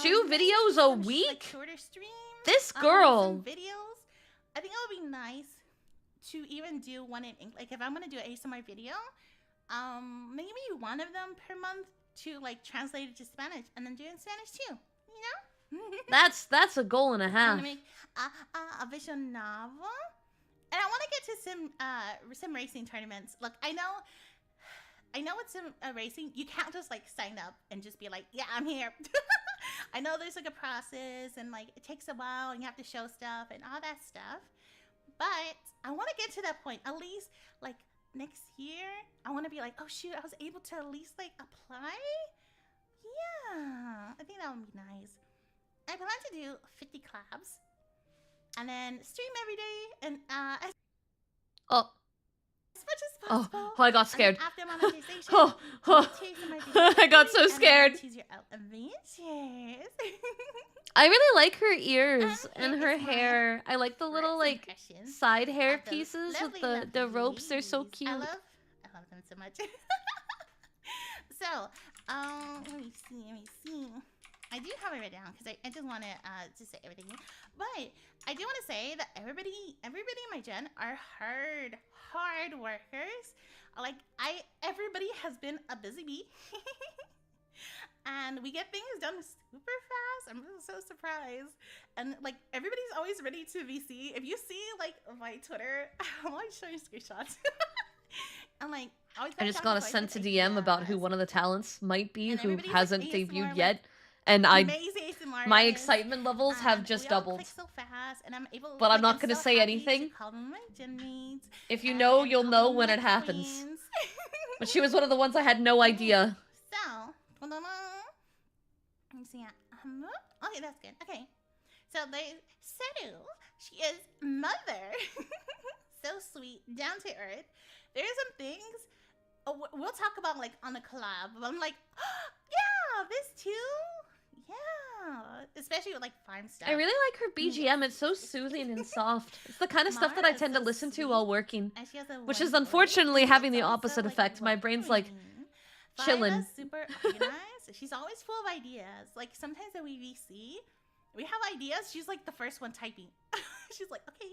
2 Maybe videos a some week? like shorter streams. This Some girl. videos. I think it would be nice to even do one in English. Like if I'm gonna do an ASMR video, maybe one of them per month to like translate it to Spanish and then do it in Spanish too. You know? That's a goal and a I'm half. gonna make a visual novel, and I want to get to some racing tournaments. Look, I know with some racing, you can't just like sign up and just be like, yeah, I'm here. I know there's like a process and like it takes a while and you have to show stuff and all that stuff. But I want to get to that point. At least like next year, I want to be like, oh shoot, I was able to at least like apply. Yeah, I think that would be nice. I plan to do 50 collabs and then stream every day and Oh, as much as possible. I got scared. And then after monetization, Oh, choose my videos I got so and then scared. choose your adventures. I really like her ears And and here her is my hair. I like the little first like impressions side hair of the pieces with lovely, the lovely ropes. They're so ladies. cute. I love them so much. So, let me see. I do have it written down because I just want to say everything. But I do want to say that everybody in my gen are hard workers. Like everybody has been a busy bee. And we get things done super fast. I'm so surprised. And like everybody's always ready to VC. If you see like my Twitter, I'm always showing screenshots. I'm like, I just got a sent a DM about who one of the talents might be And who everybody's, like, hasn't ASMR debuted with yet, and my artists. excitement levels have And just we all doubled. click so fast, and I'm able, But I'm like, not gonna so say happy anything. to call them my gen mates, If you and- know, and you'll call know them when my it happens. queens. But she was one of the ones I had no idea. So, hold on. Let me see. Okay, that's good. Okay. So there's Saru. She is mother. So sweet, down to earth. There's some things we'll talk about like on the collab. But I'm like, yeah, this too. Yeah, especially with like farm stuff. I really like her BGM. It's so soothing and soft. It's the kind of stuff that I Mara is tend to so listen to sweet. while working. And she has a Which one is voice. unfortunately And having she's the also, opposite like, effect. My brain's like welcoming. chilling. Phyla's super organized. She's always full of ideas. Like sometimes that we VC, we have ideas. She's like the first one typing. She's like, okay.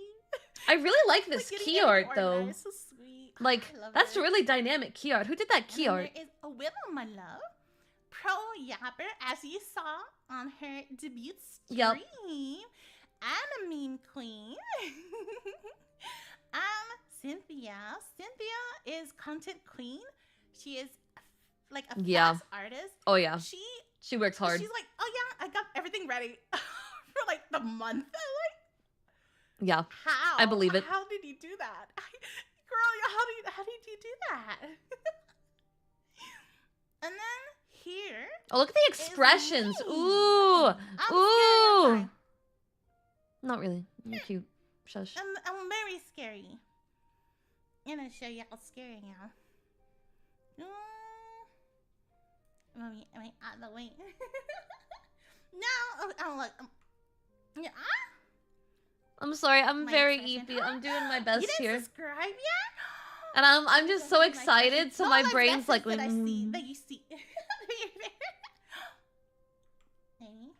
I really like Like, this getting key everything art though. organized. So sweet. Like I love that's it. really dynamic key art. Who did that key And art? there is a Willow, my love. Pro Yapper, as you saw on her debut stream. Yep. And a meme queen. Cynthia. Cynthia is content queen. She is like a Yeah. fast artist. Oh yeah, She works hard. She's like, oh yeah, I got everything ready for like the month. I'm like, Yeah, how? I believe it. How did you do that? Girl, how did you do that? And then here. Oh, look at the expressions. me. Ooh, I'm ooh. scared. Not really. You're cute. Shush. I'm very scary. I'm gonna show you how scary I am. Let me out of the way. No, oh look. Yeah. I'm sorry. I'm My very expression. eepy. I'm doing my You best didn't here, subscribe yet? and I'm just so excited. So my brain's like, that I see, mm. that you see. Maybe.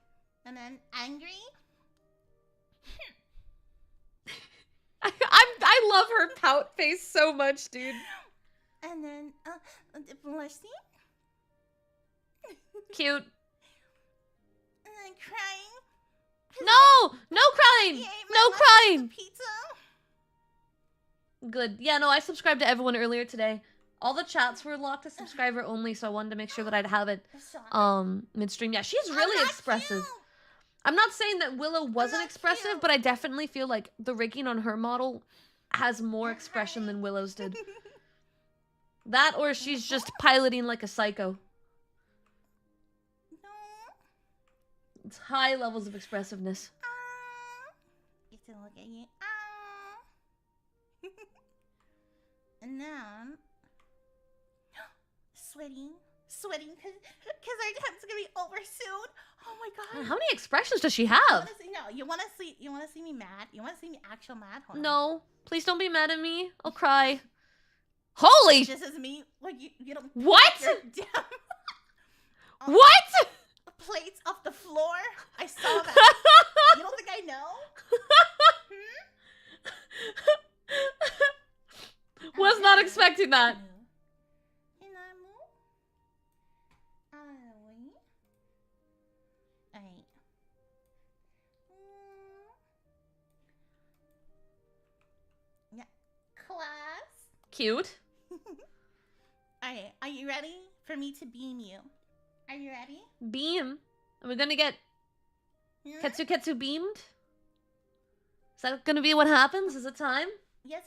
And then angry. I love her pout face so much, dude. And then blushing. Cute. And then crying. No crying. He ate my No last crying. Pizza. Good. Yeah, no, I subscribed to everyone earlier today. All the chats were locked to subscriber only, so I wanted to make sure that I'd have it Sean. midstream. Yeah, she's I'm really not expressive. cute. I'm not saying that Willow wasn't not expressive, cute. but I definitely feel like the rigging on her model has more expression than Willow's did. That or she's just piloting like a psycho. No. It's high levels of expressiveness. Get to look at you. And then sweating because our time's gonna be over soon. Oh my god. How many expressions does she You have? wanna see me mad? You wanna see me actual mad? Hold on. No, please don't be mad at me. I'll cry. Holy! This is me. Like you don't. What? Your damn What? plates off the floor. I saw that. You don't think I know? Was not expecting that. Alright. Yeah. Class. Cute. Alright, are you ready for me to beam you? Are you ready? Beam. Are we gonna get Ketsu beamed? Is that gonna be what happens? Is it time? Yes.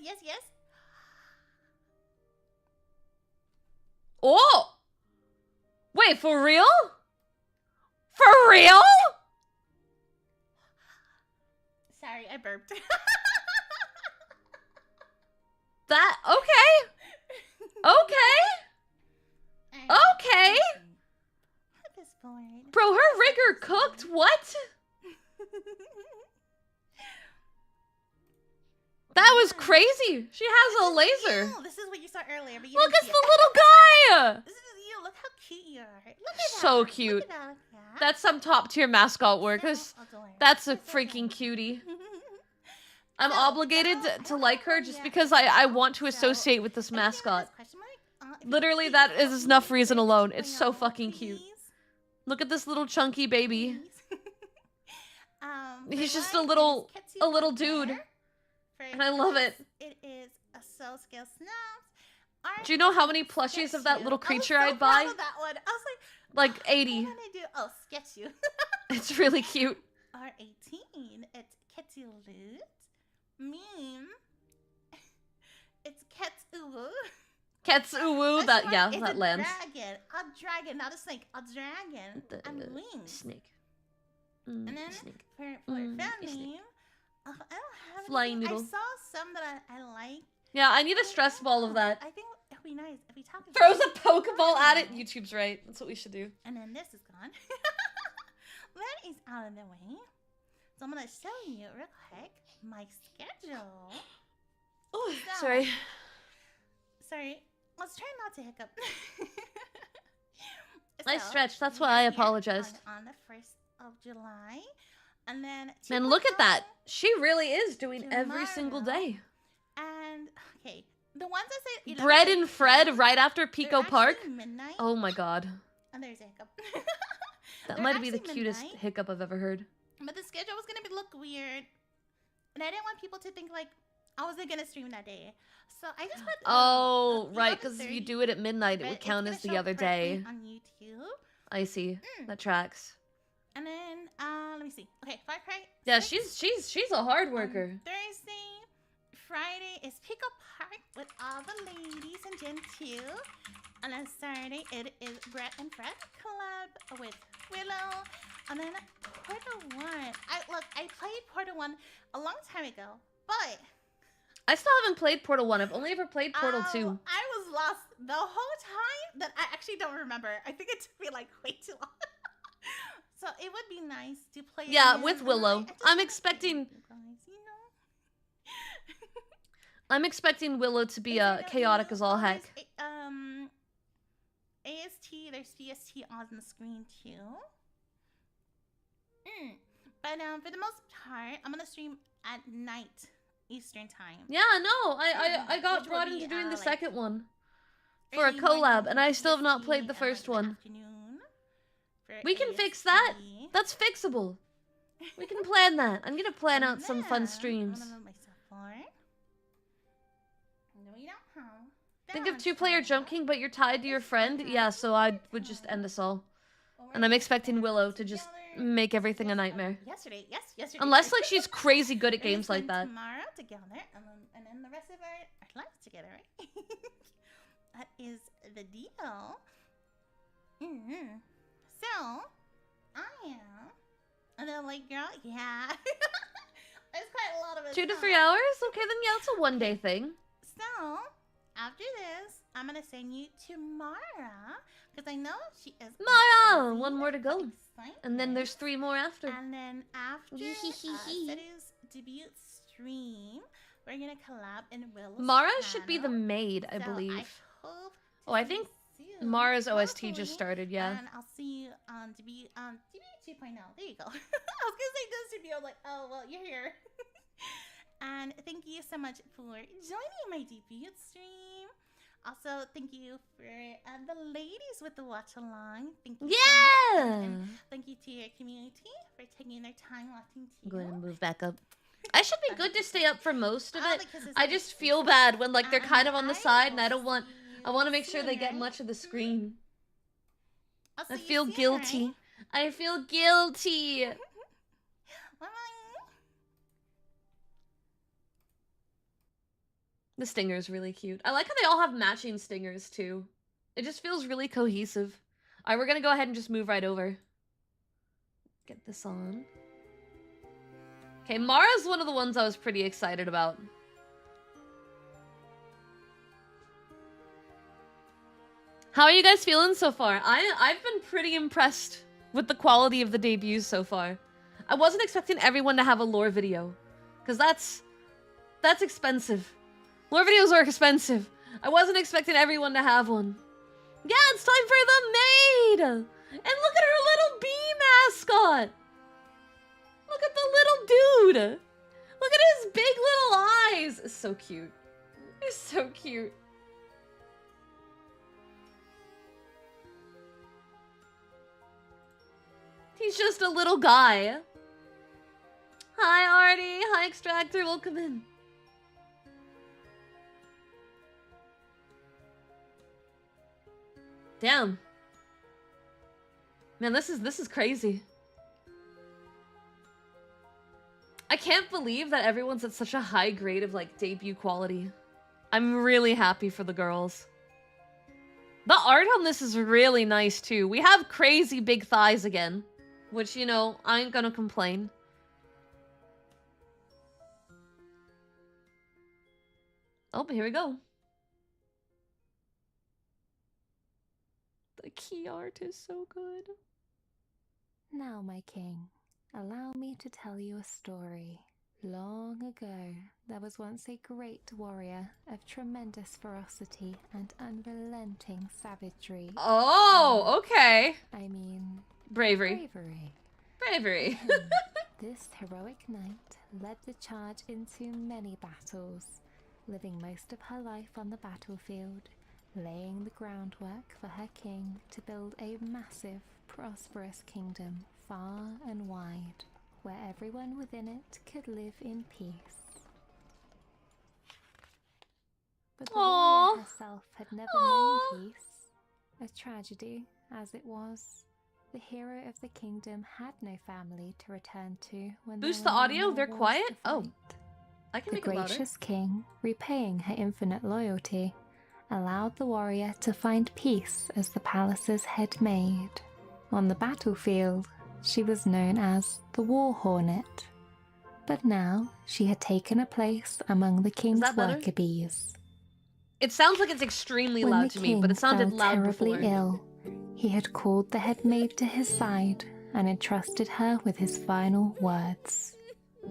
Oh! Wait, for real? For real? Sorry, I burped. That, okay. Okay. Okay. At this point. Bro, her rigger cooked? What? That was crazy. She has a laser. You. This is what you saw earlier, but you Look, didn't it's see the it. little guy. This is you. Look how cute you are. Look at So that. cute. Look at that. Yeah. That's some top tier mascot work. So adorable. That's a So freaking adorable. cutie. I'm So, obligated to like her just because I want to associate with this anything with mascot. this question mark? If you Literally, please, that is enough reason please, alone. please, It's so fucking cute. please, Look at this little chunky baby. please. He's for just mine, a it little- is Ketsu a little up dude. there. For And I love Chris, it. It is a soul scale snaps. Do you know how many plushies of that little creature I'd buy? I was so proud of that one. I was Like like, 80. What did I do? Oh, sketch you. It's really cute. R18. It's Ketsu Loot. Meme. It's Ketsu. Ketsuwu, that, yeah, It's that a lands. dragon, not a snake. A dragon. And wings. Snake. And then Snake. for Mm, fan a snake. name, I don't have Flying anything. noodle. I saw some that I like. Yeah, I need a stress ball of that. I think it would be nice if we talk about Throws a Pokeball at it. YouTube's right. That's what we should do. And then this is gone. That is out of the way. So I'm gonna show you real quick my schedule. Oh, So- sorry. Sorry, let's try not to hiccup. I So, stretched. That's we why are I here apologized. On the 1st of July. And then Man, look at that. tomorrow- She really is doing every single Tomorrow. day. And okay, the ones that say 11 Bread and a.m., Fred right after they're Pico Park. actually midnight. Oh my god. And there's a hiccup. That They're might be the actually cutest midnight. hiccup I've ever heard. But the schedule was gonna look weird, and I didn't want people to think like I wasn't gonna stream that day. So I just put. Oh, the right, other because if you 30, do it at midnight, it but would it's count gonna as the show other correctly day. on YouTube. I see. Mm. That tracks. And then let me see. Okay, Far Cry. Yeah, 6 she's a hard on worker. Thursday, Friday is Pick Up Park with all the ladies and Gen 2. And then Saturday it is Brett and Fred Club with Willow. And then Portal 1. I played Portal 1 a long time ago, but I still haven't played Portal 1. I've only ever played Portal 2. I was lost the whole time that I actually don't remember. I think it took me like way too long. So it would be nice to play. Yeah, again, with and Willow. I just I'm wanna play expecting- with you guys, you know? I'm expecting Willow to be Is it chaotic you? as all Oh, heck. there's AST, there's VST on the screen too. But for the most part, I'm gonna stream at night Eastern time. Yeah, no, I got Which brought would be, into doing the like, second one for a Early morning collab, and I still have not PST, played the and, first like, the one. afternoon for We can fix that. AST. That's fixable. We can plan that. I'm gonna plan And out some fun then, streams. I'm gonna move myself forward. No, you don't have. Think of Down, two-player so- Jump King, but you're tied to your friend? Yeah, so I would just end us all. And I'm expecting Willow to just make everything a nightmare. Yesterday. Yesterday. Unless like she's crazy good at We're gonna games like spend that. Tomorrow together, and then the rest of our lives together, right? That is the deal. So, I am. And then like, girl, yeah. There's quite a lot of it. 2 to 3 hours? Okay, then yeah, it's a one-day thing. So, after this, I'm gonna send you to Mara, because I know she is. Mara! busy, One more to go. excited. And then there's 3 more after. And then after Saru's debut stream, we're gonna collab in Willow's Mara should be the channel. maid, I So believe. hope Oh, I to see think you soon, Mara's OST hopefully. just started, yeah. And I'll see you on debut 2.0. There you go. I was gonna say this debut. I'm like, oh well, you're here. And thank you so much for joining my debut stream. Also, thank you for the ladies with the watch along. Thank you. So much. Yeah! And thank you to your community for taking their time watching too. Go ahead and move back up. I should be good to stay up for most of it. Because it's I just feel bad when like they're kind of on the I side and I will don't want... see I want to you make sure they soon, get right? much of the screen. I'll I see you feel soon, guilty. right? I feel guilty. Bye-bye. The stinger is really cute. I like how they all have matching stingers too. It just feels really cohesive. Alright, we're gonna go ahead and just move right over. Get this on. Okay, Mara's one of the ones I was pretty excited about. How are you guys feeling so far? I've been pretty impressed with the quality of the debuts so far. I wasn't expecting everyone to have a lore video, because that's expensive. Lore videos are expensive. I wasn't expecting everyone to have one. Yeah, it's time for the maid! And look at her little bee mascot! Look at the little dude! Look at his big little eyes! It's so cute. It's so cute. He's just a little guy. Hi, Artie. Hi, Extractor. Welcome in. Damn. Man, this is crazy. I can't believe that everyone's at such a high grade of like debut quality. I'm really happy for the girls. The art on this is really nice too. We have crazy big thighs again, which, you know, I ain't gonna complain. Oh, but here we go. The key art is so good. Now, my king, allow me to tell you a story. Long ago, there was once a great warrior of tremendous ferocity and unrelenting savagery. Oh, okay. I mean, Bravery. bravery. Bravery. Him, this heroic knight led the charge into many battles, living most of her life on the battlefield, laying the groundwork for her king to build a massive, prosperous kingdom far and wide, where everyone within it could live in peace. But the Aww. warrior herself had never Aww. known peace. A tragedy, as it was. The hero of the kingdom had no family to return to when Boost there the were no audio? more They're wars quiet? to Oh. fight. I can The make it louder. gracious king, repaying her infinite loyalty, allowed the warrior to find peace as the palace's head maid. On the battlefield, she was known as the War Hornet. But now she had taken a place among the king's that better? worker bees. It sounds like it's extremely When loud the to me, king but it sounded fell loud terribly before. ill, he had called the head maid to his side and entrusted her with his final words.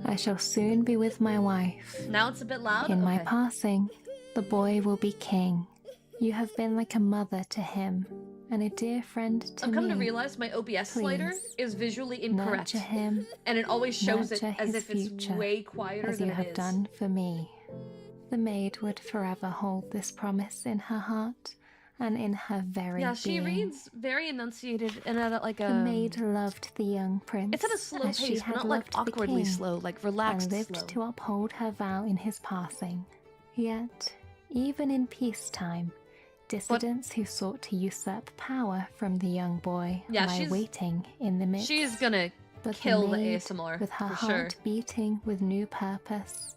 I shall soon be with my wife. Now it's a bit loud? In my Okay. passing, the boy will be king. You have been like a mother to him, and a dear friend to I've come to me. realize my OBS slider Please, is visually incorrect. Nurture him And it always shows it nurture as his if it's future, way quieter as than you it have is. done for me. The maid would forever hold this promise in her heart and in her very Yeah, she being. reads very enunciated and at like a... The maid loved the young prince. It's at a slow as she pace, but had not like loved the awkwardly king, slow, like relaxed and lived slow. to uphold her vow in his passing. Yet, even in peacetime, dissidents who sought to usurp power from the young boy Yeah, lie she's- waiting in the midst. She's gonna But kill the maid, ASMR, with her for heart sure. beating with new purpose,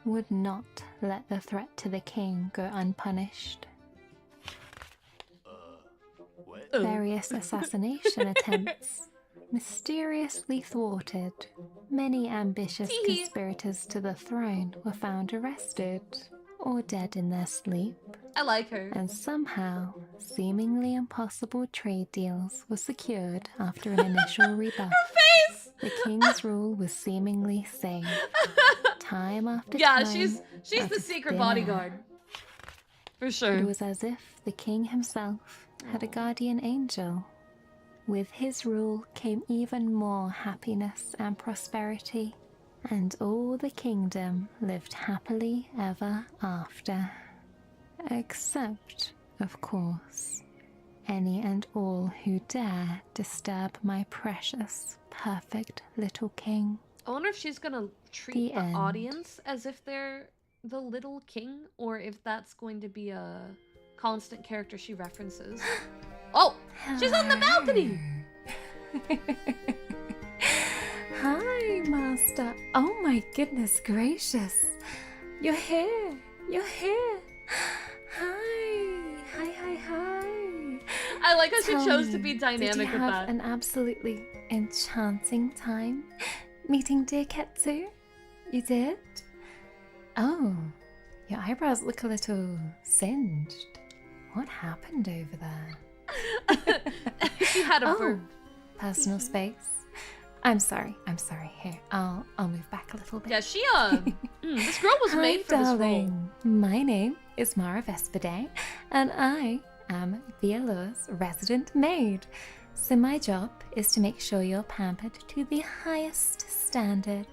would not let the threat to the king go unpunished. Oh. Various assassination attempts mysteriously thwarted. Many ambitious Tee. conspirators to the throne were found arrested or dead in their sleep, I like her. and somehow seemingly impossible trade deals were secured after an initial rebuff. Face! The king's rule was seemingly safe. Time after Yeah, time. she's the after secret thin bodyguard. air. For It sure. was as if the king himself had a guardian angel. With his rule came even more happiness and prosperity, and all the kingdom lived happily ever after. Except, of course, any and all who dare disturb my precious, perfect little king. I wonder if she's gonna treat The the end. audience as if they're the little king, or if that's going to be a constant character she references. Oh, she's on the balcony. Hi, Master. Oh my goodness gracious. You're here. You're here. Hi. Hi. I like how she Tell chose to me, be did dynamic you with have that. an absolutely enchanting time meeting dear Ketsu? You did? Oh, your eyebrows look a little singed. What happened over there? She had a Oh, burp. personal space. I'm sorry. Here, I'll move back a little bit. Yeah, she this girl was Hi, made for this role. darling. My name is Mara Vespidae, and I am Velour's resident maid. So my job is to make sure you're pampered to the highest standard.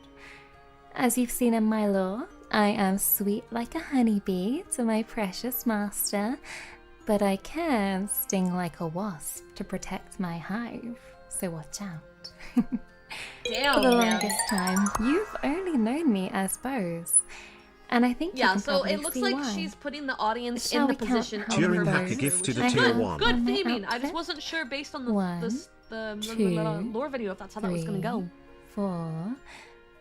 As you've seen in my lore, I am sweet like a honeybee to my precious master, but I can sting like a wasp to protect my hive. So watch out. Damn, For the man. longest time, you've only known me as Bose. And I think you Yeah, can so probably it looks see like why. she's putting the audience Shall in the we count position how of During her many Hacker bows Gift to which the is I tier have good. 1. Good on my theming. I just outfit? wasn't sure based on the One, the lore video if that's how that was gonna go. 4,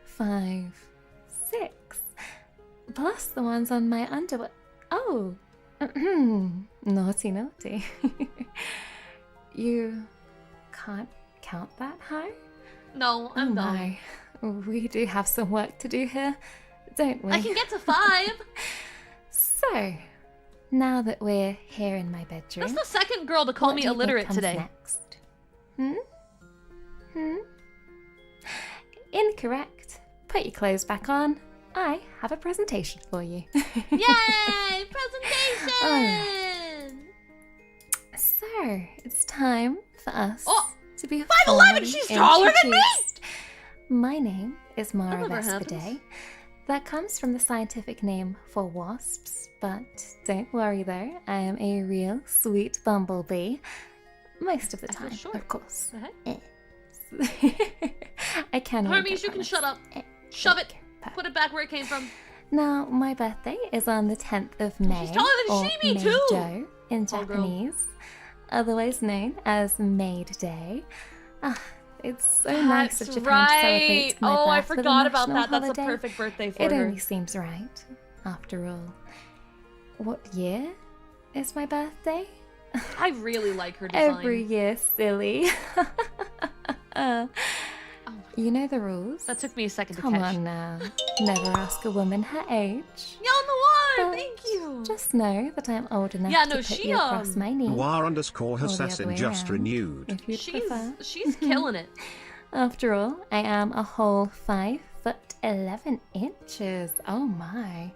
5, 6. Plus the ones on my underwear. Oh! Naughty. You can't count that high? No, I'm oh done. my. We do have some work to do here, don't we? I can get to 5. So, now that we're here in my bedroom, That's the second girl to call what me do you think illiterate comes today. Next? Incorrect. Put your clothes back on. I have a presentation for you. Yay! Presentation! So, it's time for us Oh, to be 5'11", formally she's taller than me! introduced. My name is Mara That never Vespidae. happens. That comes from the scientific name for wasps, but don't worry though, I am a real sweet bumblebee. Most of the I feel time, short. of course. The I can wait, Hermes, I you can promise. shut up. Eh, Shove it. okay, perfect. Put it back where it came from. Now, my birthday is on the 10th of May. taller than or Shimi, May too! Jo in Oh, girl. Japanese, otherwise known as Maid Day. Ah, it's so nice of That's Japan to right. celebrate my Oh, I birth with a forgot about national that. That's a holiday. perfect birthday for It her. only seems right, after all. What year is my birthday? I really like her design. Every year, silly. Oh my- You know the rules. that took me a second Come to catch. on now. Never ask a woman her age. You're on the one. But Thank you. Just know that I'm old enough Yeah, to no, put she, you across my knee. Noir_her Or the assassin other way just around, renewed. If you'd she's prefer. she's killing it. After all, I am a whole 5'11" Oh my.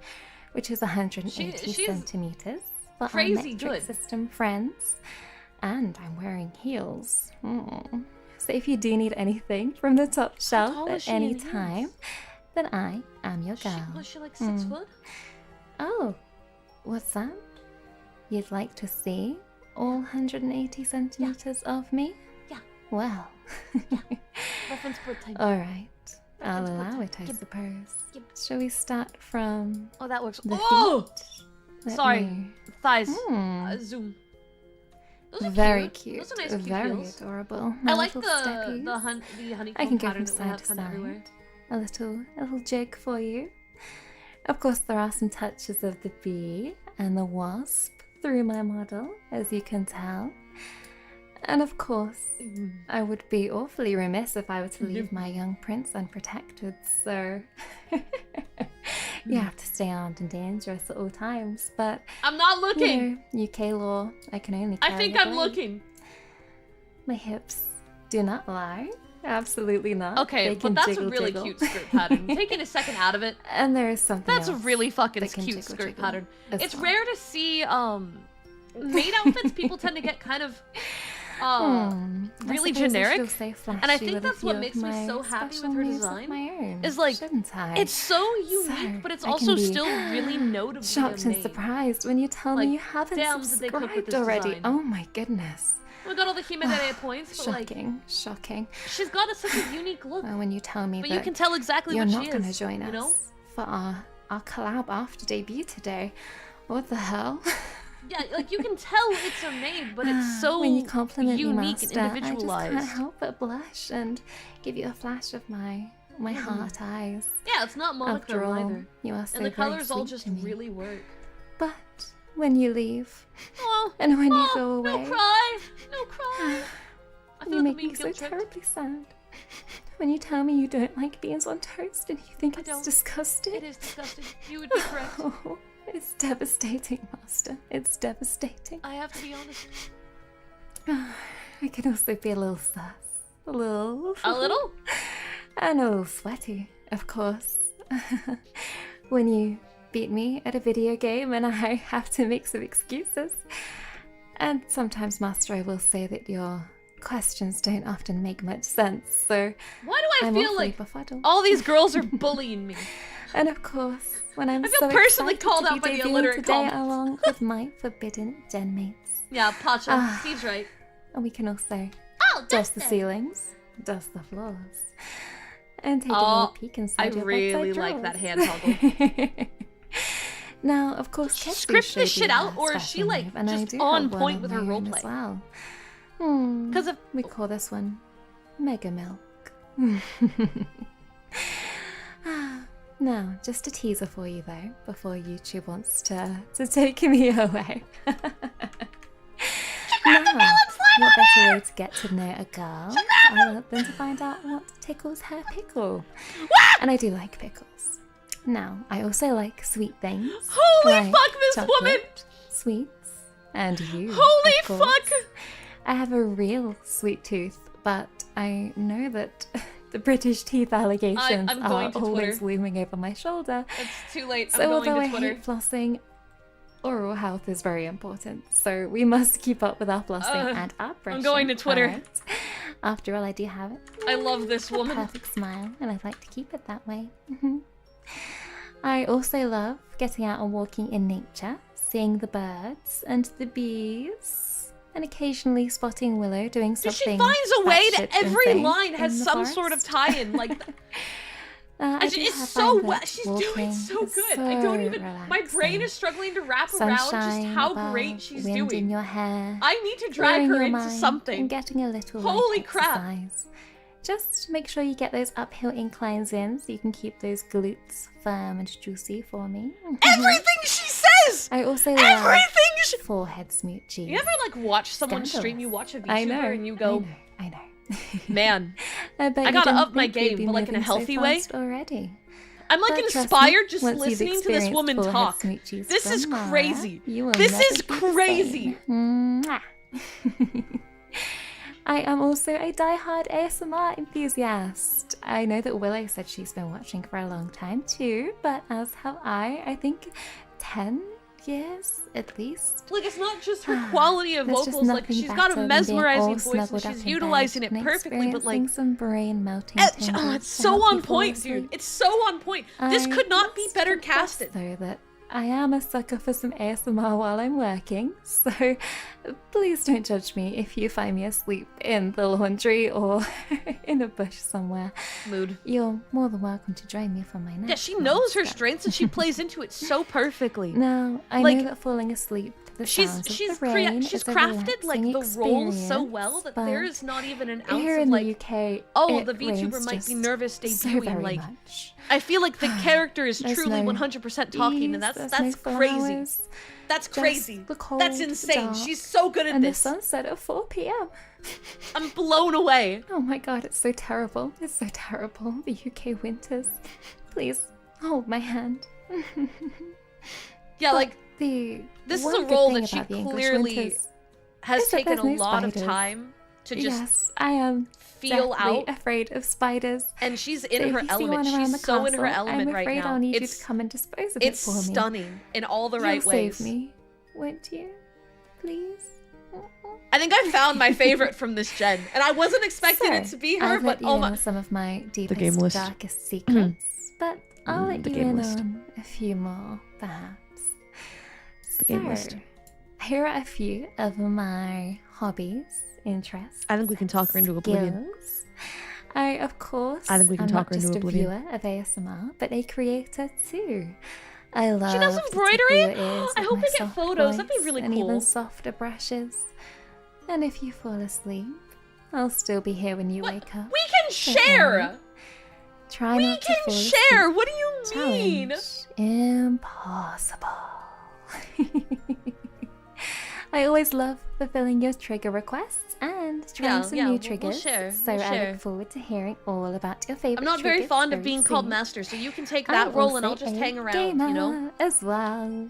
Which is 180 she's centimeters. For crazy our metric good. system friends. And I'm wearing heels. So if you do need anything from the top shelf tall at is she any in heels? time, then I am your girl. Was she like 6 Mm. foot? Oh, what's that? You'd like to see all 180 centimeters of me? Yeah. Well, Reference bird time. alright. I'll Reference allow bird it, I time. suppose. Yep. Shall we start from Oh, that works. the Oh! feet? Sorry, thighs. Hmm. Zoom. Those are Very cute. Those are nice, cute very heels. adorable. I My like little steppies. the I honeycomb can go pattern from that we have side to kind of everywhere. side. A little jig for you. Of course, there are some touches of the bee and the wasp through my model, as you can tell. And of course, I would be awfully remiss if I were to leave my young prince unprotected, so you have to stay armed and dangerous at all times. But I'm not looking. You know, UK law, I can only I carry think a I'm blade. looking. My hips do not lie. Absolutely not. Okay, They but can that's jiggle, a really jiggle. cute skirt pattern. Taking a second out of it, And there is something that's a else really fucking that can cute jiggle, skirt jiggle pattern. as It's well. rare to see maid outfits. People tend to get kind of I really suppose I generic. should say And I flashy think with a that's what few makes of me my so happy special with her moves of design, my own, is like, shouldn't I? it's so unique, So, but it's I can also be still really notably shocked a and maid. surprised when you tell Like, me you haven't damn, did they cook with subscribed this already. design. Oh my goodness. We got all the Himedere points, but like, Shocking, shocking. she's got such a unique look. Well, when you tell me But that you can tell exactly you're what not she going is. to join us you know? for our collab after debut today. What the hell? Yeah, like you can tell it's a maid, but it's so when you compliment me, unique Master, and I just individualized. can't help but blush and give you a flash of my heart eyes. Yeah, it's not After monochrome all, either. you are so And the very colors all sweet just to me. really work. But when you leave, Oh, and when you oh, go away, no cry, no cry. I feel you like make I'm being me so guilt-tripped. terribly sad. When you tell me you don't like beans on toast and you think I it's don't. disgusting. It is disgusting. You would be correct. Oh, it's devastating, Master. It's devastating. I have to be honest. I can also be a little sus. A little. A little? And a little sweaty, of course. When you beat me at a video game and I have to make some excuses. And sometimes, Master, I will say that your questions don't often make much sense, so Why do I I'm feel awfully like befuddled. all these girls are bullying me? And of course, when I'm I feel so personally excited called to out be by the debuting illiterate today comments. along with my forbidden gen mates. Yeah, Pacha, Ah. Steve's right. And we can also Oh, dust the that's it. ceilings, dust the floors, and take a Oh, little peek inside I your really bedside like that drawers. hand toggle. Now, of course, She Ketsu script this showed shit you out, her or is she, special like, move, and I just do on have one point of with my her own roleplay? as well. Because of We call this one Mega Milk. Now, just a teaser for you though, before YouTube wants to take me away. Now, what better way to get to know a girl than to find out what tickles her pickle? And I do like pickles. Now, I also like sweet things. Holy like fuck, this woman! chocolate, sweets, and you. Holy of course. fuck! I have a real sweet tooth, but I know that the British teeth allegations I'm are going to always Twitter. looming over my shoulder. It's too late. So I'm although going I to Twitter. hate flossing, oral health is very important. So we must keep up with our flossing and our brushing. going to Twitter. alright? After all, I do have it. I love this A woman. perfect smile, and I'd like to keep it that way. I also love getting out and walking in nature, seeing the birds and the bees, and occasionally spotting Willow doing She something. finds a way to batshit every insane line in has the some sort of forest. tie-in. Like, I it's do it's have so find well. that She's doing walking so is good. I don't even. so My brain relaxing. is struggling to wrap around just Sunshine how above, great she's wind in doing. your hair, I need to drag clearing her your into mind, something. and getting a little light Holy crap. exercise. Just make sure you get those uphill inclines in so you can keep those glutes firm and juicy for me. Everything she says. I also Everything. love forehead smoochies. You ever like watch someone stream? You Scandalous. watch a I know, VTuber and you go, I know. man, bet I you gotta didn't up my think we'd game, be but like in a moving so healthy way. fast already. I'm like But trust me, inspired just once you've listening to this experienced woman forehead talk. smoochies This is from Mara, crazy. you will This never is be the crazy. same. Mwah. I am also a die-hard ASMR enthusiast. I know that Willow said she's been watching for a long time too, but as have I think 10 years at least. Like it's not just her quality of There's just vocals. Like nothing she's got a better than being mesmerizing all voice and snuggled up she's in utilizing bed it and perfectly. But like, experiencing some brain melting it's tingles to so help on you fall point, dude. asleep. It's so on point. This I could not be must better confess, casted. though, that I am a sucker for some ASMR while I'm working, so please don't judge me if you find me asleep in the laundry or in a bush somewhere. Mood. You're more than welcome to join me for my nap. Yeah, she knows her monster. strengths and she plays into it so perfectly. Now, I Like, know that falling asleep to the She's sounds of she's the rain she's is a crafted like relaxing the roles so experience, well that but there is not even an ounce here of in like, the UK, oh, it the VTuber rains might be just nervous so debuting. very Like, much. I feel like the character is There's truly no 100% talking, and bees, that's there's no crazy. flowers, That's just crazy. the cold, That's the insane. dark, She's so good at and the this. sunset at 4 p.m. I'm blown away. Oh my god, it's so terrible. It's so terrible. The UK winters. Please hold my hand. Yeah, But like the this is one a good role thing that she about the English clearly winters has is that taken a there's no lot of spiders. time to just yes, I am feel deathly out, afraid of spiders. and she's So in if her you see element. one around She's the so in her castle, element I'm right afraid now. I'll need you It's to come and dispose of it's it for me. stunning in all the You'll right ways. save me, won't you? Please. I think I found my favorite from this gen, and I wasn't expecting it So, to be her, I've but let you oh in my! on some of my game deepest, list. darkest secrets, but I'll let the you game in list. on a few more, perhaps. The game list. Here are a few of my hobbies, interests. I think we can talk her into oblivion. skills. I, of course, I think we can am talk not her into just a oblivion. viewer of ASMR, but a creator too. I love She does to embroidery? tickle your ears I with hope my we get soft photos. That'd be voice really and cool. even softer brushes. And if you fall asleep, I'll still be here when you What? wake up. We can share. Try We not to can fall share. asleep. What do you mean? Challenge impossible. I always love fulfilling your trigger requests and trying some new we'll triggers. share, So we'll I share. look forward to hearing all about your favorite I'm not very triggers fond of very being called soon. master, so you can take I'm that role and I'll also just a hang around, gamer you know? as well.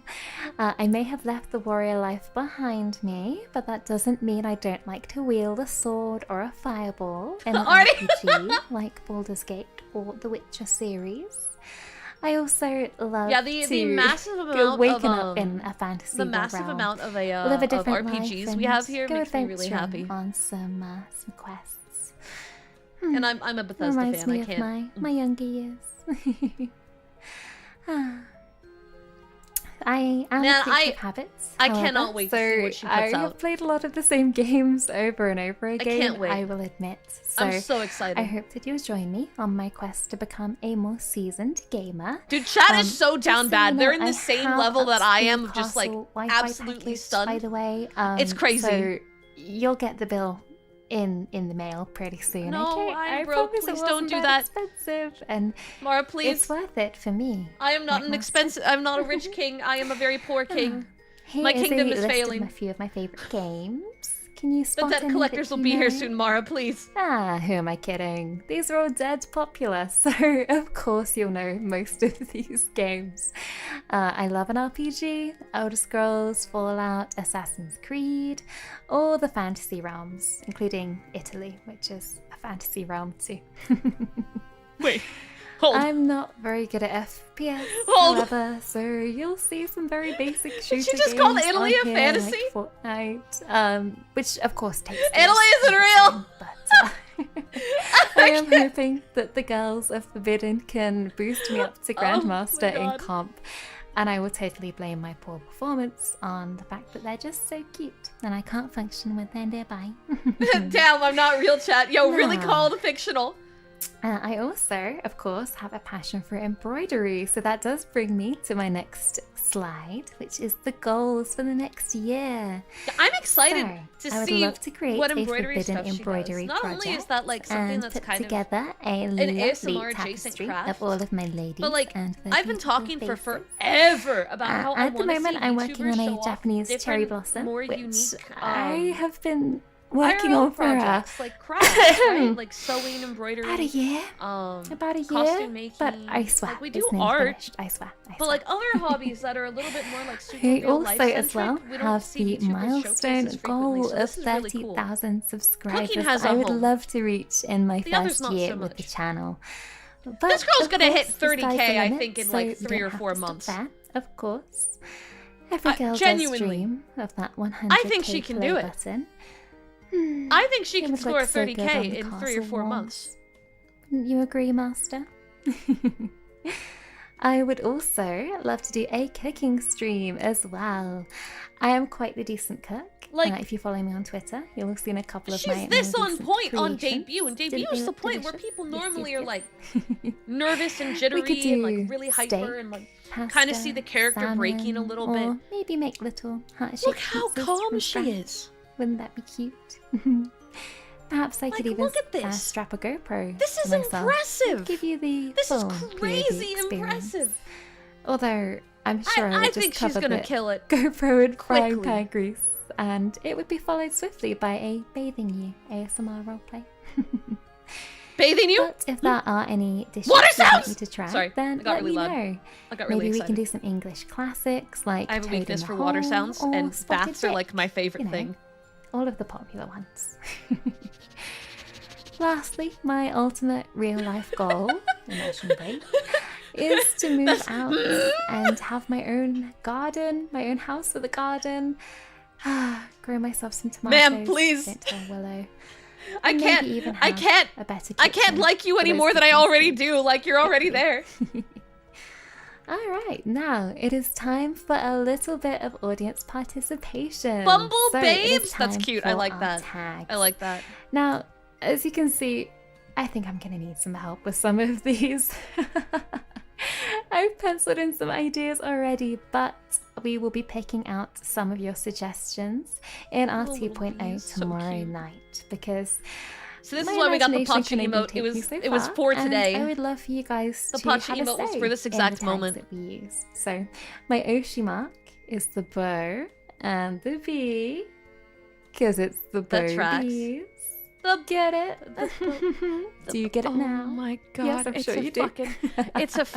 I may have left the warrior life behind me, but that doesn't mean I don't like to wield a sword or a fireball in an Artie! RPG like Baldur's Gate or the Witcher series. I also love Yeah, the massive go amount waking of up in a fantasy the massive realm. amount of Live a of different RPGs life we have and here go makes me really adventuring happy. on some quests. And I'm a Bethesda Reminds fan. me I of can't. my younger years. I am Man, a creature of habits. I however, cannot wait to see what she puts I have out. played a lot of the same games over and over again. can't wait. I will admit. So I'm so excited. I hope that you'll join me on my quest to become a more seasoned gamer. Dude, chat is so Just down so bad. you They're know, in the I same have level that I upscale am, of just like castle Wi-Fi absolutely package, stunned. By the way, It's crazy. So you'll get the bill in the mail pretty soon. No, okay? I'm I broke. promise it Please don't wasn't do that. Expensive, and Mara, please. it's worth it for me. I am not Right, an Master? expensive. I'm not a rich king. I am a very poor king. Here My is kingdom a is list failing. Of a few of my favorite games. Can you The spot debt any collectors that will you be here know? soon, Mara. Please. Ah, who am I kidding? These are all dead popular, so of course you'll know most of these games. I love an RPG, Elder Scrolls, Fallout, Assassin's Creed, all the fantasy realms, including Italy, which is a fantasy realm too. Wait. Hold. I'm not very good at FPS, Hold. however, so you'll see some very basic shooter she just call games Italy on a here, fantasy? like Fortnite, which of course takes place Italy isn't in real! but I am hoping that the girls of Forbidden can boost me up to Grandmaster in God. comp, and I will totally blame my poor performance on the fact that they're just so cute and I can't function when they're nearby. Damn, I'm not real chat. Yo, really No. call the fictional. I also, of course, have a passion for embroidery, so that does bring me to my next slide, which is the goals for the next year. I'm excited So, to I would see love to create what a embroidery forbidden stuff she embroidery does. Not project only is that like something and that's put kind of together a lovely ASMR adjacent tapestry craft, of all of my ladies. but like and their I've been beautiful talking for faces. forever about how I At the want to moment, see I'm working on VTubers a show off Japanese cherry different, blossom, more which unique. I have been working IRL on for projects, like crafts, right? Like sewing, embroidery, about a year. About a year, costume making. but I swear, Like we it's do nearly art, finished. I swear. but like other hobbies that are a little bit more like super We real also, life as well, we don't have see the VTubers milestone showcase as frequently, goal so of this is really cool. 30,000 subscribers. Cooking has I a would home. love to reach in my The others first not year so with the much. channel. But This girl's of gonna hit course, the sky's 30K, the I limit, think, in, so like, you 3 or don't have 4 to stop months. there, of course. Every girl genuinely. does dream of that 100K I think she can do play it. button. I think she It can would score look so good on 30K the in 3 or castle 4 walls. months. Wouldn't you agree, Master? I would also love to do a cooking stream as well. I am quite the decent cook. Like, if you follow me on Twitter, you'll have seen a couple of my she's this more on recent point on creations. debut, and Didn't debut they is the look point where delicious? people Yes, normally yes, are like yes. nervous and We could jittery do and like really hyper and like kind of pasta, see the character breaking a salmon, little or bit. maybe make little heart-shaped Look how pizzas calm from she scratch. is. Wouldn't that be cute? Perhaps I could Like, even look at this. strap a GoPro This to is myself. impressive. Give you the This is full POV crazy experience. impressive. Although I'm sure I I would just think she's cover gonna the kill it. GoPro and frying quickly. pan grease, and it would be followed swiftly by a bathing you ASMR roleplay. Bathing you? But if there are any dishes Water you'd like sounds! me to try, Sorry, then I got let really me loud. know. I got really Maybe we excited. can do some English classics like I have a Toad in weakness the for water Hole sounds, or and Spotted baths are Dick. like my favorite You know, thing. all of the popular ones. Lastly, my ultimate real-life goal, imagine break, is to move out and have my own garden, my own house with a garden. Grow myself some tomatoes. Ma'am, please. Don't tell Willow. I And can't. maybe even I have can't. A better I can't kitchen like you for any those more than I cooking already skills. do. Like you're already there. Alright, now it is time for a little bit of audience participation. Bumble So it is babes? That's time cute. I for like our that. tags. I like that. Now, as you can see, I think I'm gonna need some help with some of these. I've penciled in some ideas already, but we will be picking out some of your suggestions in our Oh, little 2.0 bees, so tomorrow cute. night, because So this my is why we got the imagination Pachi can only emote. take me so It was far, for and today. I would love for you guys The to Pachi have a emote was say for this in the exact tags moment. that we use. So my Oshi mark is the bow and the bee, because it's the bow tracks. bees. The Get it? Do you get it now? Oh my god! Yes, I'm it's sure a you do. fucking. It's a.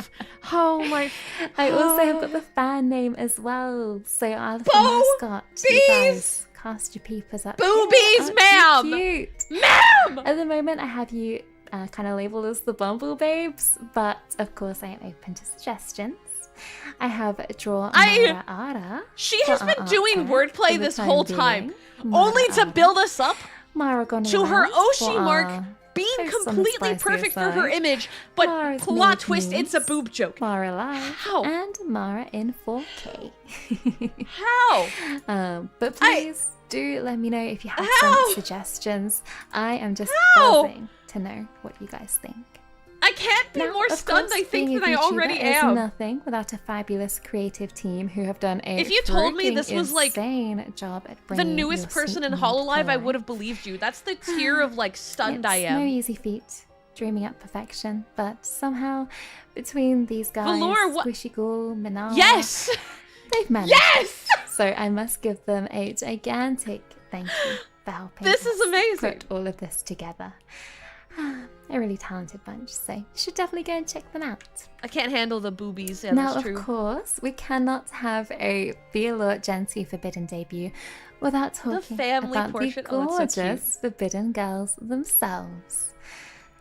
Oh my. I also have got the fan name as well. So I'll have the Bo mascot. You bees! guys cast your peepers up. Boobies, here. Aren't you ma'am! Cute. Ma'am! At the moment, I have you kind of labeled as the Bumble Babes, but of course, I am open to suggestions. I have draw Mara Ara. She for has our been art doing fair wordplay for the this whole being. time, Mara only to Ara. build us up Mara gone to her around Oshi for mark our being posts on the completely spicier perfect for her side. image, but Mara's plot made twist, it's a memes. boob joke. Mara Live How? and Mara in 4K. How? But please do let me know if you have How? some suggestions. I am just How? buzzing to know what you guys think. I can't be Now, more of stunned, course, I think, being a than I VTuber already is am. nothing without a fabulous creative team who have done a If you told me this freaking was, like, insane job at The bringing newest your person in sweet Hololive, I life. would have believed you. That's the tier of, like, stunned I It's am. no easy feat dreaming up perfection, but somehow between these guys, Velour, what- Squishy Ghoul, Minara, Yes! they've managed. Yes! So I must give them a gigantic thank you for helping This is us amazing. put all of this together. A really talented bunch, so you should definitely go and check them out. I can't handle the boobies. Yeah, Now, that's of true. course, we cannot have a Velour Gen 2 Forbidden debut without talking family about portrait. the Oh, it's so cute. gorgeous Forbidden girls themselves.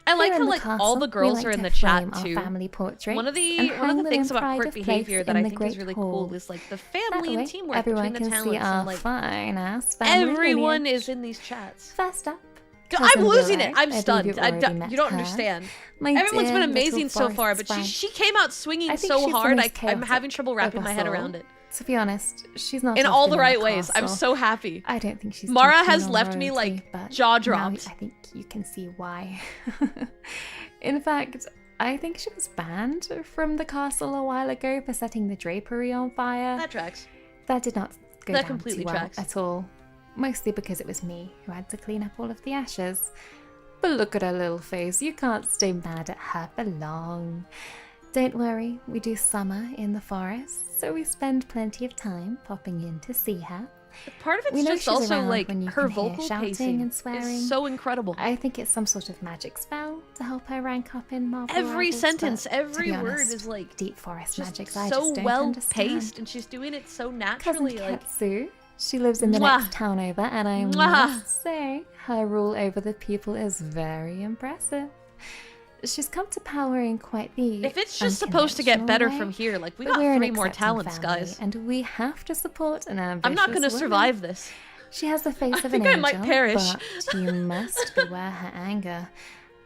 I like Here how in the like all castle, the we girls like are in to the chat frame our too. family portraits One of and the hang them things in about pride quirk of place behavior that in I the think is Great really Hall. cool is like the That family way, and teamwork everyone between the can see talents our and like fine ass family everyone lineage. is in these chats. First up, I'm cousin losing Willow. it. I'm I believe stunned. you've I already met you don't her. understand. My Everyone's dear been amazing little so far, but forest she came out swinging I think so she's the hard. most I'm having chaotic trouble wrapping my head of us around all. it. To be honest, she's not In all often the right the ways. I'm castle. so happy. I don't think she's Mara too keen has on left me, royalty, like, but jaw now dropped. I think you can see why. In fact, I think she was banned from the castle a while ago for setting the drapery on fire. That tracks. That did not go That down completely too well tracks. at all. Mostly because it was me who had to clean up all of the ashes. But look at her little face. You can't stay mad at her for long. Don't worry, we do summer in the forest, so we spend plenty of time popping in to see her. Part of We it's know just she's also around like when you her can hear vocal shouting pacing and swearing. is so incredible. I think it's some sort of magic spell to help her rank up in Marvel Every Rivals, sentence, but every to be word honest, is like deep forest just magics. I so just don't well understand. paced, and she's doing it so Cousin naturally. Like Ketsu, she lives in the Mwah. next town over, and I Mwah. must say, her rule over the people is very impressive. She's come to power in quite the if it's just supposed to get better unconventional from way, here, like we but got we're an 3 more accepting talents, family, guys. and we have to support an ambitious I'm not gonna woman. survive this. She has the face I of think an I might angel, perish. but you must beware her anger.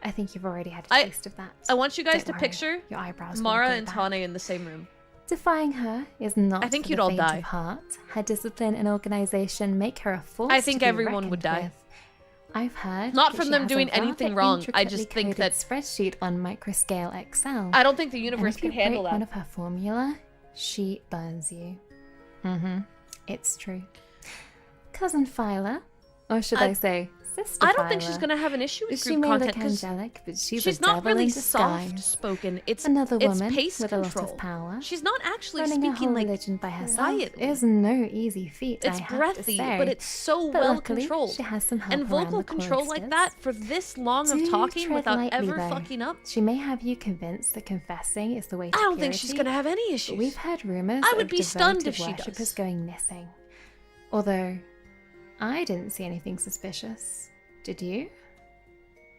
I think you've already had a taste of that. I want you guys Don't to worry, picture your eyebrows Mara will go and back. Tane in the same room. Defying her is not I think for you'd the all faint die. of heart. Her discipline and organization make her a force I think to be everyone would reckoned die. with. I've heard Not that from she them has a doing rather anything wrong, I just intricately think that- coded spreadsheet on microscale Excel. I don't think the And universe if can you handle break one that. of her formula, she burns you. It's true. Cousin Phyla, or should I say, Sister I don't think she's Phyla. gonna have an issue with She group may content look because angelic, but she's she's a not devil really in disguise. soft-spoken. It's Another it's woman pace with a lot control. of power. She's not actually Running a speaking whole like religion by herself quietly. is no easy feat. It's I have breathy, to say. but it's so But well luckily, controlled. She has some help And around vocal the control like choristers. that for this long of Do talking tread without lightly, ever though. fucking up. She may have you convinced that confessing is the way to I don't think she's purity, gonna have any but issues. we've heard rumors I would of be stunned devoted if she worshippers does. going missing. Although, I didn't see anything suspicious. Did you?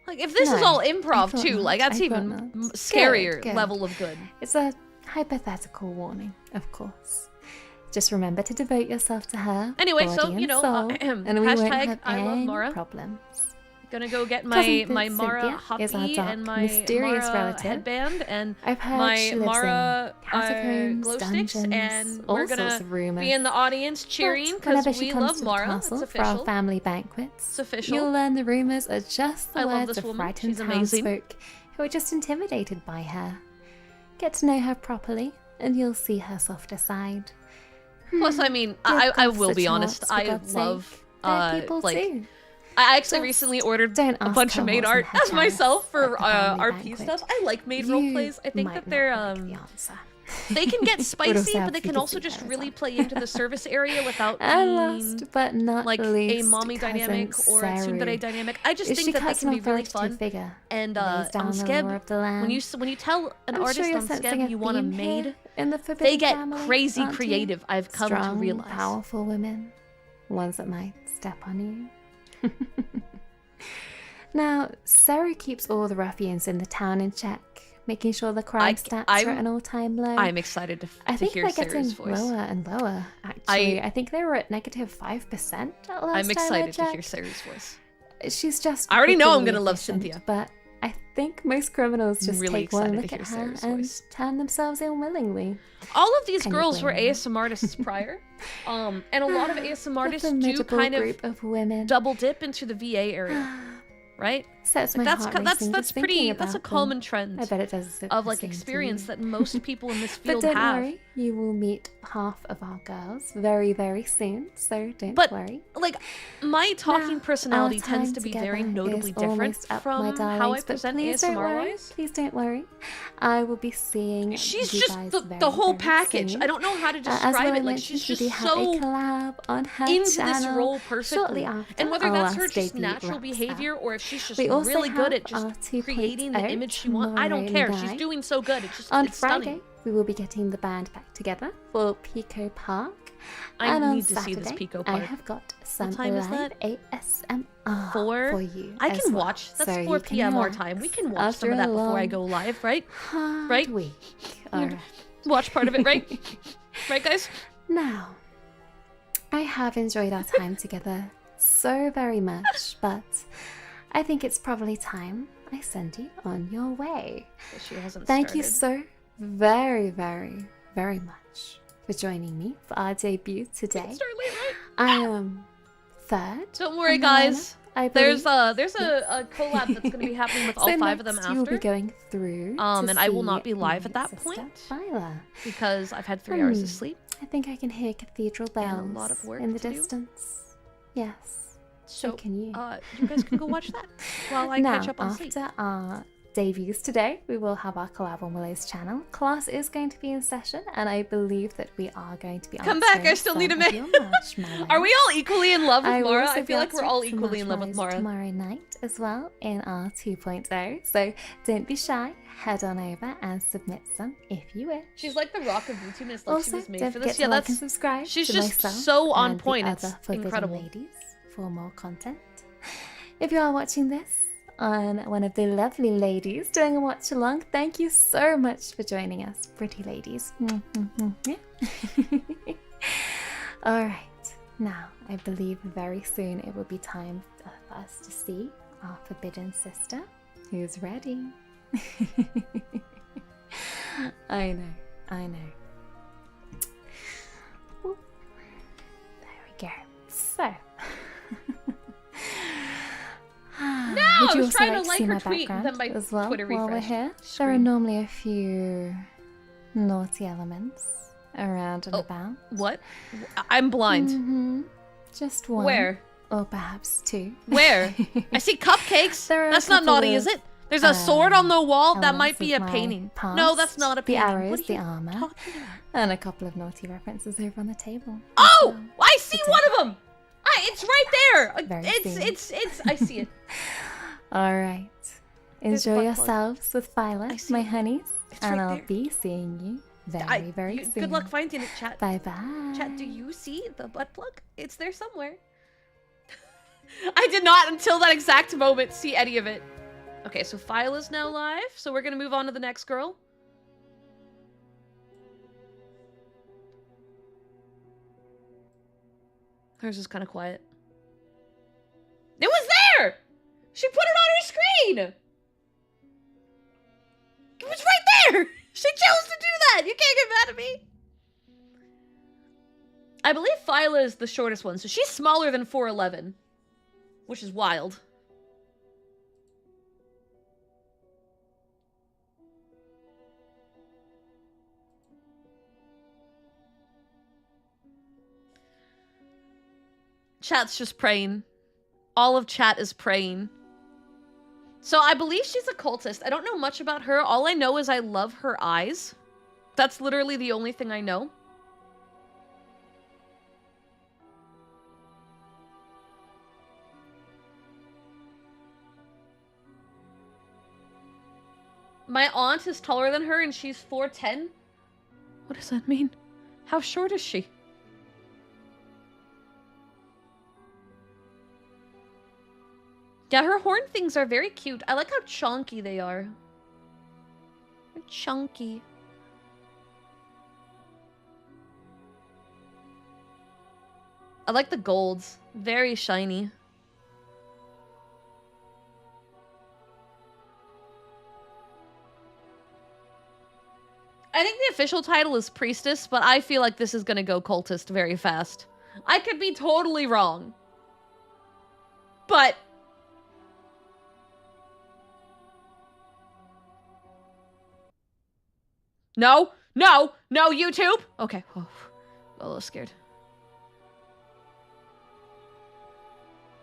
Like if this is No, all I improv thought too, not. like that's I thought even not. scarier Good. level of good. It's a hypothetical warning, of course. Just remember to devote yourself to her. Anyway, body so, and you know, soul, and we won't hashtag have I love any Mara. problems. Gonna go get Cousin my Mara Cynthia is our hoppy dark, and my mysterious Mara relative. headband and I've heard my she lives Mara in catacombs, glow sticks, dungeons, and all we're sorts gonna of rumors. be in the audience cheering But because whenever she we comes love to the Mara. castle It's for our official. family banquets, It's official. you'll learn the rumors are just the I love words this of woman. frightened She's amazing. townsfolk who are just intimidated by her. Get to know her properly, and you'll see her softer side. Plus, I mean, Give I God's will a be chance, honest. for I God's love sake. They're people like too. I actually Just recently ordered don't a ask bunch her of maid what's in art her as myself chalice for at the family RP banquet. stuff. I like maid You roleplays. I think might that not they're like the answer. they can get Would spicy, also have but they to can be also considered just as really well. play into the service area without And being last but not like least, a mommy cousin dynamic or a Saru. tsundere dynamic. I just Is she think that they cousin can be really authoritative fun. figure? And Lays down on the Skeb, lore of the land. when you tell an I'm artist sure you're on sensing Skeb you want a theme here maid, in the they Forbidden get family, crazy aren't you? creative. I've come Strong, to realize. powerful women, ones that might step on you. Now, Saru keeps all the ruffians in the town in check, making sure the crime stats are at an all-time low. I'm excited I to think hear they're Saru's getting voice. lower and lower, actually. I think they were at negative 5% at last I'm time excited I to hear checked. Saru's voice. She's just I already know I'm particularly gonna love efficient, Cynthia. but I think most criminals just really take one excited look to at hear her Sarah's and voice. turn themselves in willingly. All of these Can you girls were blame them? ASM artists prior, and a lot of ASM A artists do formidable kind of group of women. double dip into the VA area, right? Sets my Like that's heart co- that's racing that's just thinking pretty that's a about them. common trend I bet it does of the like same to experience you. that most people in this But field don't have. worry, you will meet half of our girls very, very soon, so don't But worry. like my talking Now, personality our tends time to be very together notably is different almost up, my from how I darlings, but present please don't ASMR worry. wise. Please don't worry. I will be seeing She's you just guys the very, whole very package. soon. I don't know how to As describe well, I it. Like mentioned she's we do just have a so collab on her into this channel role perfectly. shortly after And whether our that's her last just debut natural wraps behavior up. or if she's just We also really good have at just our 2.0 creating the image she wants. I don't tomorrow care. She's night. doing so good. It's just On it's Friday, stunning. we will be getting the band back together for Pico Park. I and on need to see this Saturday, Pico I Park. have got some time is live that? ASMR 4? for you. I as can well. watch. That's So 4 you can p.m. our relax time. We can watch after some of a that before I long, go live, right? hard Right? week. All right. Watch part of it, right? Right, guys? Now, I have enjoyed our time together so very much, but I think it's probably time I send you on your way. She hasn't Thank you started. so very, very, very much for joining me for our debut today. Start late, right? I am third. Don't worry, on the lineup, guys. I There's believe. a collab that's going to be happening with all So 5 of them next you will be after. going through. And I will not to be live see at that Sister point Phyla. because I've had 3 hours of sleep. I think I can hear cathedral bells And a lot of work in the to do. distance. Yes. So So can you. you guys can go watch that while I now, catch up on sleep. after our debuts today, we will have our collab on Willow's channel. Class is going to be in session, and I believe that we are going to be Come back, I answering still need a some of minute. your marshmallows. Are we all equally in love with I will Mara? also I be feel like we're answering all some equally in love with marshmallows Mara. tomorrow night as well in our 2.0. So don't be shy. Head on over and submit some if you wish. She's like the rock of YouTube. It's like Also, she was made don't for forget this. to Yeah, like and that's subscribe. she's to just myself so on and point. The It's other Forbidden incredible. ladies for more content. If you are watching this on one of the lovely ladies doing a watch along, thank you so much for joining us, pretty ladies. Yeah. All right, now I believe very soon it will be time for us to see our forbidden sister. Who's ready? I know, I know. Ooh. There we go. So. No, Would I you was also trying like to to like see her my tweet, background then my as well Twitter while we're refresh here? There are screen. normally a few naughty elements around and about. What? I'm blind. Mm-hmm. Just one. Where? Or perhaps two. Where? I see cupcakes. There are That's a not couple naughty, of, is it? There's a sword on the wall. That might elements be of a my painting. past, No, that's not a the painting. arrows, What are the you armor, talking about? and a couple of naughty references over on the table. Oh! So, I see the one table. of them! It's right there! Very It's, soon. I see it. Alright. There's a Enjoy butt plug. yourselves with I Phyla, see my it. honeys. It's And right I'll there. be seeing you very soon. Good luck finding it, chat. Bye bye. Chat, do you see the butt plug? It's there somewhere. I did not, until that exact moment, see any of it. Okay, so Phyla's now live, so we're gonna move on to the next girl. Hers is kind of quiet. It was there! She put it on her screen! It was right there! She chose to do that! You can't get mad at me! I believe Phyla is the shortest one, so she's smaller than 4'11", which is wild. Chat's just praying. All of chat is praying. So I believe she's a cultist. I don't know much about her. All I know is I love her eyes. That's literally the only thing I know. My aunt is taller than her and she's 4'10". What does that mean? How short is she? Yeah, her horn things are very cute. I like how chunky they are. They're chunky. I like the golds. Very shiny. I think the official title is Priestess, but I feel like this is gonna go Cultist very fast. I could be totally wrong. But... No! No! No, YouTube! Okay. Oh, a little scared.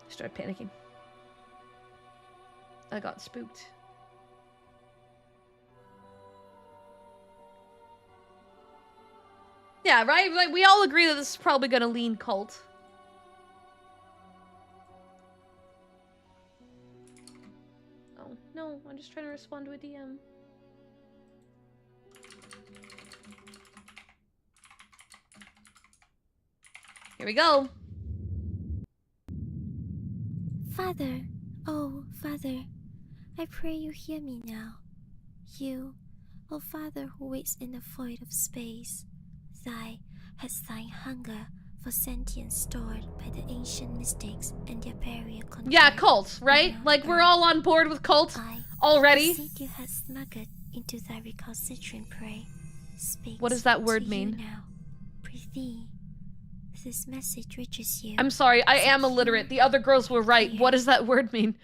Started panicking. I got spooked. Yeah, right? Like, we all agree that this is probably gonna lean cult. Oh, no. I'm just trying to respond to a DM. Here we go. Father, oh, Father, I pray you hear me now. You, O Father who waits in the void of space, thy has thine hunger for sentience stored by the ancient mystics and their barrier conquered. Yeah, cult, right? Around Like, we're earth. all on board with cult I, already. the seed you have smuggled into thy recalcitrant prey, speaks What does that word to mean? You now. Prithee, this message reaches you. I'm sorry, I am illiterate. The other girls were right. What does that word mean?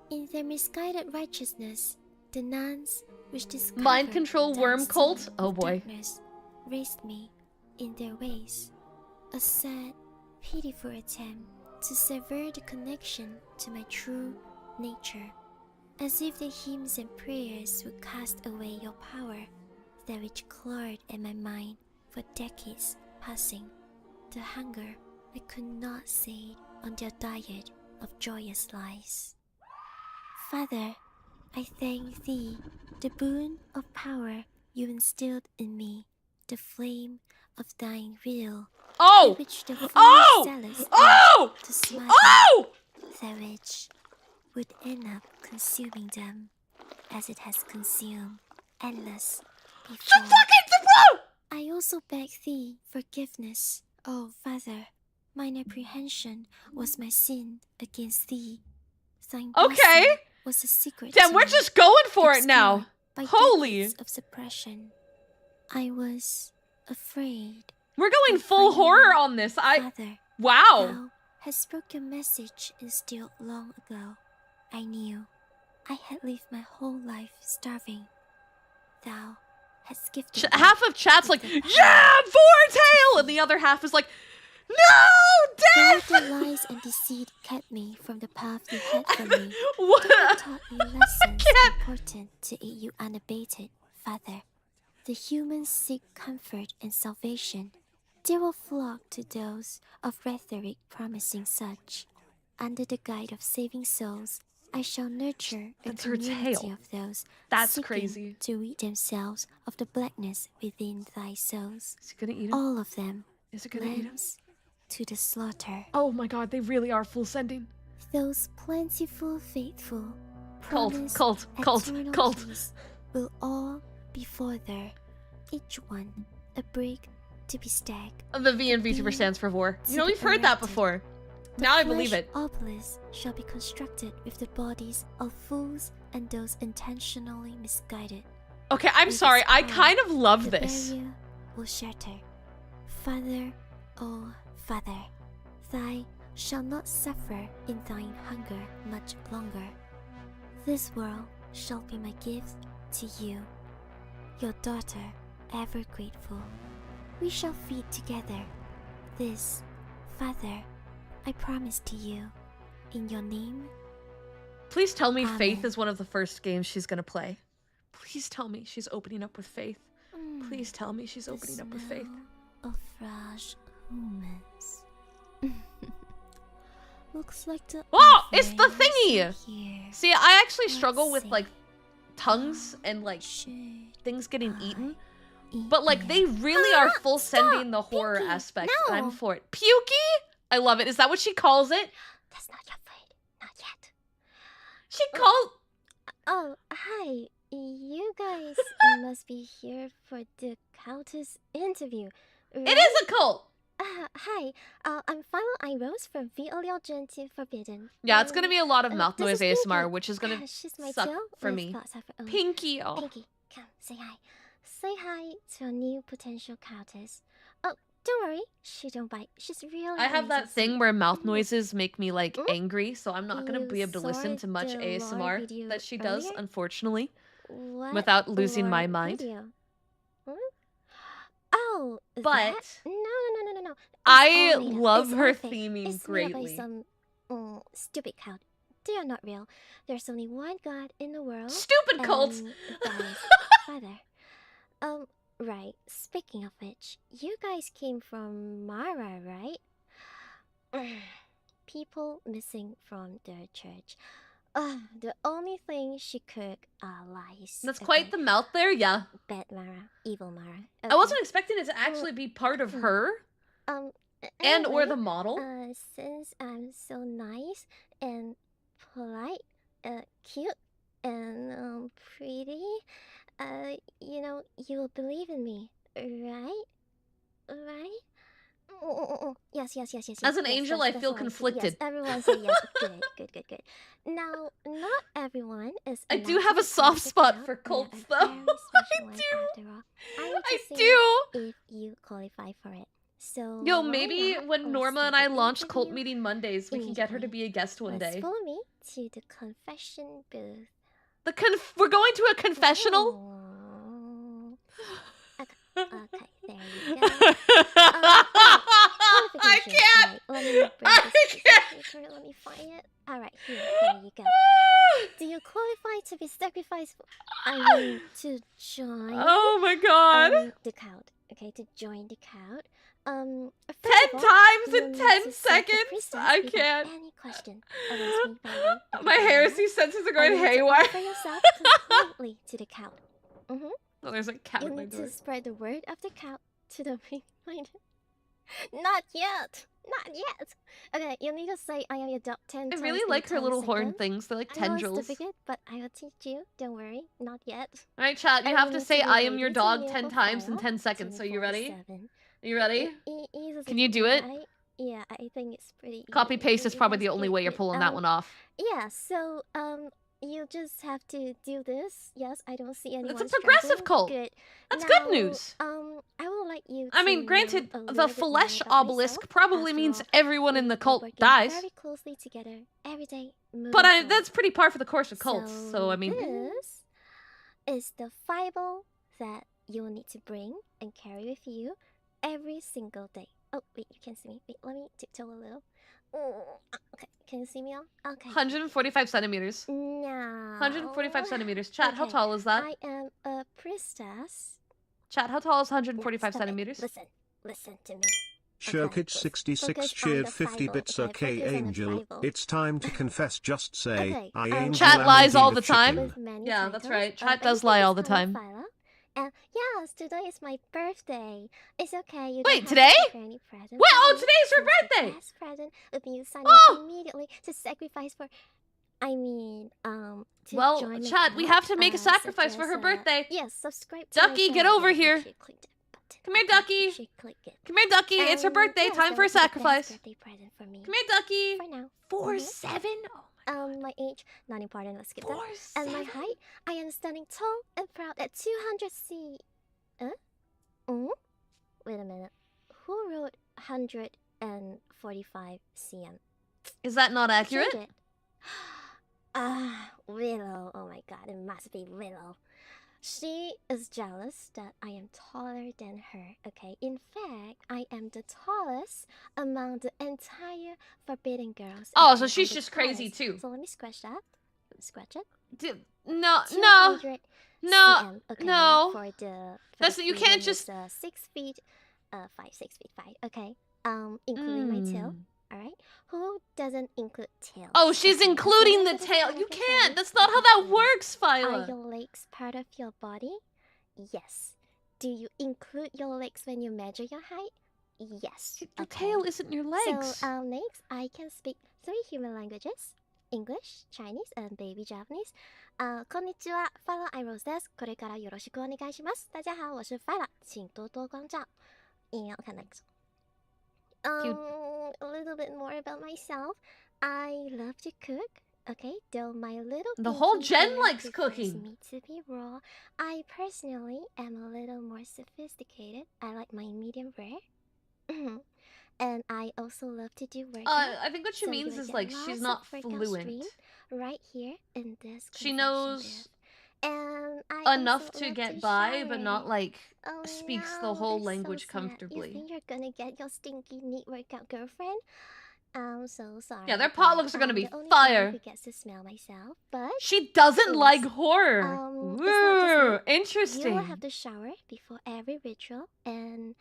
In their misguided righteousness, the nuns which discovered Mind control the worm unseen cult? Oh of boy. darkness raised me in their ways. A sad, pitiful attempt to sever the connection to my true nature. As if the hymns and prayers would cast away your power, that which clawed at my mind for decades passing. The hunger I could not sate on their diet of joyous lies. Father, I thank thee, the boon of power you instilled in me, the flame of thine will, Oh! which the Oh! zealous Oh! to smother, Oh! that which would end up consuming them, as it has consumed endless before. Shut fucking the bro! I also beg thee forgiveness, O Father. Mine apprehension was my sin against thee. Thine Okay. blessing was a secret. Damn, to we're me, just going for it now. obscured by Holy. decades of suppression. I was afraid. We're going And full finally, horror on this. Father, Wow. thou hast spoken a message instilled long ago. I knew I had lived my whole life starving. Thou hast gifted me Half of chat's like, with the power yeah, Vortail! And the other half is like, no, Though death! the lies and deceit kept me from the path you had for me, What? thou taught me lessons can't- important to aid you unabated, Father. The humans seek comfort and salvation. They will flock to those of rhetoric promising such. Under the guide of saving souls, I shall nurture a That's her community tail. of those That's seeking crazy. to rid themselves of the blackness within thy souls. Is he gonna eat him? All of them, Is it gonna eat him? lambs to the slaughter. Oh my god, they really are full sending. Those plentiful, faithful, Cult, promise cult, cult, eternal cult. peace will all be for there, each one a brick to be stacked. The V in VTuber stands for Vor. You know, we've heard that before. Now I believe it. Obelisk shall be constructed with the bodies of fools and those intentionally misguided. Okay, I'm With sorry. its I power, kind of love the this. barrier will shatter. Father, oh Father, thy shall not suffer in thine hunger much longer. This world shall be my gift to you, your daughter, ever grateful. We shall feed together. This, Father, I promise to you, in your name. Please tell me Faith Amen. is one of the first games she's gonna play. Please tell me she's opening up with Faith. Mm, Please tell me she's the opening up with Faith. smell of fresh humans. Looks like the Oh, it's the offerings thingy! are here. See, I actually Let's struggle with see. like tongues and like Should things getting eaten. eat But like they them? really are full sending the horror Pinky, aspect, and I'm no. for it. Pukey? I love it. Is that what she calls it? That's not your food. Not yet. She calls. Oh, hi. You guys must be here for the Countess interview. It is a cult. Hi. I'm Phyla Rose from Velour Gentle Forbidden. Yeah, it's gonna be a lot of mouth this noise is ASMR, Pinky. which is gonna She's my suck tail for with me. thoughts of her own. Pinky. Oh. Pinky, come, say hi. Say hi to a new potential countess. Oh, don't worry, she don't bite. She's really I have nice that and thing sweet. where mouth noises make me like Mm. angry, so I'm not gonna You be able to listen saw to much the lore ASMR video that she does, earlier? unfortunately, What without losing my lore mind. video? Hmm? Oh, But that? No. It's I all made up. love It's her all fake. theming It's made up by greatly. some stupid cult. They are not real. There's only one god in the world. Stupid cult. And that is Father. Right. Speaking of which, you guys came from Mara, right? People missing from their church. The only thing she cooked are lies. That's quite the mouth there, yeah. Bad Mara, evil Mara. I wasn't expecting it to actually be part of her Um. and or anyway, the model. Since I'm so nice and polite, cute and pretty, you will believe in me, right? Right? Yes. As an yes, angel, that's I feel what see. conflicted. Yes, everyone say yes. Good. Now, not everyone is. I do allowed have to a soft be spot part for of a cults, very though. special I one do. after all. I need to I see do. if you qualify for it. So Yo, why maybe not when let's Norma start and I the launch Cult interview Meeting Mondays, we can get her to be a guest one Let's day. follow me to the confession booth. We're going to a confessional? Oh. Okay, there you go. I Qualifications, can't! right, let me bring I this piece of can't! paper, let me find it. Alright, here you go. Do you qualify to be sacrificed to join Oh my god. the cult? Okay, to join the cult. 10 first of all, times you'll in need 10 to select the seconds? priestess I without can't. Any question against me by you, Dr. My Velour. heresy senses are going And you need to haywire. offer yourself completely to the cult. Oh, there's a cat You at my need door. to spread the word of the cult to the weak-minded. Not yet. Okay, you need to say I am your dog 10 I times really in like her 10 little horn seconds. things. They're like I know it's tendrils. difficult, but I will teach you. Don't worry. Not yet. Alright, chat, you And have you to need say be I am your ready to dog kneel 10 before times in 10 seconds. So you ready? 24/7. You ready? Easy Can you do it? right? Yeah, I think it's pretty Copy easy. paste is probably the Yes, only good, way you're good. pulling that one off. Yeah, so you just have to do this. Yes, I don't see anyone. It's a progressive struggling. cult. Good. That's Now, good news. I will let you. I mean, to granted, know a the little bit more flesh about obelisk myself. probably After means all, everyone in we've the been cult working dies. very closely together every day. But moving that's forward. pretty par for the course of cults. So I mean, this is the Bible that you'll need to bring and carry with you every single day. Oh wait, you can see me. Wait, let me tiptoe a little. Okay, can you see me all? Okay. 145 centimeters. No. 145 centimeters. Chat, how Okay, tall is that? I am a priestess. Chat, how tall is Now, 145 stop it. centimeters? Listen to me. Shurkit66 Focus on cheered the 50 Bible, bits. okay? Okay, Focus on the Angel. Bible. It's time to confess. Just say, Okay, I um, Angel Chat am lies all indeed a the time. chicken. With many Yeah, that's titles. right. Chat Thank does you lie for all the calling time. Phyla. And yes, today is my birthday. It's okay. You Wait, don't today? have to prepare any presents. Wait, oh, for me. today's her Choose the birthday! best present would be you signing Oh! up immediately to sacrifice for. To Well, join my Chat, we cult, have to make a such sacrifice for as, her birthday. Yes, subscribe to my Ducky, get channel. over Yeah, here. make sure you click that button. Come here, Okay, Ducky. make sure you click it. Come here, Ducky. It's her birthday. Yes, Time that for a would be the best sacrifice. birthday present for me. Come here, Ducky. For now. 4'7"? Oh My age, not important. Let's skip my. that. And my 4'7"? height, I am standing tall and proud at 200 C. Wait a minute. Who wrote 145 cm? Is that not accurate? Change it. Willow. Oh my god, it must be Willow. She is jealous that I am taller than her, okay? In fact, I am the tallest among the entire Forbidden Girls. Oh, okay? so she's I'm the just crazy tallest. too. So let me scratch that. Scratch it. No, 200 no, cm, okay, no. For the That's you can't freedom just. is, 6 feet, 6 feet 5. Okay, including my tail. All right. Who doesn't include tail? Oh, she's Okay, as including long the as it is tail. part You of your can't. body, That's not how it's that included. works, Are Phyla. your legs part of your body? Yes. Do you include your legs when you measure your height? Yes. Your Okay. tail isn't your legs. So, next, I can speak 3 human languages. English, Chinese, and baby Japanese. こんにちは、Phyla Rose です。これからよろしくお願いします。大家好，我是 Phyla，请多多关照。Okay, next. Cute. A little bit more about myself. I love to cook. Okay, though my little The whole pinky Gen finger likes prefers cooking. me to be raw. I personally am a little more sophisticated. I like my medium rare. And I also love to do work. I think what she So means you're is gonna like get she's lots not of workout fluent. stream right here in this She confession knows booth. And I enough also to love get to by, but shower. not like Oh, speaks no, the whole that's language so sad. You comfortably. think you're gonna get your stinky neat workout girlfriend? I'm so sorry. Yeah, their but potlucks are gonna I'm be the only fire. one who gets to smell myself, but She doesn't Yes. like horror. it's not Woo, just me. interesting. you will have to shower before every ritual, and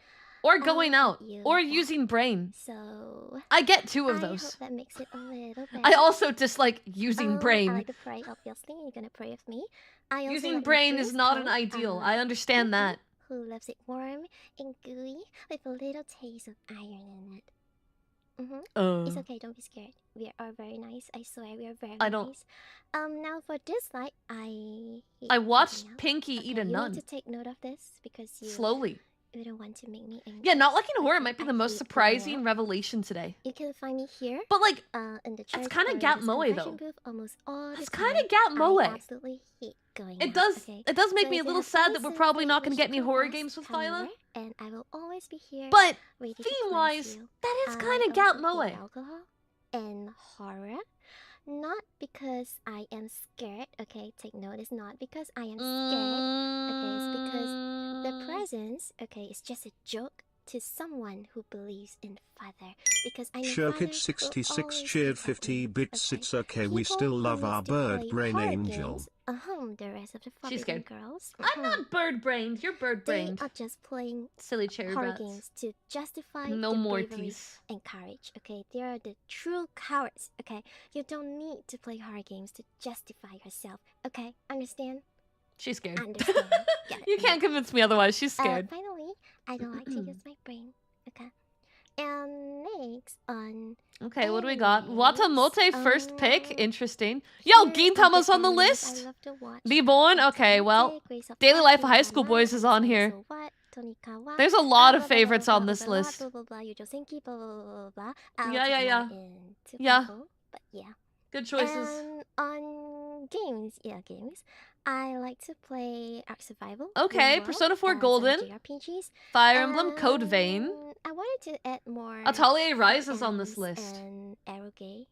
Or going out, you or with that. using brain. so I get 2 I of those. hope that makes it a little better. I also dislike using I brain. like to pray, obviously. You're gonna pray with me. I also Using like brain my is food not an cold. ideal. I'm I like understand Pinky, that. who loves it warm and gooey with a little taste of iron in it. It's okay, don't be scared. We are very nice. I swear we are very I don't- nice. Now for dislike, I hate I watched eating out. Pinky eat a you nun need to take note of this because slowly. you don't want to make me angry. Yeah, not liking horror Okay, might be I the most hate surprising going out. revelation today. You can find me here. But like, In the church kinda or in Gap this Moe, confession though. booth almost all it's the kind time. of Gap Moe. I absolutely hate going It out, does. okay? It does make So me a if you little have sad that we're any probably sins not that gonna you get any wish to horror confess, games with come Phyla. over, and I will always be here. But ready to theme-wise, cleanse you. that is I kind of Gap also Moe. hate alcohol and horror. Not because I am scared, okay? Take note, it's not because I am scared. Okay, it's because the presence, okay, is just a joke to someone who believes in Father. Because I know Father will Shurkit66 always cheered protect 50 me, bits. okay? It's okay, we People still who love our used to bird play brain horror angel. games, the rest of the She's Forbidden scared. Girls. I'm not bird-brained. You're They bird-brained. are just playing Silly cherry horror brats. games to justify No their more bravery tease. and courage. Okay, they are the true cowards. Okay, you don't need to play horror games to justify yourself. Okay, understand? She's scared. Understand? Get it? You can't convince me otherwise. She's scared. Finally, I don't like to use my brain. Okay. And next on Okay, what do we got? anyways, Watamote first pick. Interesting. Yo, here are Gintama's the on the animes list. I love to watch. Be born. Okay, Watamote, well, Grace of Daily Life of Life, High School Gintama, Boys is on Amisawa here. So What, Tonikawa, There's a lot of blah, blah, favorites blah, on blah, this blah, list. blah, blah, blah, Yujo Senki, blah, blah, blah, blah, blah. I'll Yeah, take yeah, more yeah. into Yeah. Google, but yeah. Good choices. And on games, I like to play Ark Survival. Okay, RimWorld, Persona 4 and some Golden. JRPGs. Fire Emblem Code Vein. And I wanted to add more Atelier Rise is on this Ends list. and Arrowgate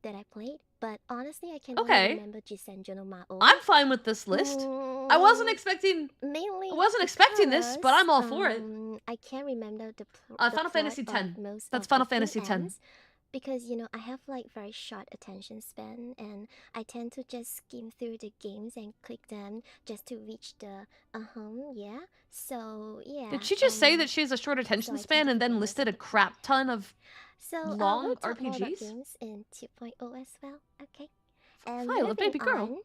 that I played, but honestly, I can Okay. only remember Jisenjo no Mao. I'm fine with this list. I wasn't expecting Mainly I wasn't expecting this, but I'm all for it. I can't remember the Final Fantasy plot X. of most That's of Final the full Fantasy X. ends, because you know I have like very short attention span, and I tend to just skim through the games and click them just to reach the yeah. So yeah. Did she just say um, that she has a short attention I span tend and to then focus listed a on the crap ton of So long we'll talk more about RPGs? games in 2.0 as well. Okay. And Phyla, moving baby girl.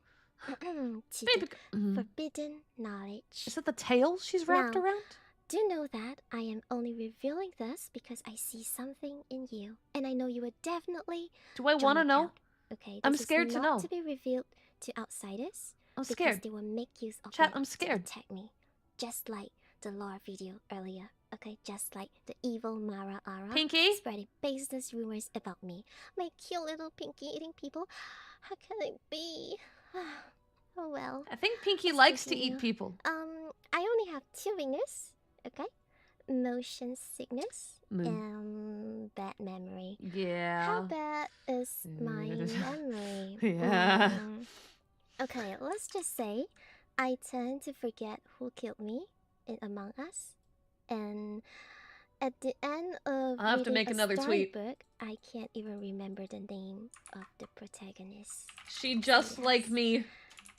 on to Baby the g- forbidden knowledge. Is it the tail she's wrapped Now, around? Do know that I am only revealing this because I see something in you, and I know you would definitely. Do I join want to my know? count. Okay. I'm this is scared to not know. to be revealed to outsiders. I'm Because scared. they will make use of Chat, it I'm to scared. attack me, just like the lore video earlier. Okay, just like the evil Mara Ara Pinky? spreading baseless rumors about me. My cute little Pinky eating people. How can it be? Oh well. I think Pinky Let's likes to continue. eat people. I only have 2 weaknesses. Okay, motion sickness Moo. and bad memory. How Yeah. bad is my memory? Yeah. Okay, let's just say I tend to forget who killed me in Among Us, and at the end of I'll have to reading make a another tweet. storybook, I can't even remember the name of the protagonist. She just like Yes. me.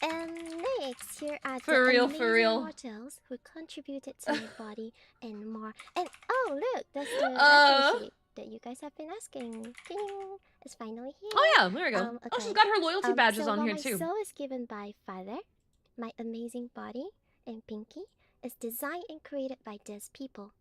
And next, here are For the real, amazing for real. mortals who contributed to my body and more. And oh look, that's the Uh. retro sheet that you guys have been asking. Ding! It's finally here. Oh yeah, there we go. Oh, she's Okay. got her loyalty badges so on while here my too. soul is given by Father, my amazing body and Pinky is designed and created by these people.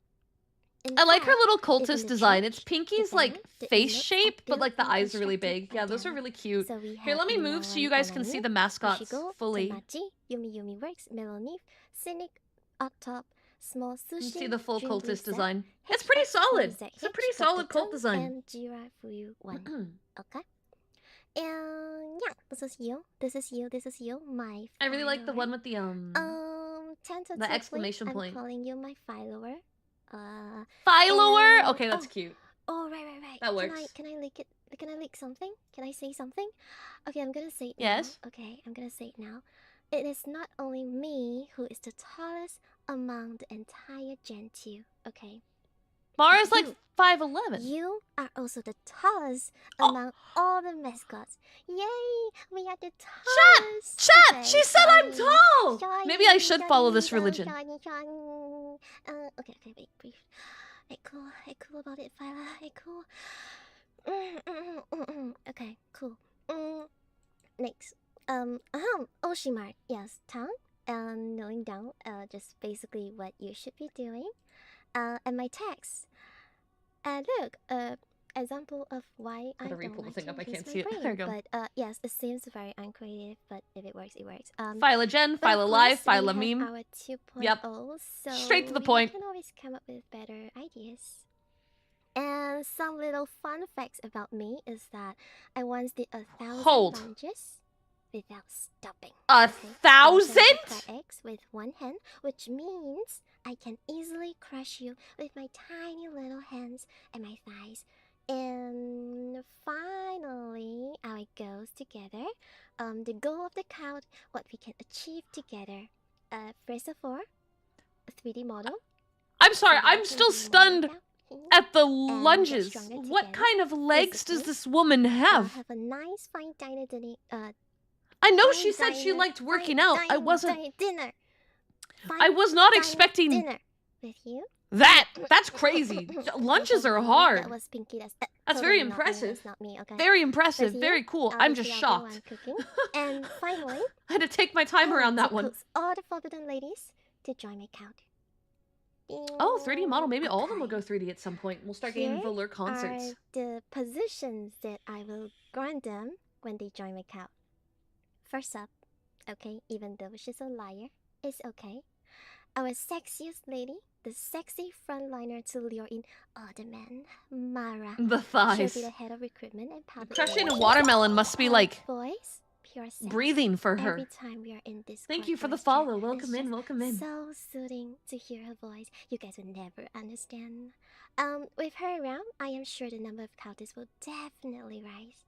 In I like her fact, little even cultist the design. church, It's Pinky's the like band, the face emotes are shape, but built like the and eyes are really constructed big. by Yeah, those are them. really cute. So we Here, have let me move so you Melon guys can see Anani, the mascots Ushigo, fully. Tamachi, Yumi Yumi Works, Melonif, Cynic, Octop, Small You Sushi, see the full Dream Blue cultist Set, design. It's pretty solid. HX, It's a pretty solid cult design. And Jira Fuyu 1. Okay? And yeah, this is you. This is you. This is you. My I really like the follower. one with the Tentatively, exclamation I'm point. calling you my follower. Phyllower? and- Okay, that's oh, cute. Oh, right. That works. Can I leak it? Can I leak something? Can I say something? Okay, I'm gonna say it Yes. now. Okay, I'm gonna say it now. It is not only me who is the tallest among the entire Gen 2. Okay. Mara's like You. 5'11". You are also the tallest among all the mascots. Yay! We are the tallest. Chat! Okay, She said I'm shiny, tall! Maybe I should follow this shiny, religion. shiny. Okay, wait, breathe. Hey, cool about it, Phyla. Hey, cool. Okay, cool. Next. Oshimar. Yes, tongue. Kneeling down. Just basically what you should be doing. And my text. Look, example of why I Gotta don't re-pull the like thing to up, I use can't my see it. brain. There you go. But yes, it seems very uncreative, but if it works, it works. Phyla Gen, But of Phyla Live, course, we Phyla have Meme. Our 2.0, Yep. so Straight to the we point. can always come up with better ideas. And some little fun facts about me is that I once did 1,000 Hold. lunges without stopping. 1,000? Cry eggs with one hand, which means I can easily crush you with my tiny little hands and my thighs. And finally, our goals together. The goal of the count, what we can achieve together. First of all, a 3D model. I'm sorry, So we I'm can still do stunned model count. at the get lunges. stronger What together, kind of legs does physically. this woman have? Have a nice fine dining. I know fine she said she diner- liked working fine out. I dining wasn't. dinner. I Fine was not dining expecting dinner with you. that. That's crazy. Lunches are hard. That was Pinky. That's That's very totally not me, impressive. that's not me. Okay. Very impressive. With Very you, cool. I'll I'm be just the other shocked. one cooking. And finally, I had to take my time around that to one. coax all the forbidden ladies to join my count. Oh, 3D model. Maybe all of them will Okay. go 3D at some point. We'll start getting Here Velour concerts. Are the positions that I will grant them when they join my count. First up, okay, even though she's a liar, it's okay. our sexiest lady, the sexy frontliner to lure in other men, Mara. The She'll thighs. be the head of recruitment and public Crushing a relations. watermelon must be like Boys, pure sex. breathing for her. Every time we are in this Thank you for the chat, follow. it's Welcome in, just welcome in. So soothing to hear her voice. You guys will never understand. With her around, I am sure the number of counters will definitely rise.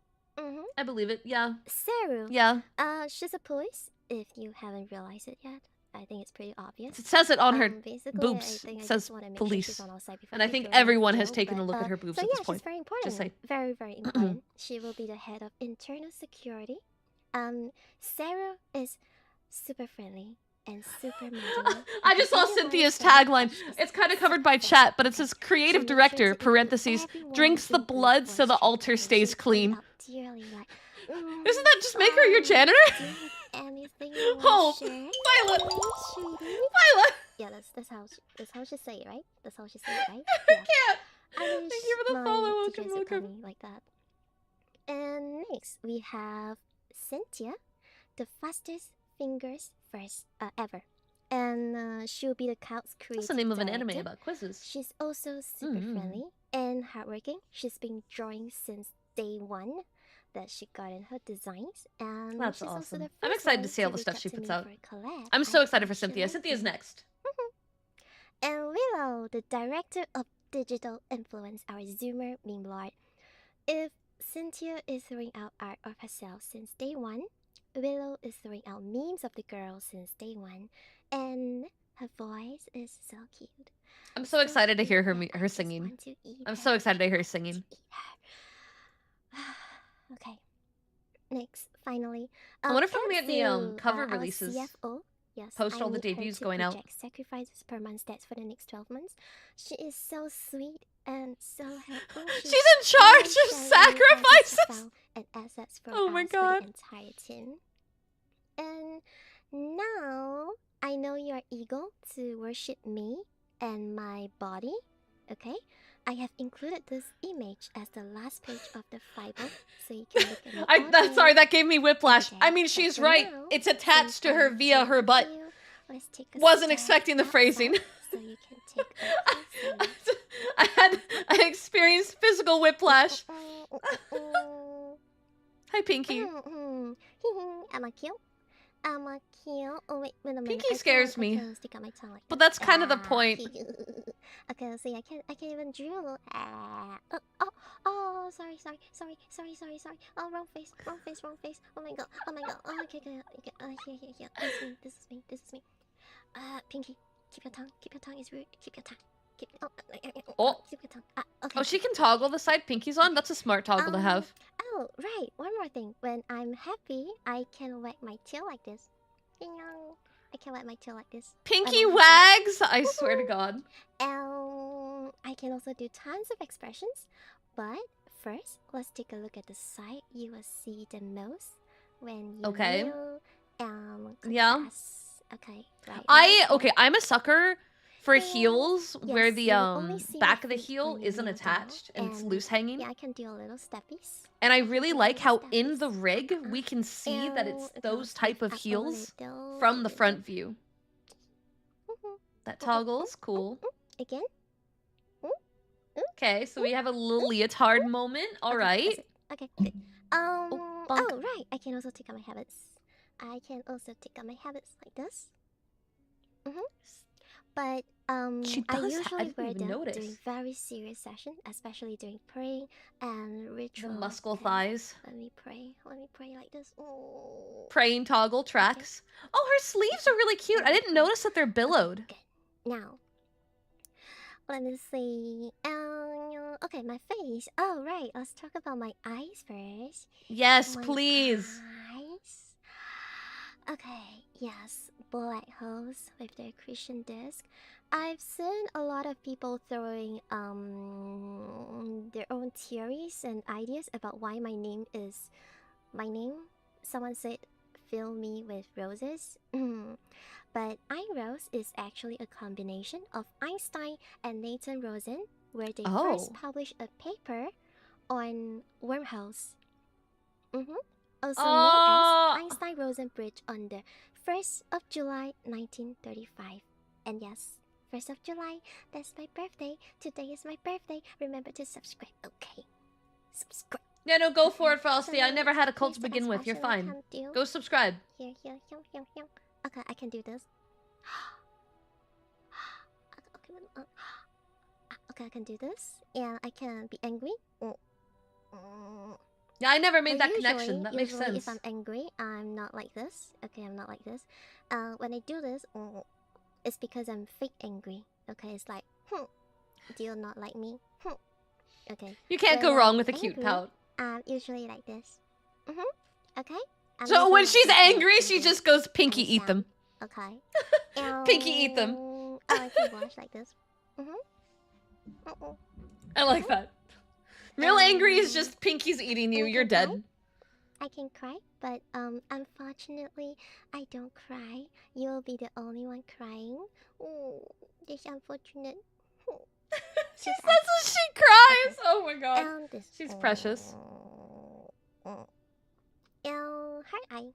I believe it. Yeah. Saru. Yeah. She's a police. If you haven't realized it yet, I think it's pretty obvious. It says it on her Basically, boobs. I think It I says just wanna make police. Sure she's on our side before And I we think throw her everyone out has the taken a door, look but, at her boobs so at yeah, this point. she's very important. Just say. Very, very important. She will be the head of internal security. Sarah is super friendly and super modern. I just saw Cynthia's tagline. It's kind of covered by chat, but it says creative director, parentheses, drinks the blood so the altar stays clean. Isn't that just make her your janitor? Oh, Violet! Violet! Yeah, that's how she say it, right? That's how she say it, right? I Yeah. can't. I wish Thank you for the my follow. Welcome, teachers would call welcome. me like that. And next we have Cynthia, the fastest fingers first ever, and she'll be the Count's creative That's the name of an anime director. about quizzes. She's also super friendly and hardworking. She's been drawing since day one that she got in her designs, and That's she's also awesome. the I'm first excited one to see all the reach stuff out she to puts me out. for a collab. I'm so I excited for think Cynthia. she'll Cynthia's like it. next. And Willow, the director of digital influence, our Zoomer meme lord. If Cynthia is throwing out art of herself since day one, Willow is throwing out memes of the girl since day one, and her voice is so cute. I'm so excited to hear her cute that I her just singing. want to eat I'm her. so excited to hear her I want singing. to eat her. Okay. Next, finally. I wonder if we're gonna get any Kenzu, cover our releases. CFO. Yes, Post I all the need her debuts to going out. project sacrifices per month stats for the next 12 months. She is so sweet and so helpful. She's in charge of sharing sacrifices. NSFW and assets from Oh my us god. for the entire team. And now I know you are eager to worship me and my body. Okay, I have included this image as the last page of the Bible, so you can look at me. all day, Sorry, that gave me whiplash. every I day. mean, But she's for right. now, It's attached to her since via I'm her with butt. you, let's take a Wasn't step expecting the phrasing. outside so you can take a closer I experienced physical whiplash. look. Hi, Pinky. Am I cute? Am I cute? Oh wait a minute. Pinky scares me. I can't stick out my tongue like But that. that's kind of the point. Okay, let's see. I can't even drool. Sorry. Oh, wrong face. Oh my god. Oh, okay. Yeah. This is me. Pinky, keep your tongue. It's rude. Keep your tongue. Oh. Keep your tongue. Okay. Oh, she can toggle the side Pinky's on? That's a smart toggle to have. Oh, right. One more thing. When I'm happy, I can wag my tail like this. I can wag my tail like this. Pinky I'm wags! I swear to God. I can also do tons of expressions. But first, let's take a look at the side you will see the most when you Okay. will, Yeah. confess. Okay, right. Okay, I'm a sucker for Yeah. heels where Yes, the you only see my back of the feet heel when you isn't kneel down, attached and it's loose hanging. Yeah, I can do a little steppies. And I really like how in Steppies. the rig we can see that it's Okay, those let's type of up a heels little, from the front view. Mhm. That toggle's cool. Again. Okay, so we have a little leotard moment. All Okay, right. that's it. Okay, good. bonk. Oh, right. I can also take out my habits. Like this. But She I does. I usually didn't wear even them during notice. very serious sessions, especially during praying and The ritual. muscle Okay, thighs. Let me pray like this. Oh. Praying toggle tracks. Oh, her sleeves are really cute. I didn't notice that they're billowed. Good. Now, let me see. Okay, my face. Oh, right. Let's talk about my eyes first. Yes, My please. eyes. Okay, yes, black holes with their accretion disk. I've seen a lot of people throwing their own theories and ideas about why my name is my name. Someone said, "Fill me with roses." But Ayn Rose is actually a combination of Einstein and Nathan Rosen, where they first Oh. published a paper on wormholes. Also Oh. known as Einstein-Rosen Bridge on the 1st of July 1935. And yes, 1st of July, that's my birthday. Today is my birthday. Remember to subscribe, okay? Subscribe. Yeah, no, go for it, So Frosty. I never had a cult to here's what begin I with. You're specially fine. can do. Go subscribe. Here. Okay, I can do this. Okay, I can do this. And I can be angry. Yeah, I never made But that connection. That makes usually sense. if I'm angry, I'm not like this. Okay, I'm not like this. When I do this, it's because I'm fake angry. Okay, it's like, do you not like me? Okay. You can't When go wrong I'm with a cute angry, pout. I'm usually like this. Okay? I'm So usually when like she's this when I'm angry, she just goes pinky eat them. Okay. Pinky eat them. Oh, I can blush like this. I like that. Real angry is just pinky's eating you. and I You're can dead. I can cry, but unfortunately, I don't cry. You'll be the only one crying. Oh, this unfortunate. She says as she cries. Oh my god. And this. She's precious. Heart eye.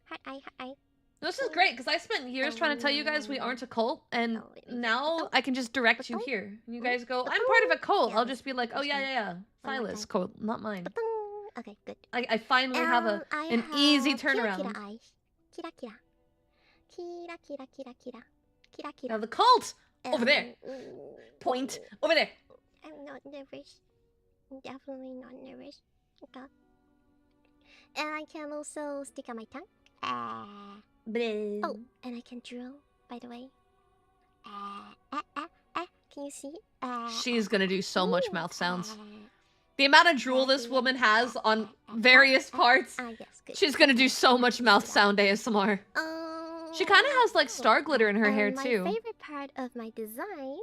Heart eye, heart eye. This is great because I spent years trying to tell you guys we aren't a cult, and now I can just direct you here. You guys go, I'm part of a cult. I'll just be like, oh yeah. Phyla's cult, not mine. Okay, good. I finally have an easy turnaround. Kira eyes. Kira kira. Kira kira kira kira. Kira kira. Now the cult over there. Ooh. Point over there. I'm not nervous. I'm definitely not nervous. Okay. And I can also stick out my tongue. Oh, and I can drill, by the way. Can you see? She's gonna do so much mouth sounds. The amount of drool this woman has on various parts. Yes, good. She's gonna do so much mouth sound ASMR. She kind of has like star glitter in her hair too. My favorite part of my design,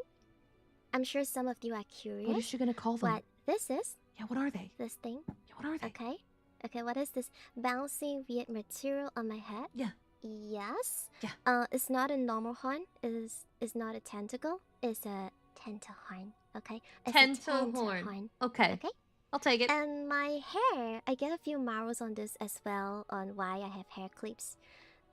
I'm sure some of you are curious. What is she gonna call them? What this is? Yeah, what are they? This thing. Yeah, what are they? Okay, what is this bouncy weird material on my head? Yeah. Yes. Yeah. It's not a normal horn. It's not a tentacle. It's a tenterhorn. Okay. It's a Tenterhorn. Okay. Okay. I'll take it. And my hair, I get a few marvels on this as well on why I have hair clips.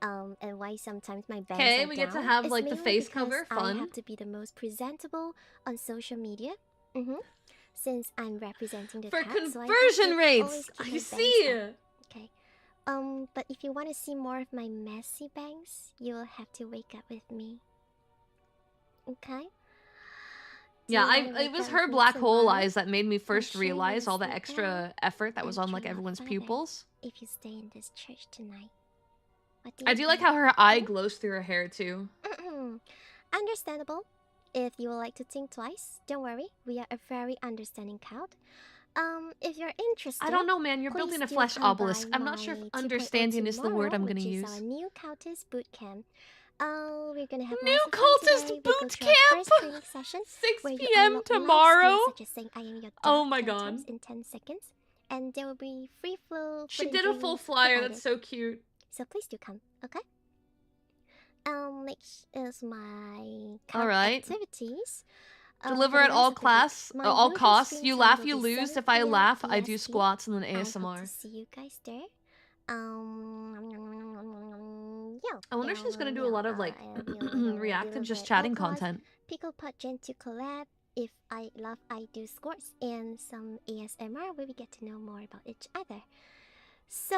And why sometimes my bangs Okay, are we get to down. have It's like the mainly face because cover. I Fun. have to be the most presentable on social media. Since I'm representing the For cat, so I have conversion to rates. always keep my I bangs see. down. Okay. But if you want to see more of my messy bangs, you will have to wake up with me. Okay? Do Yeah, you wanna it wake was up her with me black hole tomorrow? eyes that made me first sure you'll realize all the sleep extra well effort that was and on like dream of everyone's further pupils. If you stay in this church tonight. What do I you do like think? how her eye glows through her hair too. Understandable. If you would like to think twice, don't worry. We are a very understanding crowd. If you're interested, I don't know, man. You're please building a do flesh come obelisk. by I'm not sure if my 2.0 understanding is the word I'm tomorrow, gonna which use. is our new cultist boot camp. We're gonna have New lots of fun cultist today. We go boot through our camp? first training session 6 where you p.m. unlock life tomorrow? skills such as saying "I am your dog" Oh my 10 god. times in 10 seconds, and there will be free flow. She food did and a full drinks flyer. provided. That's so cute. So please do come, okay? Next is my All camp right. activities. Deliver For at the all rest of the week, class, my all usual costs. screen You time laugh, will you be lose. 7 If I PM laugh, I do EST. squats and then I hope ASMR. to see you guys there. Yeah. I wonder if she's gonna do a lot of like react and just deliver at all chatting costs. content. Pickle Pot Gen to collab. If I laugh, I do scores, and some ASMR where we get to know more about each other. So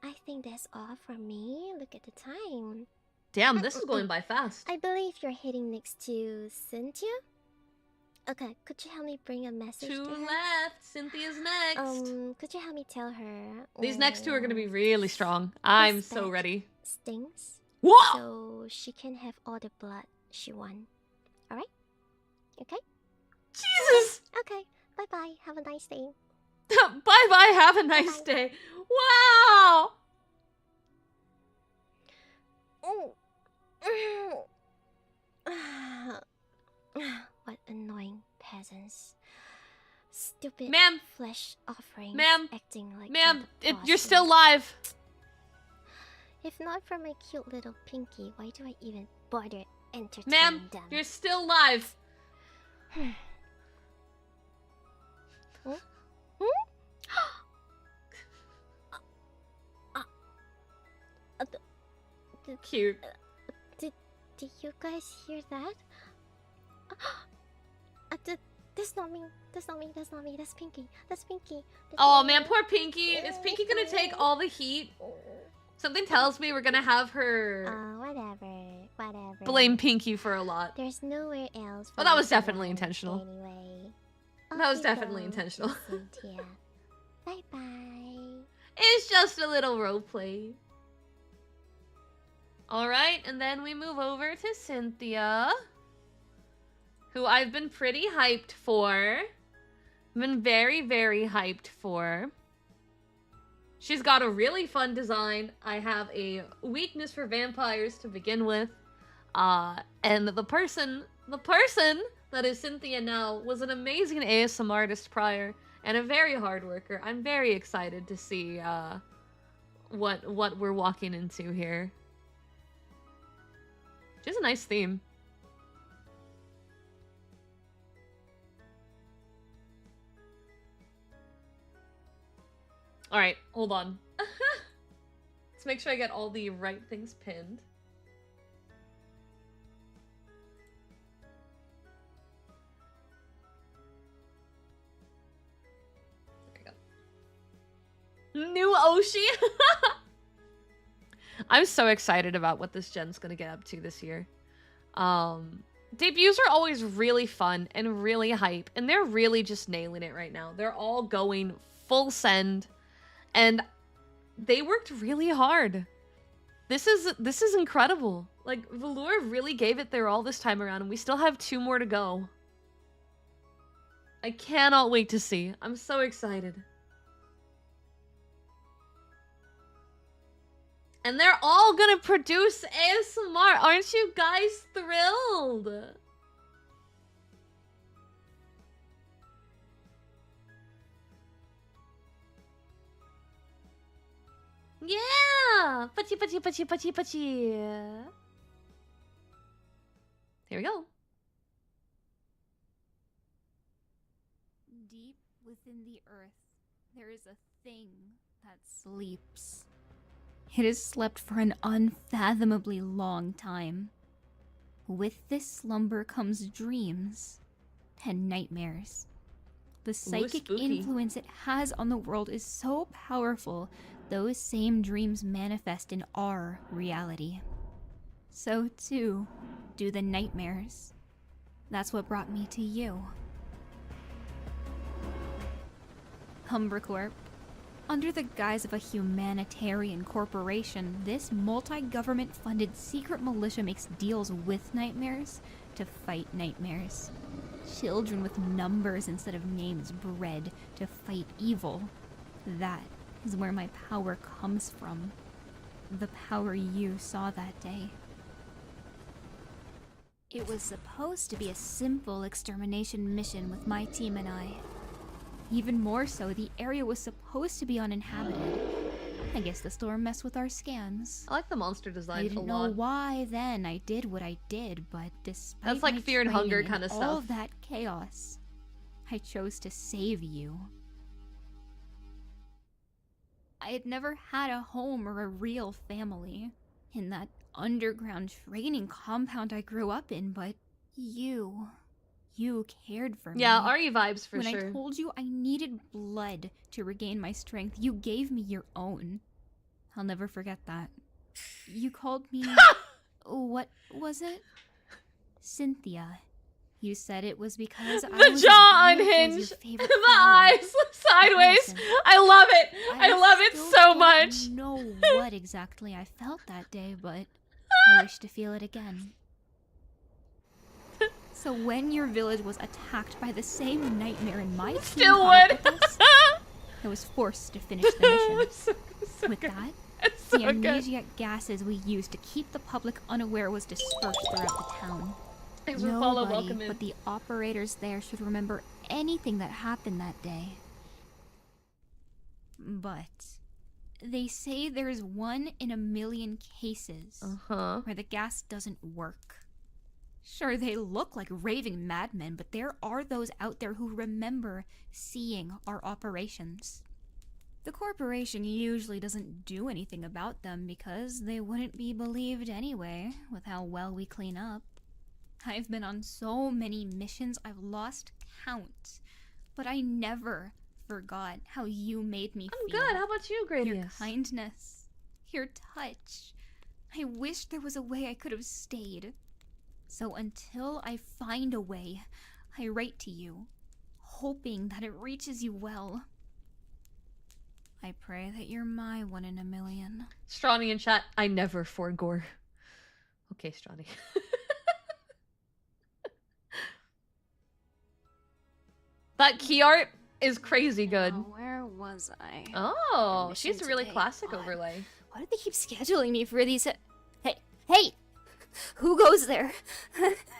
I think that's all from me. Look at the time. Damn, this is going by fast. I believe you're heading next to Cynthia. Okay, could you help me bring a message Two to her? left. Cynthia's next. Could you help me tell her? These next two are gonna be really strong. I'm so that ready. Stings, Whoa! so she can have all the blood she wants. All right? Okay. Jesus! Okay. Bye bye. Have a nice day. Bye bye. Have a nice Bye-bye. day. Wow! What annoying peasants. Stupid Ma'am. flesh offerings Ma'am. acting like Ma'am, they're the you're boss still man. live. If not for my cute little pinky, why do I even bother entertaining Ma'am, them? you're still live. Cute. Did you guys hear that? That's not me. That's not me. That's not me. That's Pinky. That's Pinky. That's Oh me. man, poor Pinky. Is Pinky gonna take all the heat? Something tells me we're gonna have her Whatever. blame Pinky for a lot. There's nowhere else. Oh, for that me was to definitely run intentional. Anyway. That was Off you definitely go, intentional. Cynthia. Bye bye. It's just a little roleplay. Alright, and then we move over to Cynthia, who I've been pretty hyped for. I've been very, very hyped for. She's got a really fun design. I have a weakness for vampires to begin with. And the person that is Cynthia now was an amazing ASM artist prior and a very hard worker. I'm very excited to see what we're walking into here. She has a nice theme. Alright, hold on. Let's make sure I get all the right things pinned. There we go. New Oshi! I'm so excited about what this gen's gonna get up to this year. Debuts are always really fun and really hype, and they're really just nailing it right now. They're all going full send. And they worked really hard. This is incredible. Like, Velour really gave it their all this time around, and we still have 2 more to go. I cannot wait to see. I'm so excited. And they're all gonna produce ASMR. Aren't you guys thrilled? Yeah! Pachi, pachi, pachi, pachi, pachi. Here we go. Deep within the earth, there is a thing that sleeps. It has slept for an unfathomably long time. With this slumber comes dreams and nightmares. The psychic spooky. influence it has on the world is so powerful, those same dreams manifest in our reality. So too do the nightmares. That's what brought me to you. Humbercorp. Under the guise of a humanitarian corporation, this multi-government funded secret militia makes deals with nightmares to fight nightmares. Children with numbers instead of names bred to fight evil. That is where my power comes from. The power you saw that day. It was supposed to be a simple extermination mission with my team and I. Even more so, the area was supposed to be uninhabited. I guess the storm messed with our scans. I like the monster I design a didn't know lot. why then I did what I did, but despite That's like my Fear and Hunger training kind of all stuff. of that chaos, I chose to save you. I had never had a home or a real family in that underground training compound I grew up in, but you cared for me. Yeah, RE vibes for when sure. I told you I needed blood to regain my strength, you gave me your own. I'll never forget that. You called me... what was it? Cynthia. You said it was because I The was jaw as beautiful as your unhinged. favorite The flower. eyes sideways. Listen, I love it. I love it still so don't much. know what exactly I felt that day, but I wish to feel it again. So when your village was attacked by the same nightmare in my team Still caught would. up with us, I was forced to finish the mission. so With good. that, It's so the good. amnesiac gases we used to keep the public unaware was dispersed throughout the town. Thanks for follow, Nobody welcome in. but the operators there should remember anything that happened that day. But they say there's 1 in a million cases Uh-huh. where the gas doesn't work. Sure, they look like raving madmen, but there are those out there who remember seeing our operations. The corporation usually doesn't do anything about them because they wouldn't be believed anyway, with how well we clean up. I've been on so many missions I've lost count, but I never forgot how you made me I'm feel. good. How about you, Your Gradius? kindness, your touch. I wish there was a way I could have stayed. So until I find a way, I write to you, hoping that it reaches you well. I pray that you're my 1 in a million. Strawny in chat. I never forgore. Okay, Strawny. That key art is crazy good. Now, where was I? Oh, Mission she's a really today. classic What? overlay. Why do they keep scheduling me for these? Hey! Who goes there?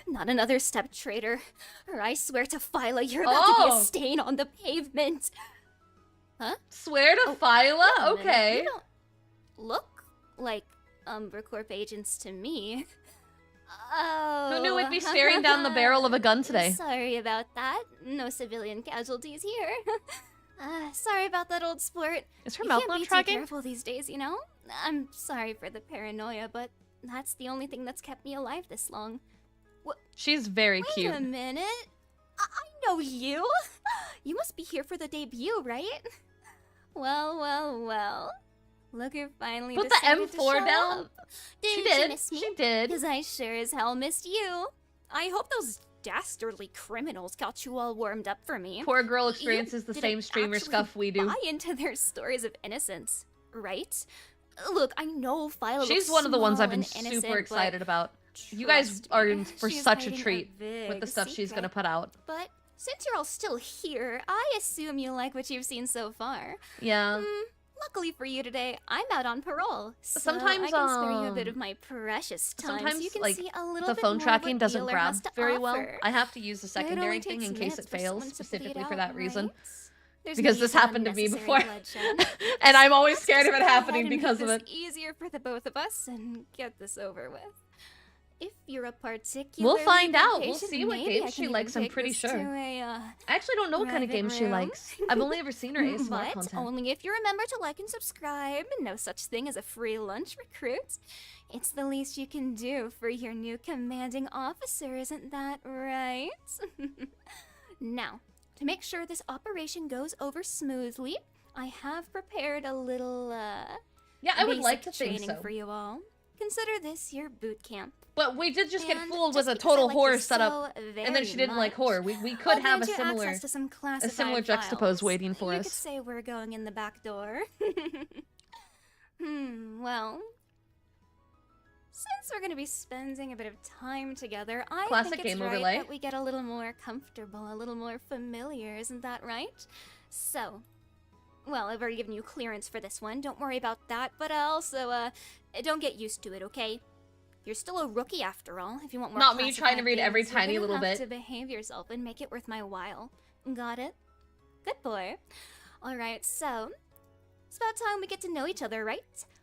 Not another step traitor. Or I swear to Phyla, you're about to be Oh. a stain on the pavement. Huh? Swear to Oh, Phyla? Wait a minute, Okay. You don't look like Umbercorp agents to me. Oh. Who knew we'd be staring down the barrel of a gun today? Sorry about that. No civilian casualties here. Sorry about that, old sport. Is her You mouth can't not be too tracking? careful these days, you know? I'm sorry for the paranoia, but that's the only thing that's kept me alive this long. She's very Wait cute. a minute. I know you. You must be here for the debut, right? Well. Look who finally Put the decided to M4 show down. up. She Didn't you did. miss me? She did. Because I sure as hell missed you. I hope those dastardly criminals got you all warmed up for me. Poor girl You experiences the didn't same streamer actually scuff we do. Buy into their stories of innocence, right? Look, I know Phyla She's looks one of the ones small I've been and innocent, super excited but about. You guys trust are me, in for she's such a hiding treat with big the stuff she's gonna secret. put out. But since you're all still here, I assume you like what you've seen so far. Yeah. Luckily for you today, I'm out on parole, so Sometimes, I can spare you a bit of my precious time. so Sometimes, you can like, see a little the bit phone more tracking of what doesn't Velour grab has to very well. offer. I have to use the It only secondary thing takes in case minutes it for fails, someone to specifically bleed for out, that reason. right? There's no Because this use in happened to me unnecessary before. bloodshed. And I'm always Let's scared just of it go ahead happening and because make of this it. easier for the both of us and get this over with. If you're a particular We'll find out. We'll see what games she likes, I'm pretty sure. I I actually don't know what kind of private games she room. likes. I've only ever seen her ASMR But content. only if you remember to like and subscribe. No such thing as a free lunch, recruit. It's the least you can do for your new commanding officer, isn't that right? Now, to make sure this operation goes over smoothly, I have prepared a little Yeah, I would basic like to think training so. for you all. Consider this your boot camp. But we did just get And fooled just with a because I total like horror you setup, so and then very she didn't like much, horror. We I'll could have grant a you similar access to some classified juxtapose files. waiting for you us. could say we're going in the back door. Well, since we're going to be spending a bit of time together, I Classic think it's game right overlay. that we get a little more comfortable, a little more familiar, isn't that right? So, well, I've already given you clearance for this one. Don't worry about that, but also, don't get used to it, okay? You're still a rookie after all. If you want more Not me trying to classified read every games, you're tiny gonna little have bit. to behave yourself and make it worth my while. Got it? Good boy. Alright, so it's about time we get to know each other, right?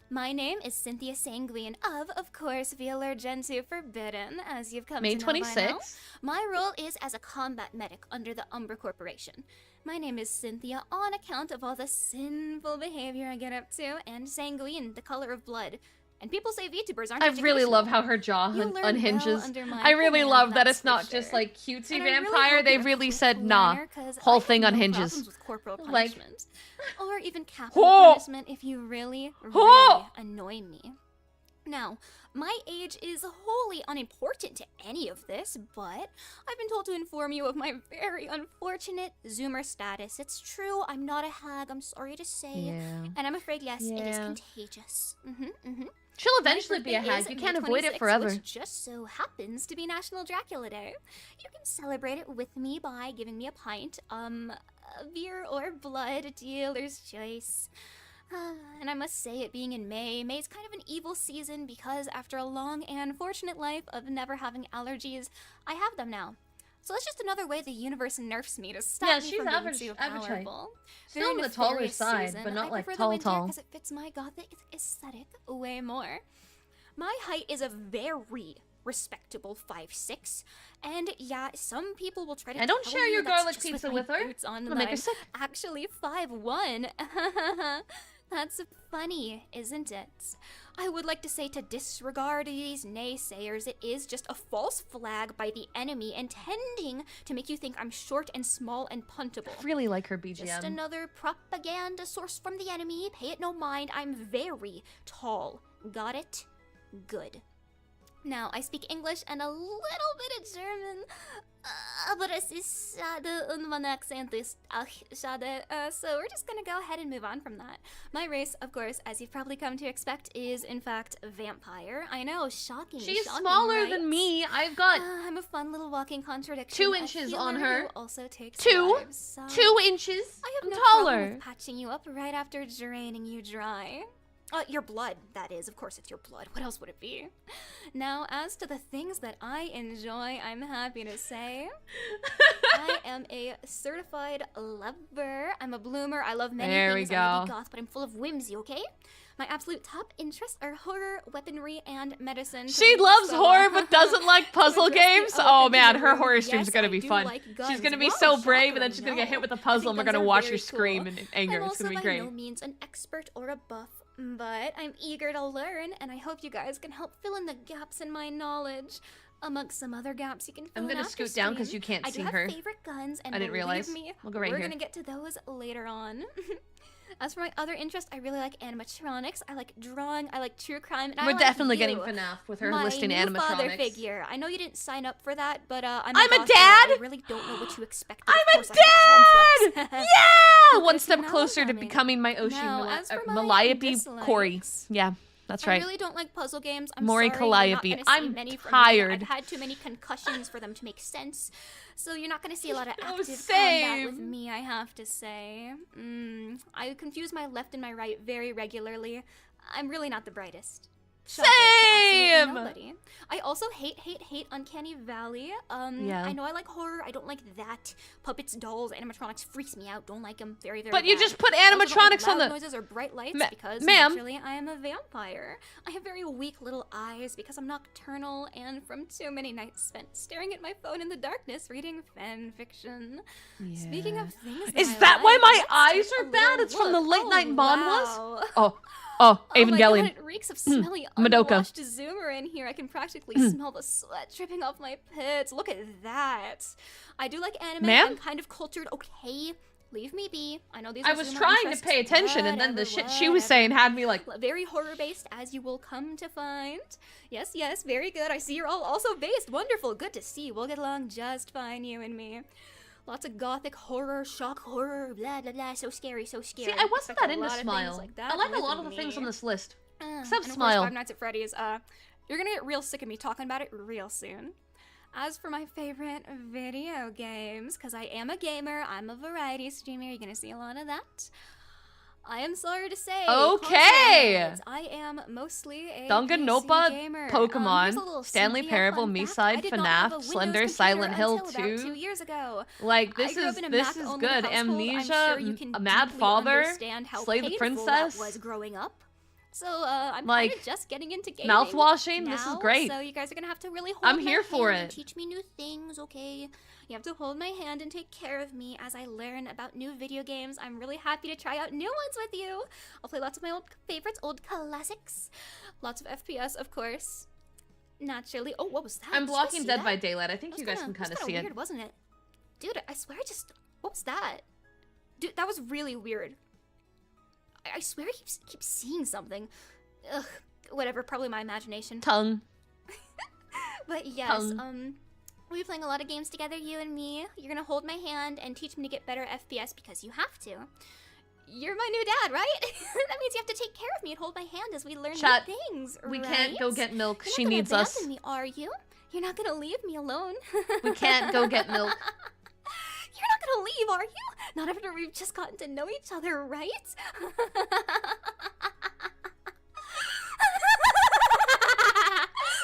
My name is Cynthia Sanguine of course, Velour Gen 2 Forbidden, as you've come May to know by now. 26th. My role is as a combat medic under the Umbra Corporation. My name is Cynthia on account of all the sinful behavior I get up to, and sanguine, the color of blood. And people say VTubers aren't I really educational. love how her jaw You'll learn unhinges. well under my I really command, love that that's it's not for just sure. like cutesy And I really vampire. hope They you're a really quick said, nah, learner, 'cause whole I thing have no unhinges. problems with corporal Like- punishment. Or even capital Oh! punishment if you really, Oh! annoy me. Now, my age is wholly unimportant to any of this, but I've been told to inform you of my very unfortunate Zoomer status. It's true, I'm not a hag, I'm sorry to say. Yeah. And I'm afraid, yes, it is Yeah. contagious. She'll My eventually be a birthday hag. is You May can't avoid it 26th, forever. Which just so happens to be National Dracula Day. You can celebrate it with me by giving me a pint, beer or blood, dealer's choice. And I must say, it being in May is kind of an evil season because after a long and fortunate life of never having allergies, I have them now. So that's just another way the universe nerfs me to stop Yeah, me she's from average- being too average height. powerful. Still Very on the taller nefarious side, season. but not I like prefer the tall, winter tall. because it fits my gothic aesthetic way more. My height is a very respectable 5'6". And yeah, some people will try to And don't tell share you your that's garlic just pizza my with her. boots on It'll that make her I'm sick. actually 5'1". That's funny, isn't it? I would like to say to disregard these naysayers, it is just a false flag by the enemy intending to make you think I'm short and small and puntable. I really like her BGM. Just another propaganda source from the enemy. Pay it no mind. I'm very tall. Got it? Good. Now, I speak English and a little bit of German. Aber es ist schade und mein Akzent ist auch schade. So we're just gonna go ahead and move on from that. My race, of course, as you've probably come to expect, is in fact vampire. I know, shocking. She's shocking, smaller right? than me. I've got I'm a fun little walking contradiction. 2 A inches healer on who her. also takes 2 lives, so 2 inches. I have I'm no problem taller. with patching you up right after draining you dry. Your blood, that is. Of course it's your blood. What else would it be? Now, as to the things that I enjoy, I'm happy to say I am a certified lover. I'm a bloomer. I love many There we things. I'm a go. goth, but I'm full of whimsy, okay? My absolute top interests are horror, weaponry, and medicine. She loves So, horror but doesn't like puzzle address the games. elephant Oh in man, the her room. horror stream's Yes, gonna I be do fun. like She's guns. gonna be Whoa, so brave, and then shocker, she's gonna get hit no. with a I puzzle, and think we're gonna guns are watch very her scream cool. in anger. I'm It's also gonna be by great. no means an expert or a buff, but I'm eager to learn, and I hope you guys can help fill in the gaps in my knowledge. Amongst some other gaps you can fill I'm in gonna after scoot down 'cause stream. you can't I see do have her. favorite guns, and I didn't believe realize. me, We'll go right we're here. gonna get to those later on. As for my other interests, I really like animatronics. I like drawing. I like true crime. And I We're like definitely you, getting FNAF with her my listing new father animatronics. figure. I know you didn't sign up for that, but I'm a goth, so dad? I really don't know what you expect. I'm a dad! Yeah! One step now closer to coming. becoming my Oshi Now, as for my Calliope dislikes, Corey. Yeah, that's right. I really don't like puzzle games. I'm Maury sorry, you're not Calliope. gonna see I'm many from tired. Me. I've had too many concussions for them to make sense. So you're not going to see a lot of Oh, active combat same. with me, I have to say. I confuse my left and my right very regularly. I'm really not the brightest. Shocker to absolutely Same. nobody. I also hate Uncanny Valley. Yeah. I know I like horror. I don't like that. Puppets, dolls, animatronics freaks me out. Don't like them. Very, very But you bad. just put I also don't like animatronics on loud the. noises or bright lights because ma'am. naturally I am a vampire. I have very weak little eyes because I'm nocturnal and from too many nights spent staring at my phone in the darkness reading fan fiction. Speaking of things, Is I that why like, my let's eyes take are a bad? little It's from the look. late night Oh, Mon wow. was? Oh, Oh my Evangelion. god, it reeks of smelly, Madoka. unwashed Zoomer in here. I can practically smell the sweat dripping off my pits. Look at that. I do like anime. Ma'am? I'm kind of cultured, okay? Leave me be. I know these I are was Zoomer trying to interests. pay attention, and then the Whatever, shit she was saying had me like. very horror-based, as you will come to find. Yes, yes, very good. I see you're all also based. Wonderful. Good to see. We'll get along just fine, you and me. Lots of gothic horror, shock horror, blah, blah, blah. So scary, so scary. See, I wasn't Expect that a into lot of things Smile. like that I like a with lot of the me. things on this list. And Except of course, Smile. Five Nights at Freddy's. You're gonna get real sick of me talking about it real soon. As for my favorite video games, because I am a gamer, I'm a variety streamer, you're gonna see a lot of that. I am sorry to say. Okay. console I am mostly a Danganronpa, PC gamer. Pokemon, Here's a little Stanley Cynthia Parable, fun Me fact. Side, I did not have a FNAF, Windows Slender, computer Silent Hill until about 2. 2 years ago. Like I this grew is up in a this is Mac-only good. household. I'm Amnesia, sure you can a Mad deeply Father, understand how Slay the painful that Princess. was growing up. So I'm Like, kind of just getting into gaming mouthwashing. This is now, great. So you guys are gonna have to really hold I'm my here for hand and it. teach me new things, okay? You have to hold my hand and take care of me as I learn about new video games. I'm really happy to try out new ones with you. I'll play lots of my old favorites, old classics. Lots of FPS, of course. Naturally. Oh, what was that? I'm Did you guys blocking see Dead that? by Daylight. I think That you was guys can kinda- kind of that was see kinda it. weird, wasn't it? Dude, I swear I just... What was that? Dude, that was really weird. I swear I keep seeing something. Ugh, whatever, probably my imagination. Tongue. But yes, we'll be playing a lot of games together, you and me. You're gonna hold my hand and teach me to get better FPS because you have to. You're my new dad, right? That means you have to take care of me and hold my hand as we learn Chat, new things, We right? can't go get milk. You're She not gonna needs us. abandon me, are you? You're not gonna leave me alone. We can't go get milk. You're not gonna leave, are you? Not after we've just gotten to know each other, right?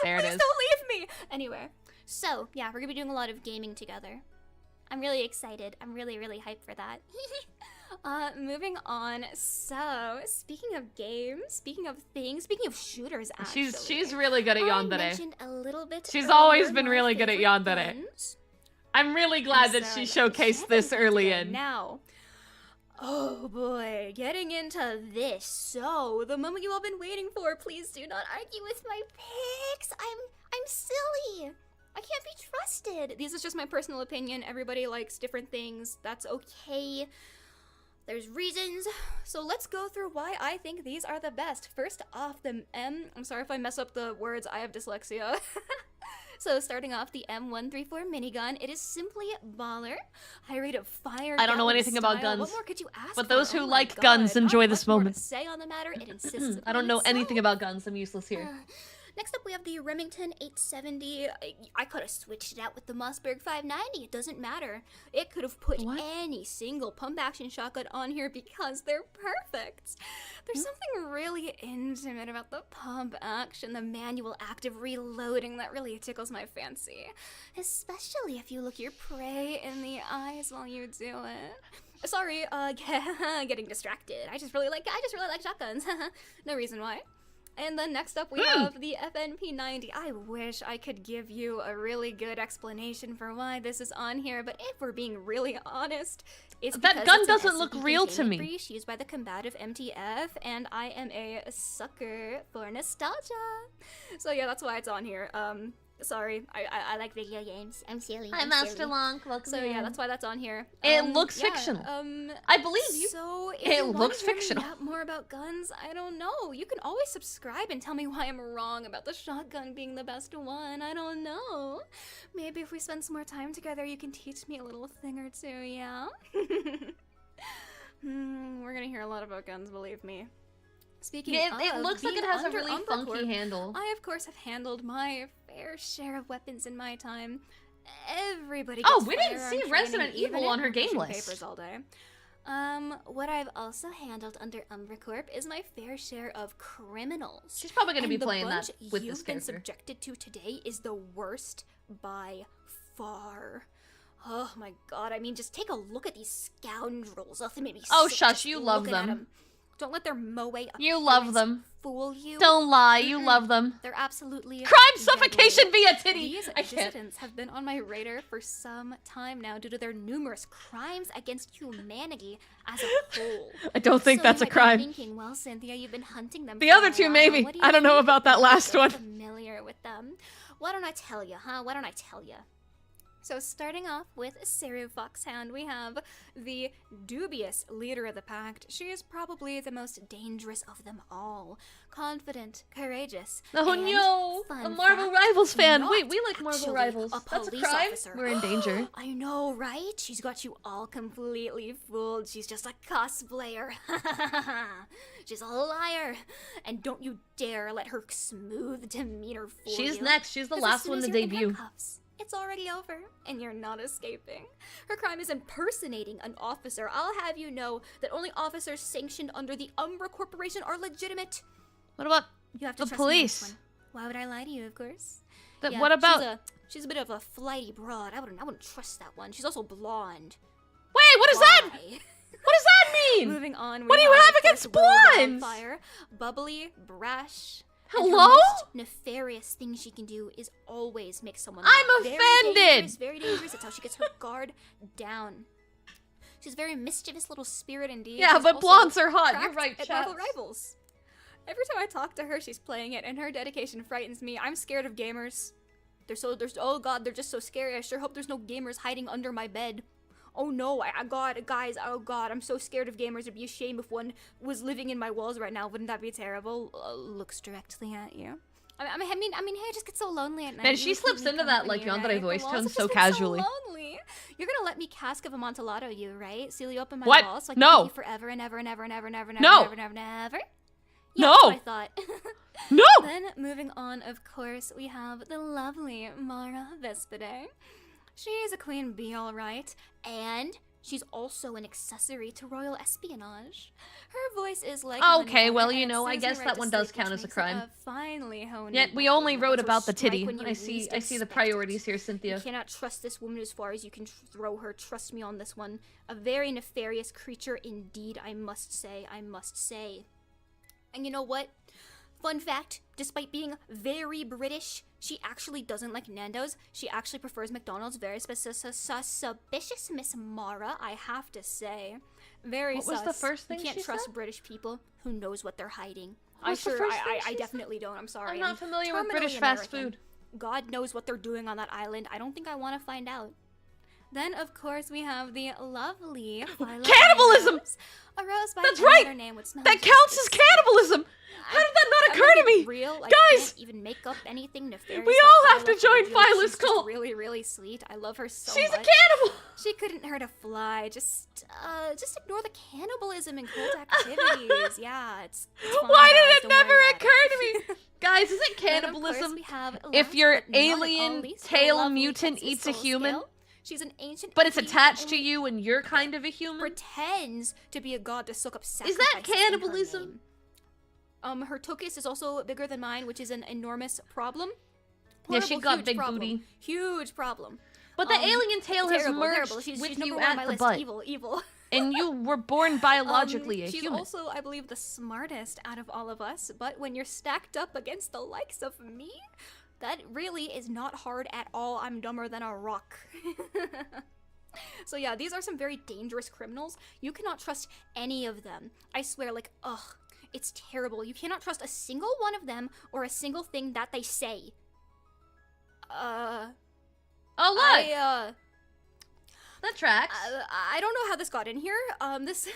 There it Please is. don't leave me! Anyway, so, yeah, we're gonna be doing a lot of gaming together. I'm really excited. I'm really, really hyped for that. Moving on. So, speaking of games, speaking of things, speaking of shooters, actually. She's really good at I yandere. mentioned a little bit She's earlier always been my really good at favorite yandere. guns. I'm really glad that she showcased this early in. Now, oh boy, getting into this. So, the moment you all been waiting for, please do not argue with my picks. I'm silly. I can't be trusted. This is just my personal opinion. Everybody likes different things. That's okay. There's reasons. So let's go through why I think these are the best. First off, the I'm sorry if I mess up the words. I have dyslexia. So starting off, the M134 minigun. It is simply baller. High rate of fire. I don't know gallant anything about style. guns. What more could you ask But for? those who Oh my like God. guns enjoy Not this much more moment. to say on the matter. It insists I don't know upon anything itself. about guns. I'm useless here. Next up, we have the Remington 870. I could have switched it out with the Mossberg 590. It doesn't matter. It could have put any single pump-action shotgun on here because they're perfect. There's something really intimate about the pump action, the manual active reloading that really tickles my fancy. Especially if you look your prey in the eyes while you do it. Sorry, getting distracted. I just really like shotguns. No reason why. And then next up we have the FNP90. I wish I could give you a really good explanation for why this is on here, but if we're being really honest, it's That because gun it's an doesn't look SCP real to containment me. breach used by the combative MTF, and I am a sucker for nostalgia. So yeah, that's why it's on here. Sorry, I like video games. I'm silly. Hi, I'm Master silly. Long. Welcome So yeah, in. that's why that's on here. It looks yeah, fictional. I believe you. So if It you wanna looks hear me fictional. yap more about guns, I don't know. You can always subscribe and tell me why I'm wrong about the shotgun being the best one. I don't know. Maybe if we spend some more time together, you can teach me a little thing or two. Yeah. We're gonna hear a lot about guns, believe me. Speaking of, It looks like it being has a under really Umbra funky Corp, handle. I, of course, have handled my fair share of weapons in my time. Everybody Oh, gets we didn't firearm see training, Resident even Evil on if her we're game pushing list. papers all day. What I've also handled under Umbra Corp is my fair share of criminals. She's probably gonna be And the playing bunch that with you've this been character. subjected to today is the worst by far. Oh my God! I mean, just take a look at these scoundrels. They make me Oh, sick shush, just you love looking at them. 'em. Don't let their moe You love appearance them. fool you. Don't lie, you love them. They're absolutely Crime deadly. suffocation via titty! These I can't. dissidents have been on my radar for some time now due to their numerous crimes against humanity as a whole. I don't think So that's you a might be crime. Thinking, well, Cynthia, you've been hunting them. The for other a two, while. maybe. What do I you don't know think about that them? last You're one. Familiar with them? Why don't I tell you, huh? Why don't I tell you? So starting off with Saru Foxhound, we have the dubious leader of the pack. She is probably the most dangerous of them all. Confident, courageous, Oh and no! fun A Marvel fact, Rivals fan! not We like Marvel actually Rivals. a That's a police crime. officer. We're in danger. I know, right? She's got you all completely fooled. She's just a cosplayer. She's a liar. And don't you dare let her smooth demeanor fool you. She's next. She's the 'Cause as last soon one as to you're in debut. handcuffs, it's already over, and you're not escaping. Her crime is impersonating an officer. I'll have you know that only officers sanctioned under the Umbra Corporation are legitimate. What about You have to the trust me on this police? one. Why would I lie to you, of course? The- what about- She's a bit of a flighty broad. I wouldn't trust that one. She's also blonde. Wait, what is that? Why? What does that mean? Moving on. What do you have against Willow blondes? Wildfire, bubbly, brash. and her Hello? most nefarious thing she can do is always make someone. I'm laugh. offended! Very dangerous, very dangerous. That's how she gets her guard down. She's a very mischievous little spirit indeed. Yeah, She's but also blondes are hot. You're cracked right, at chaps. Marvel Rivals. Every time I talk to her, she's playing it, and her dedication frightens me. I'm scared of gamers. Oh god, they're just so scary. I sure hope there's no gamers hiding under my bed. Oh no, guys, oh god, I'm so scared of gamers. It'd be a shame if one was living in my walls right now. Wouldn't that be terrible? Looks directly at you. I mean, hey, I just get so lonely at night. Man, You she keep slips me into that, like, company, yandere right? voice The tone walls so have just been casually. lonely. You're gonna let me cask of Amontillado you, right? Seal you up in my What? walls so I can No. keep you forever and ever and ever and ever and ever and No. ever and ever and ever. Yeah, No. that's what I thought. No! Then, moving on, of course, we have the lovely Mara Vespidae. She is a queen bee, alright, and She's also an accessory to royal espionage. Her voice is like Okay, well, you and it know, I serves me guess right that to one sleep, does count which as a makes it crime. finely honed Yet in we my only ability wrote to about the strike titty. when you I see least the expect priorities it. here, You Cynthia. cannot trust this woman as far as you can throw her. Trust me on this one. A very nefarious creature indeed, I must say. I must say. And you know what? Fun fact, despite being very British, she actually doesn't like Nando's. She actually prefers McDonald's. Very suspicious, Miss Mara, I have to say. Very What was the first thing You can't she trust said? British people who knows what they're hiding. What's the first thing I she definitely don't. I'm sorry. I'm not familiar with terminally British fast American. food. God knows what they're doing on that island. I don't think I want to find out. Then, of course, we have the lovely Phyla Cannibalism! Rose. A rose by That's any right! other name would smell That just counts as the cannibalism! How did that not I'm occur gonna to be me? real, I Guys! can't even make up anything nefarious. We about all have to Phyla join for real. Phyla's She's cult. just really, really sweet. I love her so She's much. a cannibal! She couldn't hurt a fly. Just ignore the cannibalism and cult activities. Yeah, it's fine, Why guys, did it don't never worry about occur to me? Guys, is it Then, of course, cannibalism we have, if last your but not alien least, the tail lovely mutant Texas eats a Soul human? Scale. She's an ancient But it's entity attached to who you and you're kind of a human? pretends to be a god to soak up Is sacrifices that in her cannibalism? name. Her tuchus is also bigger than mine, which is an enormous problem. Yeah, she Horrible, got huge big problem. booty. Huge problem. But the alien tail has terrible, merged terrible. She's with number you one on at my the list. butt. Evil. And you were born biologically a She's human. also, I believe, the smartest out of all of us. But when you're stacked up against the likes of me, that really is not hard at all. I'm dumber than a rock. So yeah, these are some very dangerous criminals. You cannot trust any of them. I swear, like, ugh, it's terrible. You cannot trust a single one of them or a single thing that they say. Oh, look! That tracks. I don't know how this got in here. This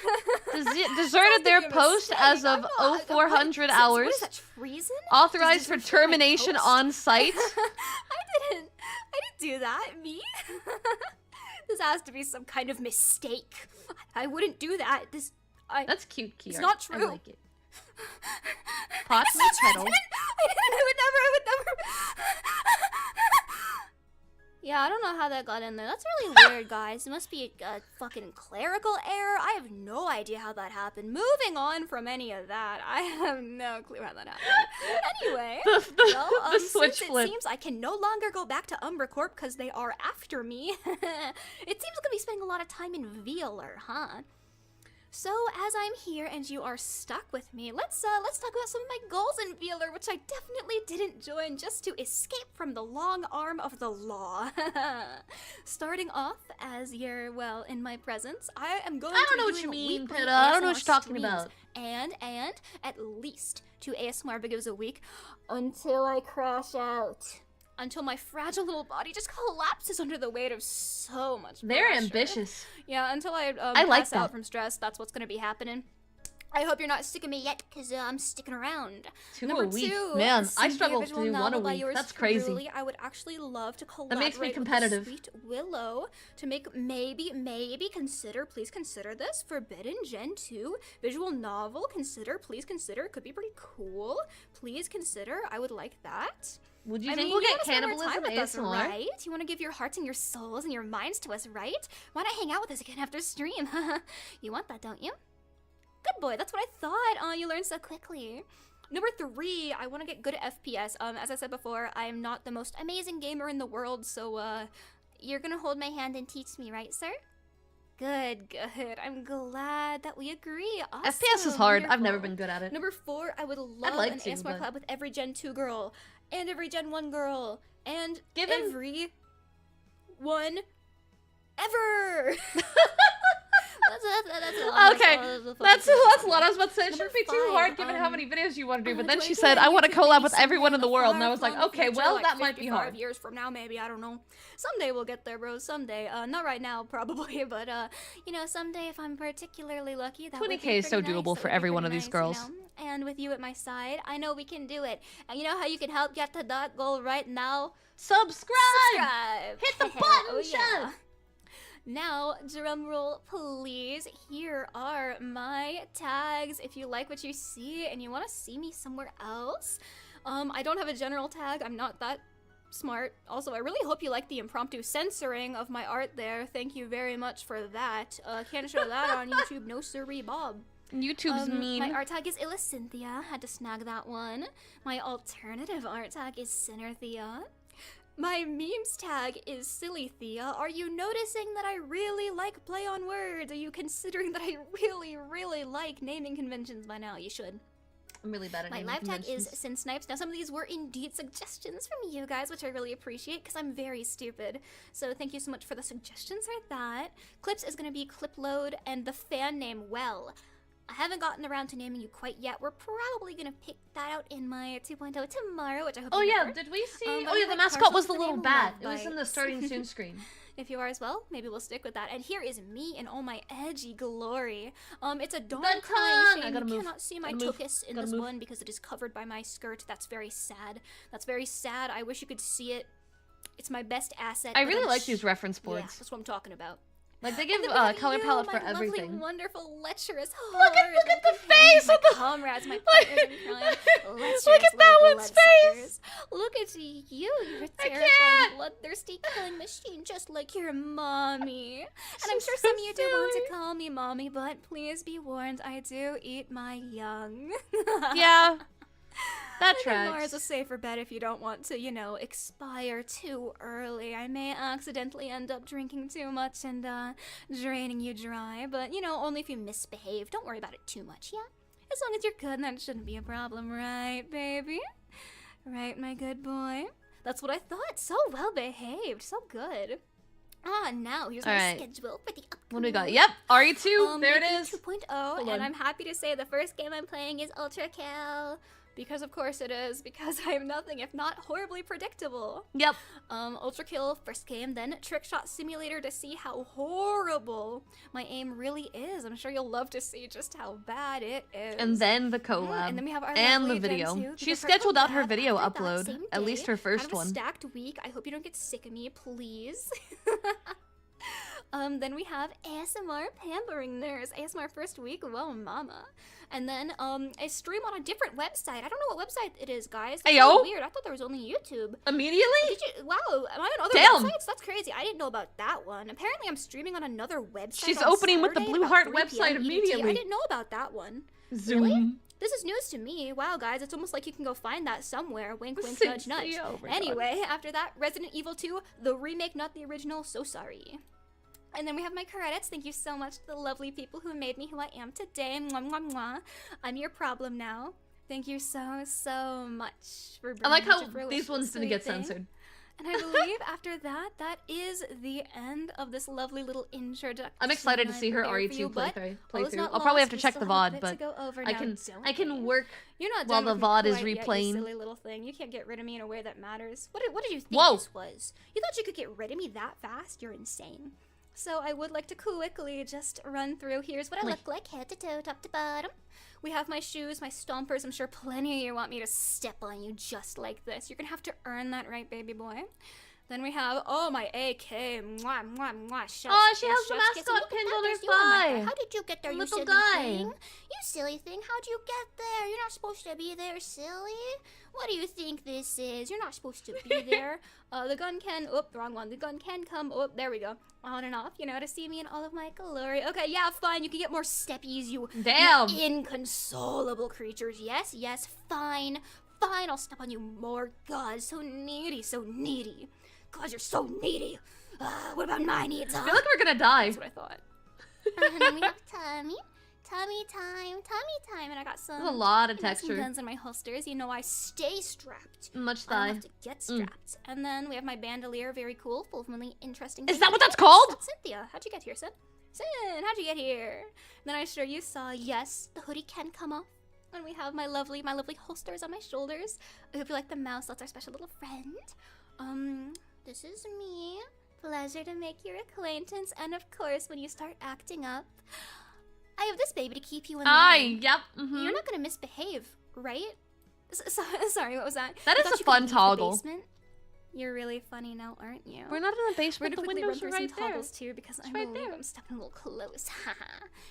Deserted their post as of 0400 hours. What is that, treason? Authorized for Does this refer to my termination post? on site. I didn't do that. Me? This has to be some kind of mistake. I wouldn't do that. That's cute, Kiara. It's not I true. like it. Pot meets kettle. I would never. Yeah, I don't know how that got in there. That's really weird, guys. It must be a fucking clerical error. I have no idea how that happened. Moving on from any of that, I have no clue how that happened. Anyway, The switch since flip. it seems I can no longer go back to Umbra Corp because they are after me, it seems I'm gonna be spending a lot of time in Velour, huh? So, as I'm here and you are stuck with me, let's talk about some of my goals in Velour, which I definitely didn't join just to escape from the long arm of the law. Starting off, as you're, well, in my presence, I am going to I don't know be what you doing mean, weekly Peta. I don't know what ASMR you're talking streams, about. And at least 2 ASMR videos a week until I crash out. Until my fragile little body just collapses under the weight of so much They're pressure. ambitious. Yeah, until I I like pass out that. from stress, that's what's gonna be happening. I hope you're not sick of me yet, because I'm sticking around. Two Number a week. 2, Man, I Cynthia struggle to visual do one novel a by week. yours That's crazy. truly. I would actually love to collaborate makes me with the competitive. sweet Willow to make maybe please consider this Forbidden Gen 2 visual novel. Please consider. It could be pretty cool. Please consider. I would like that. Would you I think mean, we'll you get wanna spend more cannibalism time with us, ASMR? right? You want to give your hearts and your souls and your minds to us, right? Why not hang out with us again after stream? You want that, don't you? Good boy, that's what I thought. Oh, you learned so quickly. Number 3, I want to get good at FPS. As I said before, I am not the most amazing gamer in the world, so you're gonna hold my hand and teach me, right, sir? Good. I'm glad that we agree. Awesome. FPS is hard. I've never wonderful. been good at it. Number 4, I would love like an to, ASMR but- collab with every Gen 2 girl, and every Gen 1 girl, and Given- every one ever. That's a lot. Okay, that's a lot. I was about to say it Number shouldn't be too 5, hard given how many videos you want to do, but then she 22 said, I want to YouTube collab with maybe everyone in the someday world, in and I was like, far okay, future, well, like that might be 55 hard. years from now, maybe, I don't know. Someday we'll get there, bro. Someday. Not right now, probably, but someday if I'm particularly lucky, that would be 20K is so pretty nice. doable That for would be every one pretty of these nice, girls. And with you at my side, I know we can do it. And you know how you can help get to that goal right now? Subscribe! Subscribe! Hit the button, Oh, yeah. Chef! Now, drum roll, please. Here are my tags. If you like what you see and you want to see me somewhere else, I don't have a general tag. I'm not that smart. Also, I really hope you like the impromptu censoring of my art there. Thank you very much for that. Can't show that on YouTube. No siree, Bob. YouTube's mean. My art tag is Cynthia. Had to snag that one. My alternative art tag is Sinnerthea. My memes tag is Silly Thea. Are you noticing that I really like play on words? Are you considering that I really, really like naming conventions by now? You should. I'm really bad at My naming live tag is conventions. Sin Snipes. Now, some of these were indeed suggestions from you guys, which I really appreciate because I'm very stupid. So thank you so much for the suggestions for that. Clips is going to be Clipload and the fan name Well. I haven't gotten around to naming you quite yet. We're probably going to pick that out in my 2.0 tomorrow, which I hope Oh you yeah, prefer. did we see? But Oh yeah, I'm the quite mascot partial was to the little name bat. Love It was in the Bites. starting soon screen. If you are as well, maybe we'll stick with that. And here is me in all my edgy glory. It's a darn The crying tongue! I shame gotta you move. cannot see my Gotta move. tuchus in Gotta this move. one because it is covered by my skirt. That's very sad. That's very sad. I wish you could see it. It's my best asset. I but really I'm like these reference Yeah, boards. that's what I'm talking about. Like they give And then we have color you, palette my for everything. Lovely, wonderful, lecherous Look at the face my of the comrades, my partners in crime. Lecherous Look at that little one's bloodsuckers. Look at you, you're a I terrifying, can't. bloodthirsty killing machine, just like your mommy. And I'm She's sure so some of you do want silly. to call me mommy, but please be warned, I do eat my young. Yeah, that I think Mars tracks. a safer bet if you don't want to, you know, expire too early. I may accidentally end up drinking too much and draining you dry, but you know, only if you misbehave. Don't worry about it too much, yeah? As long as you're good, that shouldn't be a problem, right, baby? Right, my good boy? That's what I thought. So well behaved, so good. Now here's my Alright. schedule for the upcoming What do we got? Yep, RE2. There it maybe is. 2.0, Hold and on. I'm happy to say the first game I'm playing is Ultra Kill. Because of course it is, because I am nothing if not horribly predictable. Yep. Ultra Kill, first game, then Trick Shot Simulator to see how horrible my aim really is. I'm sure you'll love to see just how bad it is. And then the collab. And then we have our and lovely the Gen video. 2, She because her scheduled out her collab video after that upload. same At day. least her first Kind of a one. stacked week. I hope you don't get sick of me, please. Then we have ASMR Pampering Nurse. ASMR first week, whoa mama. And then a stream on a different website. I don't know what website it is, guys. That's Ayo. really weird. I thought there was only YouTube. Immediately? Did you? Wow, am I on other Damn. websites? That's crazy. I didn't know about that one. Apparently, I'm streaming on another website. She's on opening with the Saturday Blue at Heart about 3 website p.m. EDT. immediately. I didn't know about that one. Zoom. Really? This is news to me. Wow, guys, it's almost like you can go find that somewhere. Wink, wink, nudge, nudge. Cynthia, oh my God. Anyway, after that, Resident Evil 2, the remake, not the original. So sorry. And then we have my credits. Thank you so much to the lovely people who made me who I am today. Mwah, mwah, mwah. I'm your problem now. Thank you so, so much for bringing I like me to how fruition, these ones didn't sweet get thing. censored. And I believe after that, that is the end of this lovely little introduction. I'm excited to I see her prepared for you, RE2 but all is playthrough. not I'll probably have lost. to We check still the have a VOD, bit to but go over. I Now, can don't worry. work You're not while done the with me VOD is quite yet, replaying. you silly little thing. You can't get rid of me in a way that matters. What did you think Whoa. this was? You thought you could get rid of me that fast? You're insane. So I would like to quickly just run through. Here's what I look like, head to toe, top to bottom. We have my shoes, my stompers. I'm sure plenty of you want me to step on you just like this. You're gonna have to earn that right, baby boy. Then we have, oh, my AK. Mwah, mwah, mwah. Chef's Oh, she kiss, has the chef's kiss. And mascot look at pinned that, on her there's you on my thigh. thigh. How did you get there, you Little silly guy. thing? You silly thing, how'd you get there? You're not supposed to be there, silly. What do you think this is? You're not supposed to be there. The gun can, wrong one. The gun can come, there we go. On and off, you know, to see me in all of my glory. Okay, yeah, fine, you can get more steppies, you Damn. inconsolable creatures. Yes, yes, fine. Fine, I'll step on you more. God, so needy, so needy. God, you're so needy. What about my needs, I huh? feel like we're gonna die. That's what I thought. And then we have tummy. Tummy time. And I got some, There's a lot of some texture. guns in my holsters. You know, I stay strapped. Much I don't thigh. have to get strapped. And then we have my bandolier, very cool, full of really interesting Is things. that what that's Yes, called? Cynthia, how'd you get here, Sin? Sin, how'd you get here? Then I'm sure you saw, yes, the hoodie can come off. And we have my lovely holsters on my shoulders. I hope you like the mouse. That's our special little friend. This is me. Pleasure to make your acquaintance. And of course, when you start acting up, I have this baby to keep you in line. Yep. Mhm. You're not gonna misbehave, right? Sorry, what was that? That You is thought a you could fun leave the toggle. basement? You're really funny now, aren't you? We're not in the We're basement. gonna The quickly windows run are through right some there. toggles too because I right believe there. I'm stepping a little close.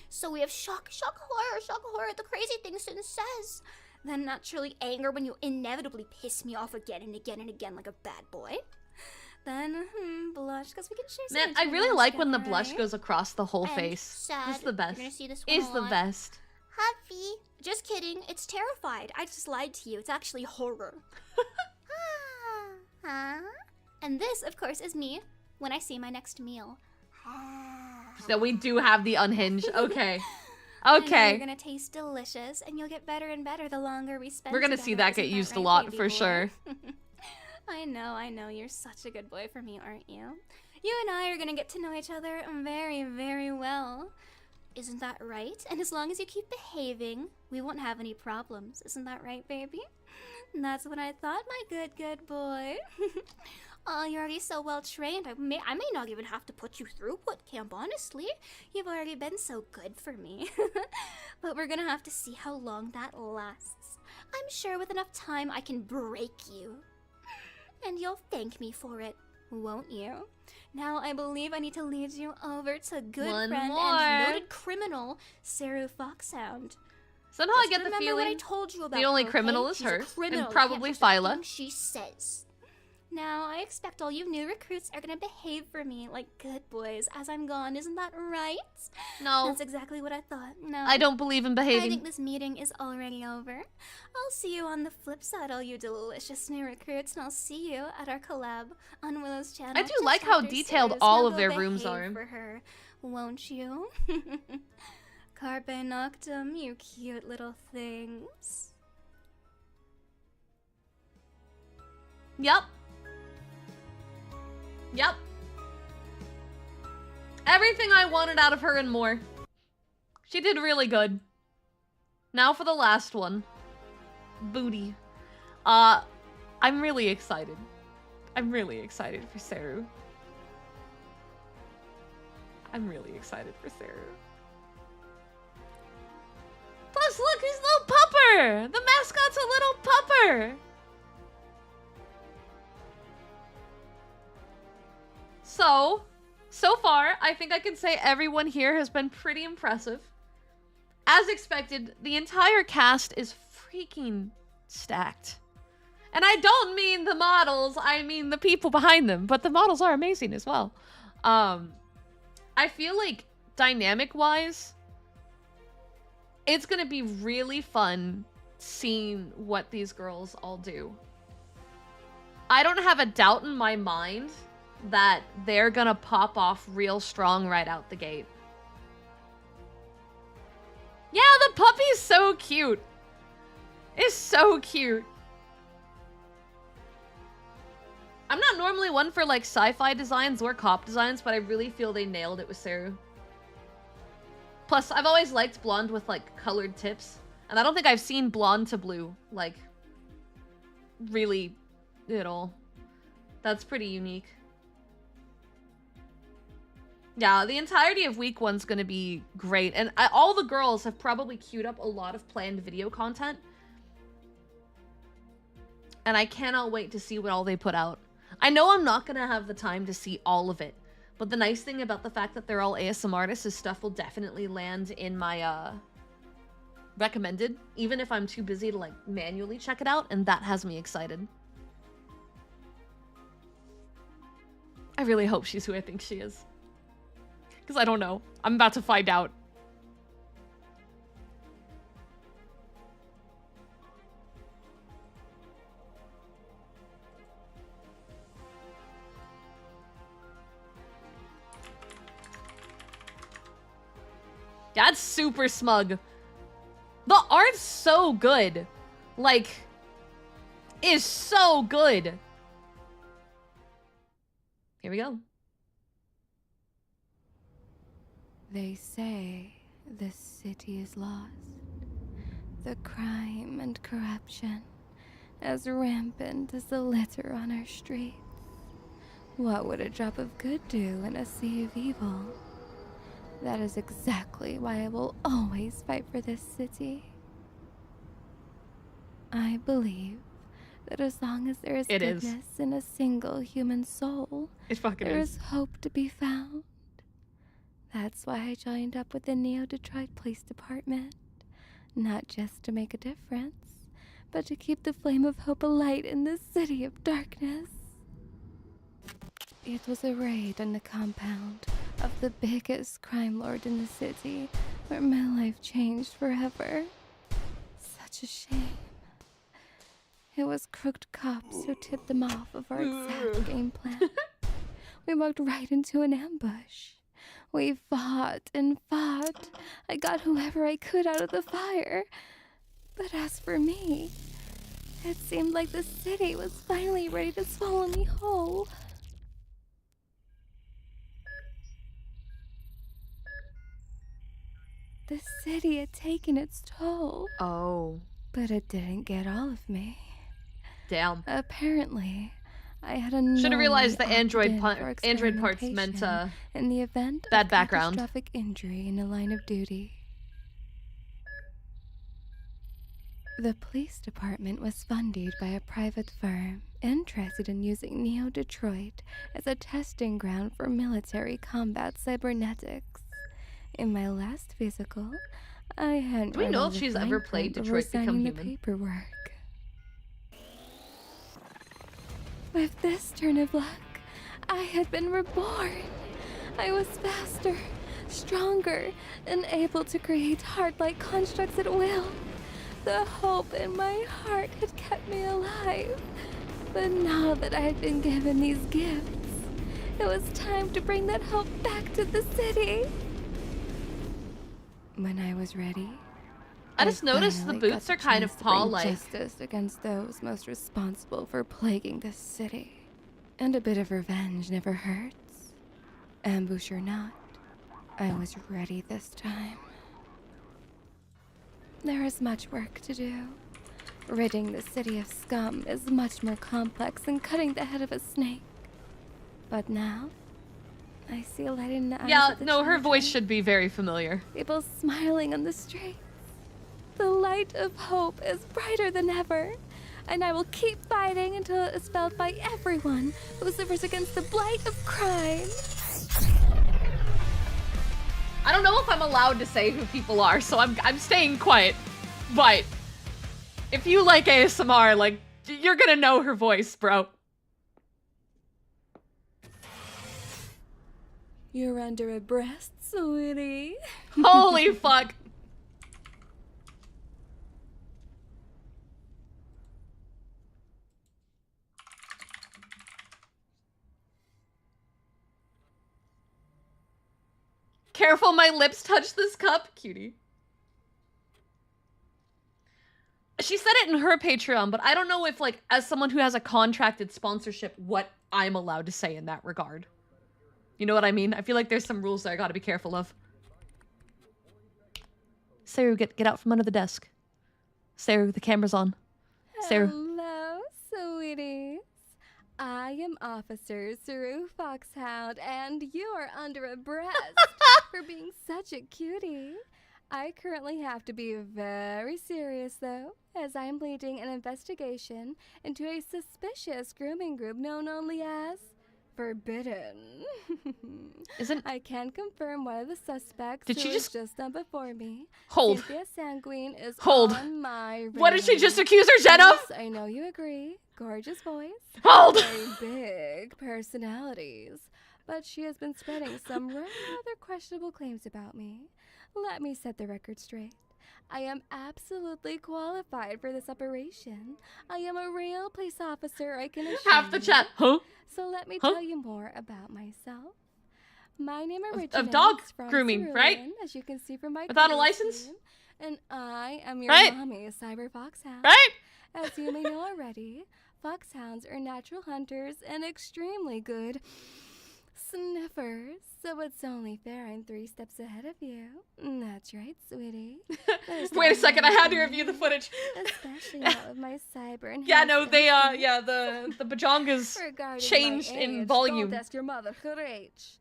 So we have shock horror. The crazy thing Sin says then naturally anger when you inevitably piss me off again and again and again like a bad boy. Then blush because we can share some Man, I intimate really moments like when the together, blush right? goes across the whole And face. sad. It's the best. You're gonna see this one It's a the lot. best. Huffy. Just kidding. It's terrified. I just lied to you. It's actually horror. Huh? And this, of course, is me when I see my next meal. So we do have the unhinged. Okay. I know Okay. you're gonna taste delicious, and you'll get better and better the longer we spend. We're gonna together. see that get Isn't used a right, lot baby for boy? sure. I know. You're such a good boy for me, aren't you? You and I are gonna get to know each other very, very well. Isn't that right? And as long as you keep behaving, we won't have any problems. Isn't that right, baby? That's what I thought, my good boy. Oh, you're already so well trained. I may not even have to put you through boot camp, honestly. You've already been so good for me. But we're gonna have to see how long that lasts. I'm sure with enough time I can break you. And you'll thank me for it, won't you? Now I believe I need to lead you over to good One friend more. and noted criminal, Saru Foxhound. Somehow I Just get the remember what I feeling told you about the only her, criminal okay? is She's her, a criminal. and You probably can't touch a Phyla. thing she says. Now, I expect all you new recruits are gonna behave for me like good boys as I'm gone. Isn't that right? No, That's exactly what I thought. No. I don't believe in I behaving. think this meeting is already over. I'll see you on the flip side, all you delicious new recruits, and I'll see you at our collab on Willow's channel. I do just like how after detailed Sarah's. all Now of go their rooms behave are. for her, won't you? Carpe noctem, you cute little things. Yep. Yep. Everything I wanted out of her and more. She did really good. Now for the last one. Booty. I'm really excited. I'm really excited for Saru. I'm really excited for Saru. Plus, look, he's a little pupper! The mascot's a little pupper! So far, I think I can say everyone here has been pretty impressive. As expected, the entire cast is freaking stacked. And I don't mean the models, I mean the people behind them, but the models are amazing as well. I feel like dynamic-wise, it's gonna be really fun seeing what these girls all do. I don't have a doubt in my mind that they're gonna pop off real strong right out the gate. Yeah, the puppy's so cute. It's so cute. I'm not normally one for like sci-fi designs or cop designs, but I really feel they nailed it with Saru. Plus, I've always liked blonde with like colored tips, and I don't think I've seen blonde to blue like really at all. That's pretty unique. Yeah, the entirety of week one's gonna be great, and all the girls have probably queued up a lot of planned video content, and I cannot wait to see what all they put out. I know I'm not gonna have the time to see all of it, but the nice thing about the fact that they're all ASM artists is stuff will definitely land in my recommended, even if I'm too busy to like manually check it out, and that has me excited. I really hope she's who I think she is. Because I don't know. I'm about to find out. That's super smug. The art's so good. Like, is so good. Here we go. They say this city is lost. The crime and corruption as rampant as the litter on our streets. What would a drop of good do in a sea of evil? That is exactly why I will always fight for this city. I believe that as long as there is It is. goodness in a single human soul, It fucking there is. is hope to be found. That's why I joined up with the Neo Detroit Police Department. Not just to make a difference, but to keep the flame of hope alight in this city of darkness. It was a raid on the compound of the biggest crime lord in the city, where my life changed forever. Such a shame. It was crooked cops who tipped them off of our exact game plan. We walked right into an ambush. We fought and fought. I got whoever I could out of the fire. But as for me, it seemed like the city was finally ready to swallow me whole. The city had taken its toll. Oh. But it didn't get all of me. Damn. Apparently, I had a Should have realized the Android Android parts meant in the event bad of background. catastrophic injury in the line of duty. The police department was funded by a private firm interested in using Neo Detroit as a testing ground for military combat cybernetics. In my last physical, I hadn't Do we read know all if the she's fine ever print played before Detroit Become signing the Human? paperwork. With this turn of luck, I had been reborn. I was faster, stronger, and able to create heart-like constructs at will. The hope in my heart had kept me alive. But now that I had been given these gifts, it was time to bring that hope back to the city. When I was ready, I just noticed the finally got boots the are kind chance of to bring paw-like. justice against those most responsible for plaguing this city. And a bit of revenge never hurts. Ambush or not, I was ready this time. There is much work to do. Ridding the city of scum is much more complex than cutting the head of a snake. But now, I see a light in the eyes Yeah, of the no, her voice children. should be very familiar. People smiling on the streets. The light of hope is brighter than ever. And I will keep fighting until it is felt by everyone who suffers against the blight of crime. I don't know if I'm allowed to say who people are, so I'm staying quiet. But if you like ASMR, like, you're gonna know her voice, bro. You're under arrest, sweetie. Holy fuck. Careful, my lips touch this cup, cutie. She said it in her Patreon, but I don't know if, like, as someone who has a contracted sponsorship, what I'm allowed to say in that regard. You know what I mean? I feel like there's some rules that I gotta be careful of. Saru, get out from under the desk. Saru, the camera's on. Saru. Hello, sweeties. I am Officer Saru Foxhound, and you are under arrest for being such a cutie. I currently have to be very serious, though, as I am leading an investigation into a suspicious grooming group known only as Forbidden. Isn't... I can confirm one of the suspects Did she who just... was just done before me. Hold. Cynthia Sanguine is Hold. on my radar. What did she just accuse her, Jen of? Yes, I know you agree. Gorgeous voice. Hold. Very big personalities. But she has been spreading some rather questionable claims about me. Let me set the record straight. I am absolutely qualified for this operation. I am a real police officer, I can assure Half the you. chat. Huh? So let me Huh? tell you more about myself. My name originates Of dog from grooming, Cerulean, right? as you can see from my Without a color license? scheme, and I am your Right? mommy, Cyber Foxhound. Right? As you may know already, foxhounds are natural hunters and extremely good sniffers, so it's only fair I'm 3 steps ahead of you. That's right, sweetie. Wait a second, I had to review the footage. Especially not with my cyber and Yeah, no, they, yeah, the bajongas Regarding changed my in age, volume. Don't ask your mother her age.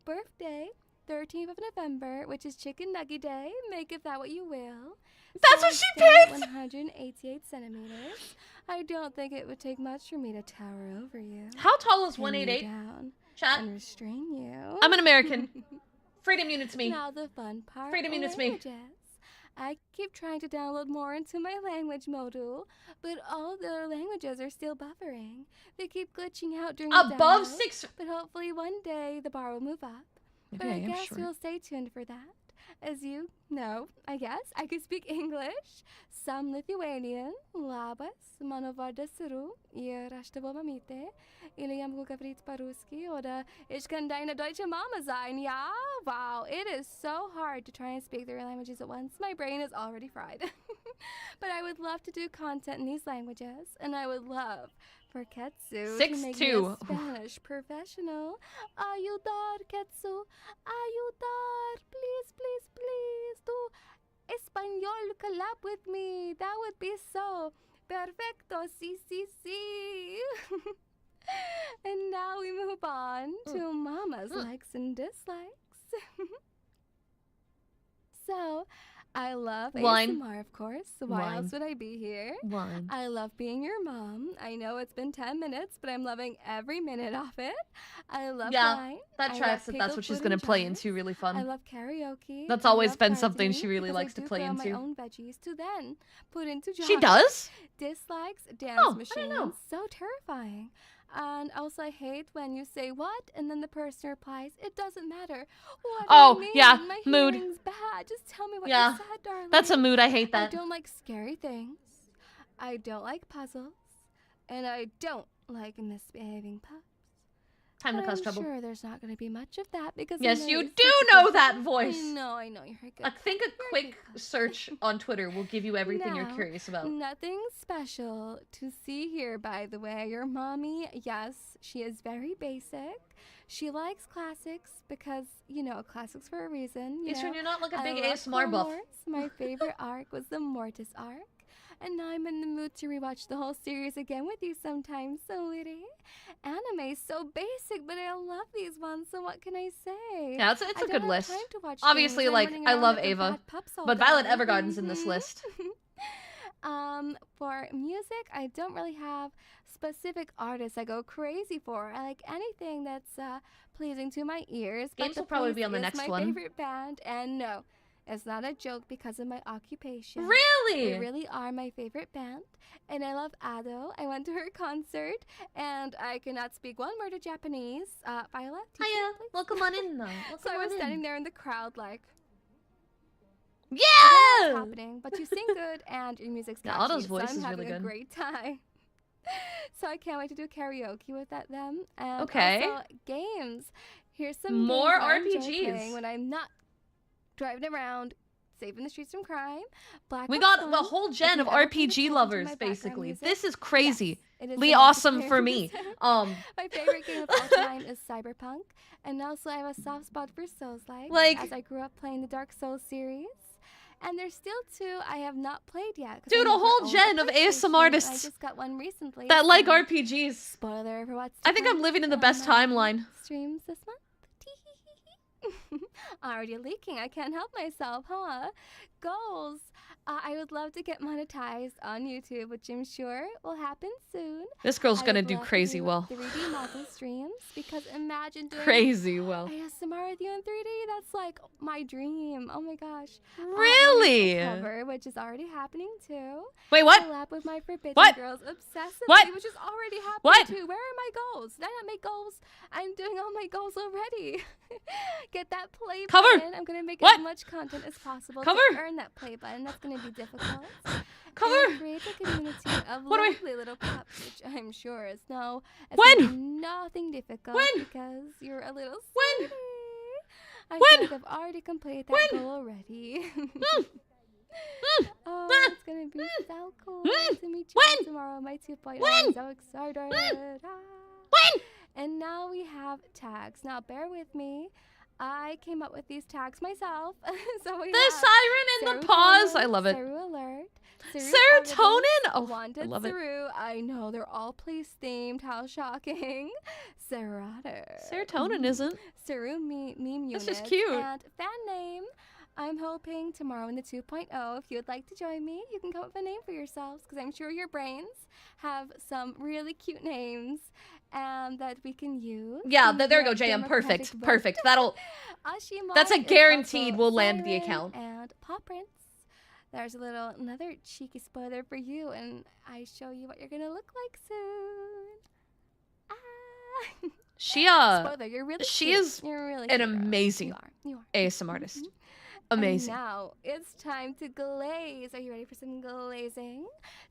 Birthday, 13th of November, which is Chicken Nugget Day. Make of that what you will. That's what she Size picked! 188 centimeters. I don't think it would take much for me to tower over you. How tall is pin you 188? down Chat. and restrain you. I'm an American. Freedom units me. Now the fun part. Freedom units me. languages. I keep trying to download more into my language module, but all the other languages are still buffering. They keep glitching out during the Above download, 6. but hopefully one day the bar will move up. Maybe But I I am guess short. we'll stay tuned for that. As you know, I guess, I can speak English, some Lithuanian, labas, mano vardas Saru, и rashtovo mamite, или я могу говорить по-русски, oder ich kann deine deutsche Mama sein, ja? Wow, it is so hard to try and speak 3 languages at once. My brain is already fried. But I would love to do content in these languages, and I would love for Ketsu to make me a 6'2". Spanish professional. Ayudar, Ketsu. Ayudar. Please, please, please. Do español collab with me. That would be so perfecto. Sí, sí, sí. And now we move on to Mama's likes and dislikes. So, I love One. ASMR, of course. Why else would I be here? 1. I love being your mom. I know it's been 10 minutes, but I'm loving every minute of it. I love wine. That I tracks love that that's pickled what she's food gonna in play jars. into. Really I fun. love karaoke. That's I always love been something she gardening really because likes I to do play grow into. my own veggies to then put into jars. She does? Dislikes dance Oh, I machines. didn't know. So terrifying. And also, I hate when you say what, and then the person replies, "It doesn't matter." What Oh, do you mean? yeah, My mood. hearing's bad. Just tell me what Yeah, you said, darling. That's a mood. I hate I that. don't like scary things. I don't like puzzles. And I don't like misbehaving pups. Time to But cause I'm trouble. sure there's not going to be much of that because Yes, I know you you're do such a know good that girl. voice. I know, you're a good I think a You're a quick good search on Twitter will give you everything you're Now, curious about. Nothing special to see here, by the way. Your mommy, yes, she is very basic. She likes classics because, classics for a reason. You Eastern, know. you're not like a big I love ASMR buff. Clone Wars. My favorite arc was the Mortis arc. And now I'm in the mood to rewatch the whole series again with you sometime, Soliri. Anime is so basic, but I love these ones, so what can I say? Yeah, it's I a don't good have list. time to watch Obviously, things. I'm like, running I around love like a Ava, bad pups all but Violet day. Evergarden's in this Mhm. list. For music, I don't really have specific artists I go crazy for. I like anything that's pleasing to my ears. Games but will probably be on the Police next is one. my favorite band, and no, it's not a joke because of my occupation. Really? They really are my favorite band, and I love Ado. I went to her concert, and I cannot speak one word of Japanese. Phyla, teach me, Hiya, please. welcome on in now. So I was standing there in the crowd like, I don't know Yeah! what's happening, but you sing good and your music's Yeah, catchy, Otto's so voice I'm is having really a good. great time. So I can't wait to do karaoke with them. And Okay. also games. Here's some More games I enjoy RPGs. playing when I'm not driving around saving the streets from crime. Black We Ops got the 1, whole if gen you've of ever paid RPG attention to lovers, my background basically. music, This is crazy. yes, it is Lee the awesome multiplayer for me. music. Um, My favorite game of all time is Cyberpunk, and also I have a soft spot for Souls-like, Like- as I grew up playing the Dark Souls series. And there's still 2 I have not played yet. 'cause I dude, a never whole owned gen a of PlayStation, ASM and I artists just got one recently. that like so RPGs. spoiler for what's to I think I'm come living in the on best my timeline. Streams this month. Already leaking. I can't help myself, huh? Goals. I would love to get monetized on YouTube, which I'm sure will happen soon. This girl's I gonna would do love to crazy do well. 3D model streams because imagine doing Crazy well. ASMR with you in 3D. That's like my dream. Oh my gosh. Really? Cover, which is already happening too. Wait, what? Collab with my Forbidden What? Girls obsessively, What? which is already happening What? too. Where are my goals? Did I not make goals? I'm doing all my goals already. Get that play Cover. button. I'm gonna make What? as much content as possible Cover. to earn that play button. That's gonna be difficult. Cover. And create a community of What do we- lovely little pups, which I'm sure is no. It's When? gonna be nothing difficult When? because you're a little When? sweetie. I When? feel like I've already completed that goal already. Oh, it's gonna be so cool to meet you all tomorrow, my 2.0. I'm so excited. When? And now we have tags. Now bear with me. I came up with these tags myself. So we The have siren and the pause. I Serotonin, love it. Saru Alert. Saru Serotonin? Evidence, Oh, Wanted I love it. Saru. I know they're all police themed. How shocking. Serrato. Serotonin isn't. Saru meme unit. That's just cute. And fan name. I'm hoping tomorrow in the 2.0, if you would like to join me, you can come up with a name for yourselves because I'm sure your brains have some really cute names that we can use. Yeah, in there we go, your JM. democratic Perfect. vote. Perfect. That'll. Ashimar That's a is guaranteed also we'll land the Siren account. And Paw Prince. there's another cheeky spoiler for you, and I show you what you're gonna look like soon. Ah. Spoiler, you're really she cute. is You're really an cute, girl. amazing You are. ASM artist. Mhm. Amazing. And now it's time to glaze. Are you ready for some glazing?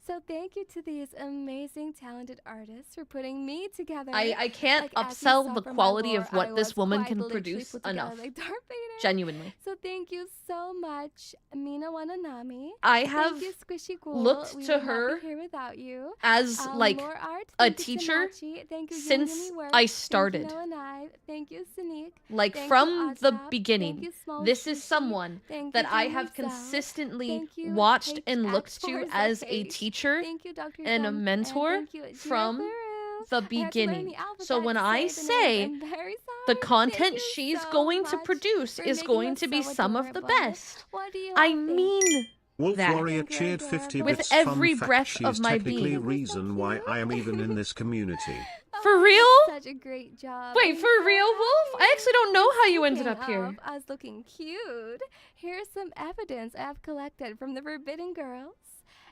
So thank you to these amazing, talented artists for putting me together. I can't Like, as you upsell saw the from my quality of lore, what I this was woman quite can literally produce put together enough. like Darth Vader. Genuinely. So thank you so much, Mina Wananami. I have Thank you, Squishy Ghoul. looked We to would not her be here without you. as like Lore Art, a thank you, teacher Tamachi. Thank you, since Yumi Works. I Thank you, started. Noah Knive. Thank you, Sneak. Like Thank you, from the Azap. beginning, Thank you, Small this is Shishi. someone Thank that you, I have Rizal. consistently Thank you, watched and HX looked to Forza as a H. teacher Thank you, Dr. and a Thump. mentor thank you, Gina from Guru. the I had to learn beginning. the alphabet So when to I the say names. I'm very the sorry. content Thank you she's so going to much produce for is making going us to be so some of the adorable. best. What do you I all think? mean Wolf that. Warrior Think you're cheered 50 adorable. With bits. every Fun fact, breath she's of my technically being. reason why I am even in this community. For Oh, real? Such a great job. Wait, I'm for so real, Wolf? I happy. actually don't know how you ended Speaking up here. of us looking cute, here's some evidence I have collected from the Forbidden Girls.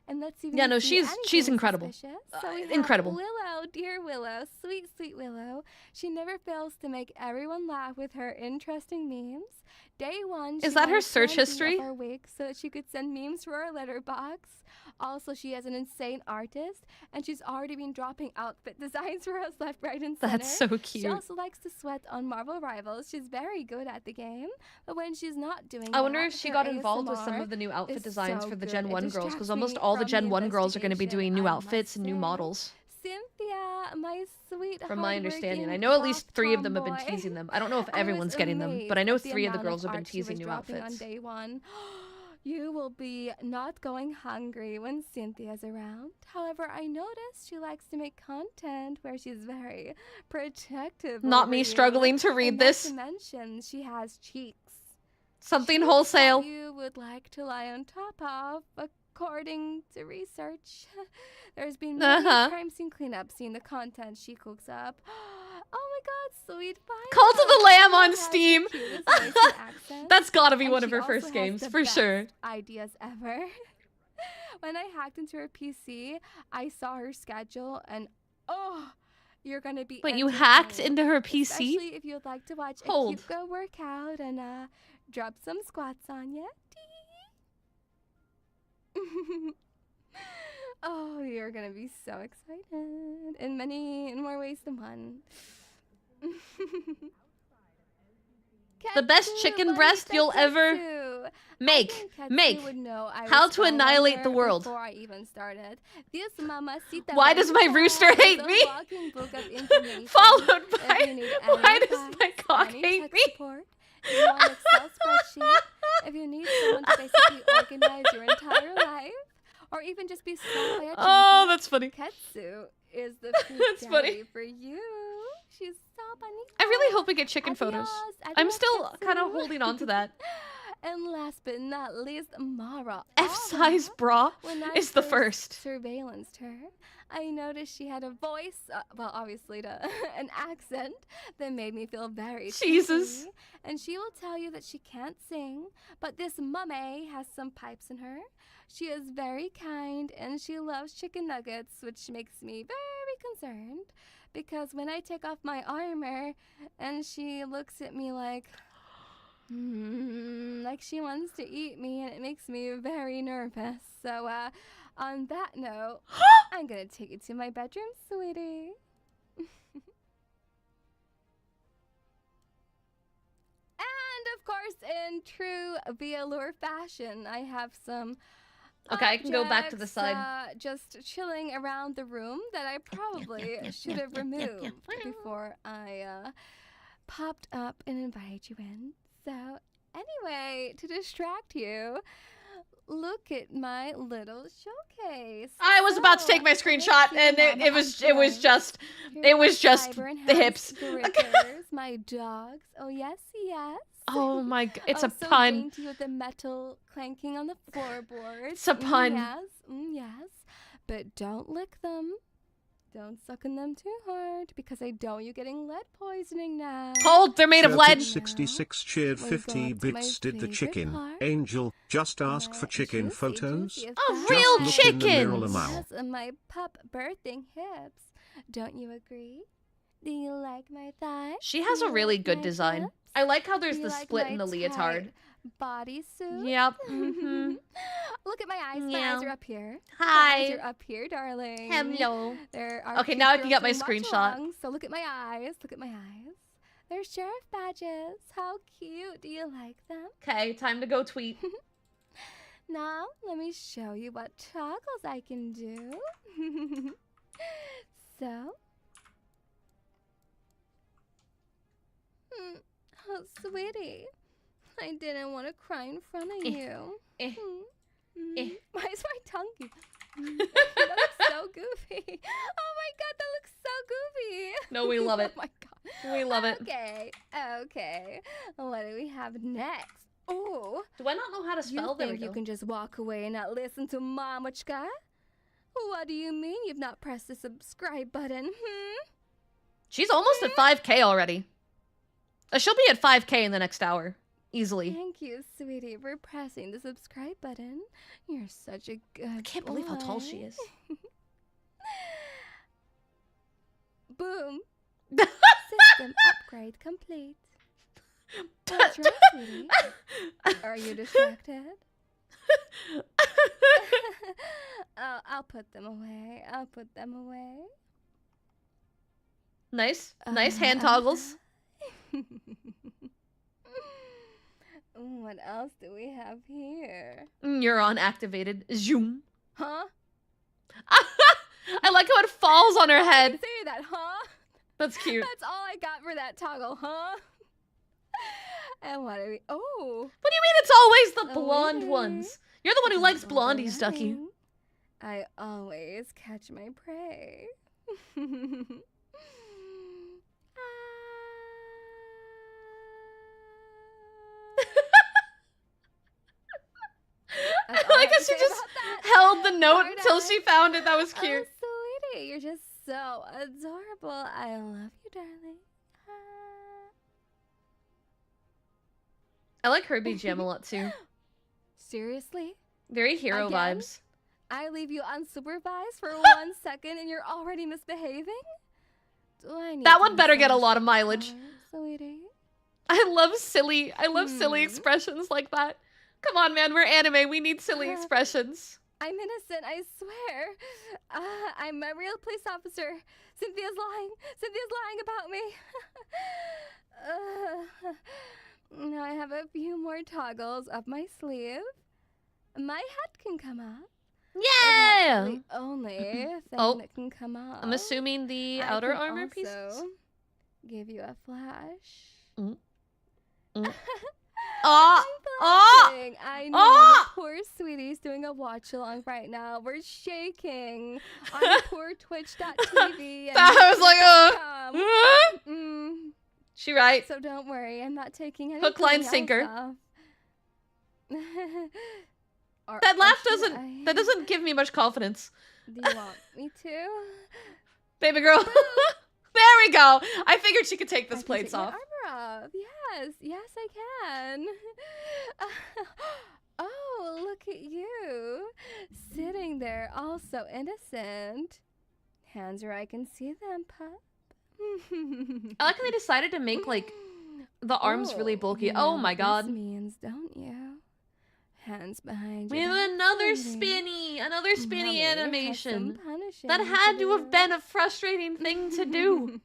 And let's see if we Yeah, can no, see she's anything incredible. suspicious. So we have Incredible. Willow, dear Willow, sweet, sweet Willow. She never fails to make everyone laugh with her interesting memes. Day one, Is she that her wanted search 20 history? of our week so that she could send memes for our letterbox. Also, she is an insane artist, and she's already been dropping outfit designs for us left, right, and center. That's so She cute. also likes to sweat on Marvel Rivals. She's very good at the game, but when she's not doing I wonder that, if she her got involved with some ASMR of the new outfit is designs so for the good. Gen It 1 girls, distracts because almost me all the from Gen 1 girls are going to be doing investigation, new I outfits must and new say. models. Cynthia, my sweet From my understanding. I hardworking know at least goth 3 of them have been tomboy. teasing them. I don't know if I was everyone's getting them, but I know amazed at 3 of the amount girls have been art she was teasing new dropping outfits. On day one. You will be not going hungry when Cynthia's around. However, I noticed she likes to make content where she's very protective. Not over me you. struggling to read And not this. to mention, she has cheeks. Something Cheeks wholesale. that you would like to lie on top of, according to research. There's been many crime scene cleanups seeing the content she cooks up. Oh my god, sweet Phyla! Cult of the Lamb on Has the Steam. cutest voice and accent, That's gotta be and one of she her also first has games, the for best sure. ideas ever. When I hacked into her PC, I saw her schedule and oh, you're gonna be Wait, you hacked entertained. into her PC? Especially if you'd like to watch Hold. a cute girl workout and drop some squats on ya. Oh, you're gonna be so excited in more ways than one. The best Ketsu, chicken breast Bonita you'll ever Ketsu. I make. think Ketsu Make. would know I How was to following annihilate her the world. Before I even started. This mamacita Why does my bonita rooster is hate a me? walking book of information. Followed If by, you need why any does advice, my cock any hate tech me? support, if you want an Excel spreadsheet, if you need someone to basically organize your entire life, or even just be slapped by a Oh, junkie, that's funny. Ketsu is the That's food funny. daddy for you. She's so bonita. I really hope we get chicken photos. Adios, I'm adios, still kind of Ketsu. holding on to that. And last but not least, Mara. F-size bra When I is the first. surveillanced her, I noticed she had a voice, well, obviously an accent that made me feel very Jesus. cheesy. And she will tell you that she can't sing, but this mummy has some pipes in her. She is very kind and she loves chicken nuggets, which makes me very concerned because when I take off my armor and she looks at me like she wants to eat me, and it makes me very nervous. So, on that note, I'm gonna take you to my bedroom, sweetie. And of course, in true Velour fashion, I have some Okay, I can go back to the objects, side. just chilling around the room that I probably should have removed before I popped up and invited you in. So anyway, to distract you, look at my little showcase. I was about to take my screenshot, and it was just the hips. Grippers, my dogs. Oh yes, yes. Oh my god, it's a so pun. dainty with the metal clanking on the floorboards. It's a pun. Yes, yes. But don't lick them. Don't suck on them too hard, because I don't want you getting lead poisoning now. Hold, they're made of lead. 66 cheered We 50 got to my bits did the favorite chicken. part. Angel, just ask My for chicken juicy, photos. juicy A Just real look in the mirror, chickens. Lamau. Yes, and my pup birthing hips. Don't you agree? Do you like my thighs? She has Do a you really like good my design. hips? I like how there's Do the you like split my in the leotard. tight bodysuit? Yep. Mm-hmm. Look at my eyes. My Yeah. eyes are up here. Hi. My eyes are up here, darling. Hello. There are Okay, cute now I can girls get my doing screenshot. Watchalong, so look at my eyes. Look at my eyes. They're sheriff badges. How cute. Do you like them? Okay, time to go tweet. Now, let me show you what toggles I can do. So. Oh, sweetie. I didn't want to cry in front of you. Why is my tongue goofy? That looks so goofy. Oh my god, that looks so goofy. No, we love it. Oh my god. We love it. Okay. What do we have next? Oh, Do I not know how to spell? you There we think you go. can just walk away and not listen to Mamachka? What do you mean you've not pressed the subscribe button? She's almost at 5K already. She'll be at 5K in the next hour. Easily. Thank you, sweetie, for pressing the subscribe button. You're such a good I can't believe how tall she boy. is. Boom. System upgrade complete. What's wrong, sweetie? Are you distracted? Oh, I'll put them away. Nice. Nice hand toggles. What else do we have here? Neuron activated. Zoom. Huh? I like how it falls on her head. Say that, huh? That's cute. That's all I got for that toggle, huh? And what do we... Oh! What do you mean it's always the Oh, blonde really? ones? You're the one who likes blondies, Ducky. Overlapping. I always catch my prey. I like how she just held the note until she found it. That was cute. Oh, sweetie, you're just so adorable. I love you, darling. I like her BGM a lot too. Seriously? Very hero Again? vibes. I leave you unsupervised for 1 second and you're already misbehaving? Do I need That to one better get a massage lot of your mileage. collar, sweetie? I love silly expressions like that. Come on, man, we're anime. We need silly expressions. I'm innocent, I swear. I'm a real police officer. Cynthia's lying. Cynthia's lying about me. Now I have a few more toggles up my sleeve. My head can come up. Yeah! The only thing Oh. that can come up. I'm assuming the I outer can armor also pieces. give you a flash. Ah! Ah! Ah! I know Ah! the poor sweetie's doing a watch along right now. We're shaking on poor Twitch.tv. and I was like, YouTube.com. She right. So don't worry, I'm not taking any Hook, line, else sinker. off. Or- That or laugh should I? doesn't give me much confidence. Do you want me to? Baby girl. There we go. I figured she could take I this can plates take my off. armor off. Yes, I can. Oh, look at you. Sitting there, all so innocent. Hands where I can see them, pup. I like how they decided to make like the arms really bulky. You know Oh my what god. This means, don't you? Hands behind We your have back, another sweetie. another spinny Mommy has some animation. punishing That had to do. have been a frustrating thing to do.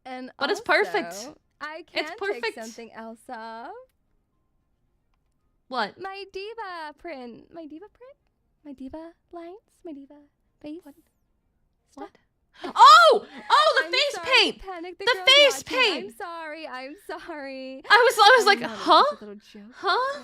And But it's perfect. also, I can It's perfect. take something else off. What? My diva print. My diva print? My diva lines? My diva face? What? Oh! Oh, the I'm face sorry, paint! Panic The girl's face watching. paint! I'm sorry. I was like, know, that's huh? just a little joke. Huh?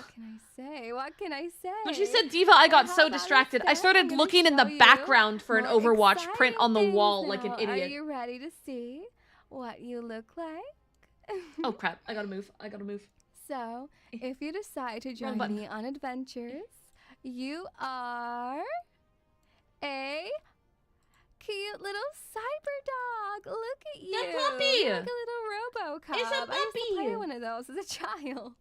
What can I say? When she said diva, I got How so about distracted. I instead, started I'm gonna looking in the show you background for an more Overwatch print on the exciting wall things like an now. idiot. Are you ready to see what you look like? Oh crap, I gotta move. So, if you decide to Wrong join button. me on adventures, you are a cute little cyber dog. Look at you. The puppy. You're like a little RoboCop. It's a I used to play puppy. one of those as a child.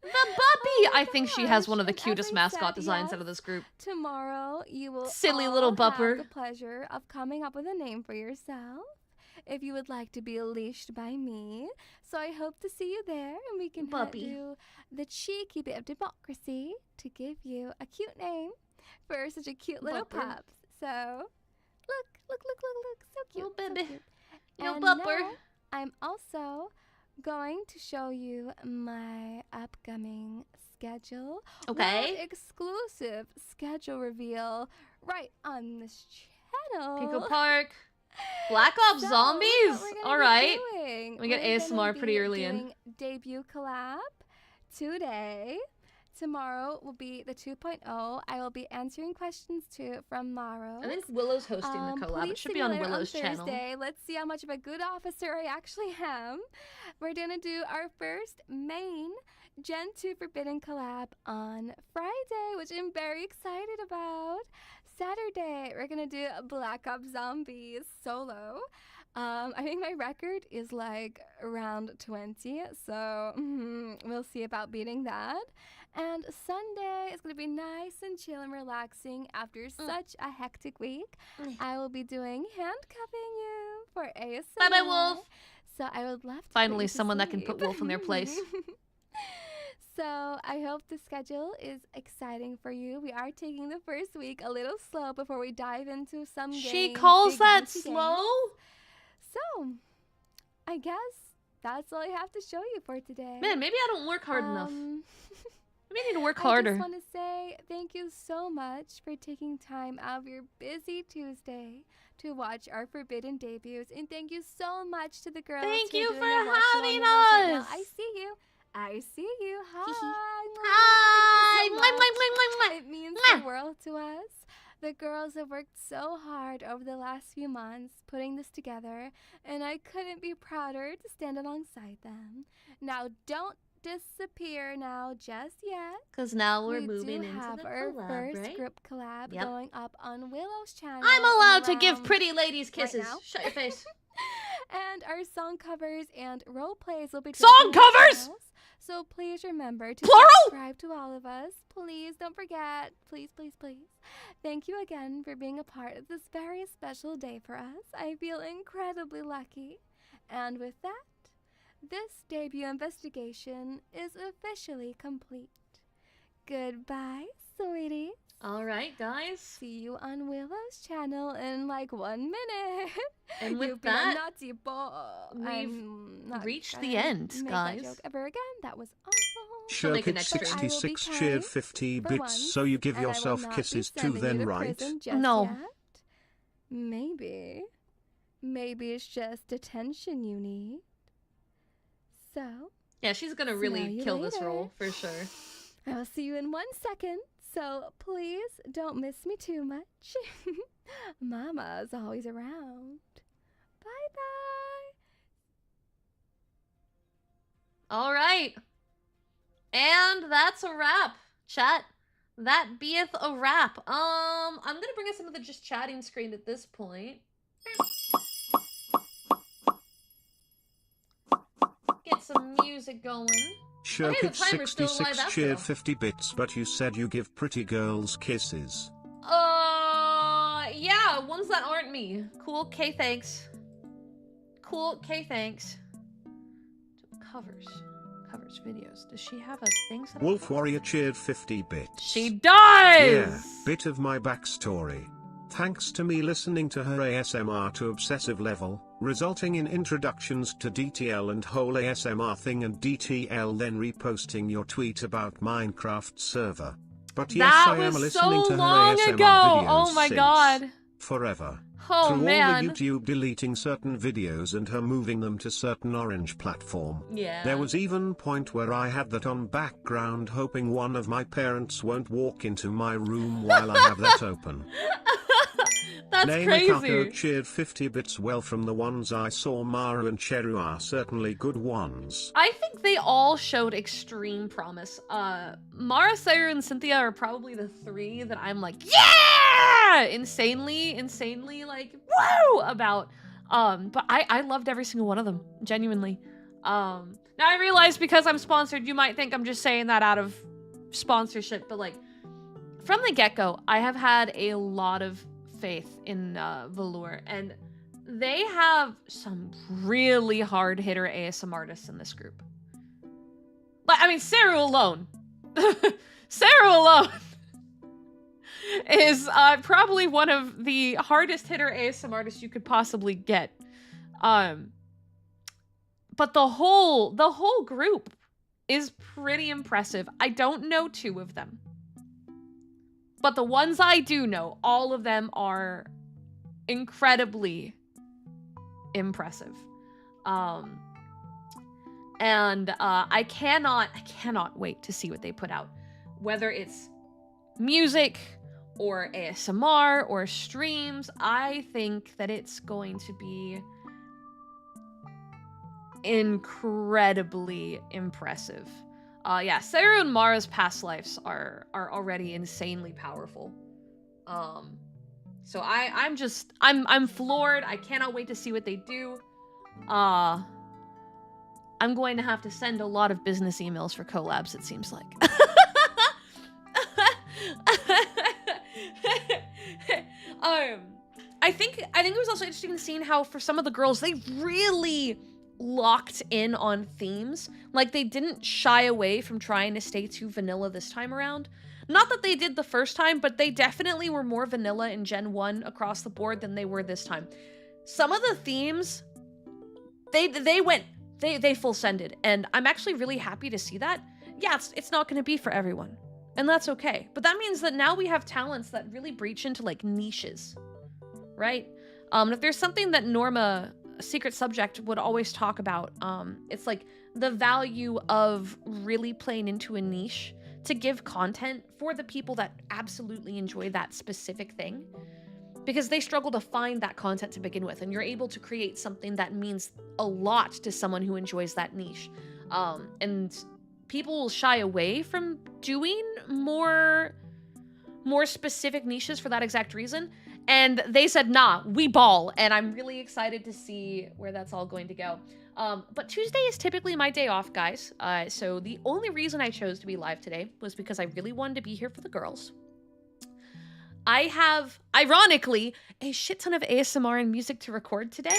The puppy! I think she has gosh, one of the and as cutest I mascot said, designs yes, out of this group. Tomorrow, you will Silly all little have bupper. the pleasure of coming up with a name for yourself. If you would like to be leashed by me. So I hope to see you there, and we can do the cheeky bit of democracy to give you a cute name for such a cute little Bupper. pup. So, look, so cute. Little so baby. cute. Little And bupper. now, I'm also going to show you my upcoming schedule. Okay. World exclusive schedule reveal right on this channel. Pico Park. Black Ops So, Zombies? what we're gonna Alright. be doing. We get We're ASMR gonna pretty be early in. doing debut collab today. Tomorrow will be the 2.0. I will be answering questions too from Maro. I think Willow's hosting the collab. Please It should see be me on later Willow's channel. Thursday. Let's see how much of a good officer I actually am. We're gonna do our first main Gen 2 Forbidden collab on Friday, which I'm very excited about. Saturday, we're gonna do Black Ops Zombies solo. I think my record is like around 20, so we'll see about beating that. And Sunday is going to be nice and chill and relaxing after such a hectic week. I will be doing handcuffing you for ASMR. Bye-bye, Wolf. So I would love to Finally, put you to someone that can sleep. put Wolf in their place. So I hope the schedule is exciting for you. We are taking the first week a little slow before we dive into some games. She calls big that juicy slow? games. So, I guess that's all I have to show you for today. Man, maybe I don't work hard enough. Maybe I need to work I harder. just want to say thank you so much for taking time out of your busy Tuesday to watch our Forbidden debuts. And thank you so much to the girls Thank who are you doing for our watch having along with right now. us. I see you. I see you. Hi. Hi. Thank you so Mwah, much. mwah, mwah, mwah, mwah. It means Mwah. the world to us. The girls have worked so hard over the last few months putting this together, and I couldn't be prouder to stand alongside them. Now, don't disappear now just yet. Because now we're We moving do into have the our collab, first right? group collab Yep. going up on Willow's channel. I'm in allowed to give around pretty ladies right kisses. now. Shut your face. And our song covers and role plays will be Song dropping on covers? channels. So please remember to Plural? subscribe to all of us. Please don't forget. Please, please, please. Thank you again for being a part of this very special day for us. I feel incredibly lucky. And with that, this debut investigation is officially complete. Goodbye, sweetie. All right, guys. See you on Willow's channel in like 1 minute. And with You've been a that, naughty boy. we've I'm not reached gonna the end, make guys. That joke ever again. That was awful. She'll make an Shirkit extra. 66 But I will be cheered kind 50 for bits, once, so you give and I will yourself not be kisses too sending you then, to right? prison just No. yet. Maybe. Maybe it's just attention you need. So, Yeah, she's gonna smell really you kill this later. role, for sure. I will see you in 1 second. So please don't miss me too much. Mama's always around. Bye-bye. All right. And that's a wrap, chat. That beeth a wrap. I'm gonna bring us into the just chatting screen at this point. Get some music going. Shirkit the timer's still 66 alive after cheered all. 50 bits, but you said you give pretty girls kisses. Yeah, ones that aren't me. Cool, K, thanks. Cool, K, thanks. Covers videos. Does she have a thing set up? Wolf Warrior cheered 50 bits. She does! Yeah, bit of my backstory. Thanks to me listening to her ASMR to obsessive level, resulting in introductions to DTL and whole ASMR thing, and DTL then reposting your tweet about Minecraft server. But yes, That I am was listening so to her long ASMR ago! videos Oh my since god. forever. Oh Through man. all the YouTube deleting certain videos and her moving them to certain orange platform. Yeah. There was even point where I had that on background, hoping one of my parents won't walk into my room while I have that open. That's Namakako crazy. cheered 50 bits. Well, from the ones I saw, Maru and Cheru are certainly good ones. I think they all showed extreme promise. Mara, Saru, and Cynthia are probably the 3 that I'm like, yeah! Insanely like, woo! About. But I loved every single one of them, genuinely. Now I realize because I'm sponsored, you might think I'm just saying that out of sponsorship, but like, from the get-go, I have had a lot of faith in Velour, and they have some really hard-hitter ASM artists in this group. But, I mean, Saru alone. Saru alone is probably one of the hardest-hitter ASM artists you could possibly get. But the whole group is pretty impressive. I don't know 2 of them. But the ones I do know, all of them are incredibly impressive. And I cannot wait to see what they put out. Whether it's music or ASMR or streams, I think that it's going to be incredibly impressive. Yeah, Saru and Mara's past lives are already insanely powerful. So I'm floored. I cannot wait to see what they do. I'm going to have to send a lot of business emails for collabs, it seems like. I think it was also interesting seeing how for some of the girls they really locked in on themes. Like, they didn't shy away from trying to stay too vanilla this time around. Not that they did the first time, but they definitely were more vanilla in Gen 1 across the board than they were this time. Some of the themes, they full sended, and I'm actually really happy to see that. Yeah, it's not going to be for everyone, and that's okay. But that means that now we have talents that really breach into, like, niches, right? If there's something that Norma, Secret Subject, would always talk about, it's like the value of really playing into a niche to give content for the people that absolutely enjoy that specific thing, because they struggle to find that content to begin with, and you're able to create something that means a lot to someone who enjoys that niche. And people will shy away from doing more specific niches for that exact reason. And they said, nah, we ball. And I'm really excited to see where that's all going to go. But Tuesday is typically my day off, guys. So the only reason I chose to be live today was because I really wanted to be here for the girls. I have, ironically, a shit ton of ASMR and music to record today.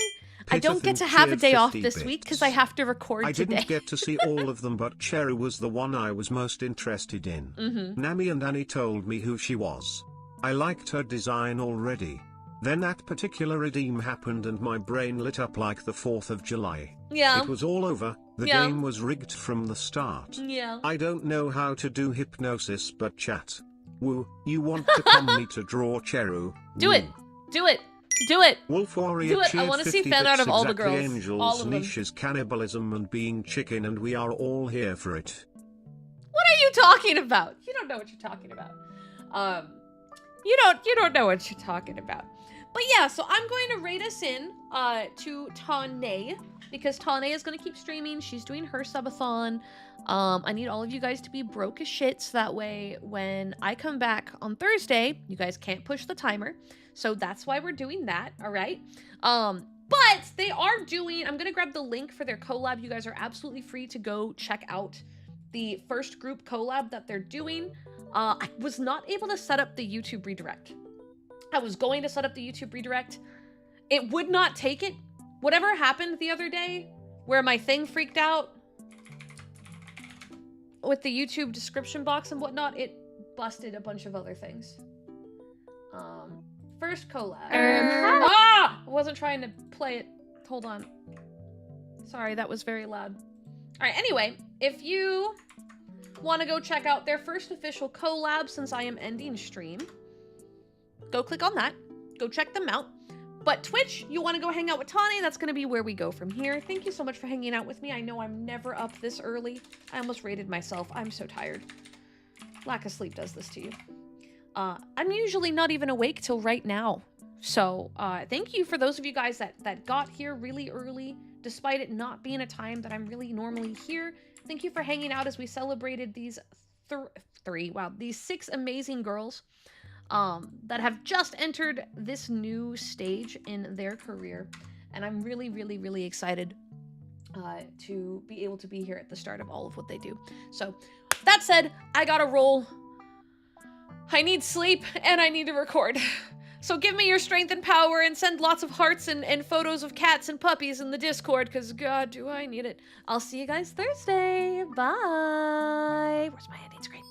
I don't get to have a day off this week because I have to record today. I didn't get to see all of them, but Cherry was the one I was most interested in. Nami and Annie told me who she was. I liked her design already. Then that particular redeem happened and my brain lit up like the 4th of July. Yeah. It was all over. The game was rigged from the start. Yeah. I don't know how to do hypnosis, but chat. Woo, you want to come me to draw Cheru? Do it. Do it. Do it. Wolf Warrior Do it. I want to see fan art of all the girls. Angels, all of them. niche is cannibalism and being chicken, and we are all here for it. What are you talking about? You don't know what you're talking about. You don't know what you're talking about. But yeah, so I'm going to rate us in to Tane, because Tane is going to keep streaming. She's doing her subathon. I need all of you guys to be broke as shit, so that way when I come back on Thursday, you guys can't push the timer. So that's why we're doing that, all right? But they are doing, I'm going to grab the link for their collab. You guys are absolutely free to go check out the first group collab that they're doing. I was not able to set up the YouTube redirect. I was going to set up the YouTube redirect. It would not take it. Whatever happened the other day where my thing freaked out with the YouTube description box and whatnot, it busted a bunch of other things. First collab. I wasn't trying to play it. Hold on. Sorry, that was very loud. All right, anyway, if you want to go check out their first official collab since I am ending stream, go click on that. Go check them out. But Twitch, you want to go hang out with Tani, that's going to be where we go from here. Thank you so much for hanging out with me. I know I'm never up this early. I almost rated myself. I'm so tired. Lack of sleep does this to you. I'm usually not even awake till right now. So thank you for those of you guys that got here really early, despite it not being a time that I'm really normally here. Thank you for hanging out as we celebrated these these 6 amazing girls that have just entered this new stage in their career. And I'm really, really, really excited to be able to be here at the start of all of what they do. So that said, I gotta roll. I need sleep and I need to record. So give me your strength and power and send lots of hearts and photos of cats and puppies in the Discord, because God, do I need it. I'll see you guys Thursday. Bye. Where's my ending screen?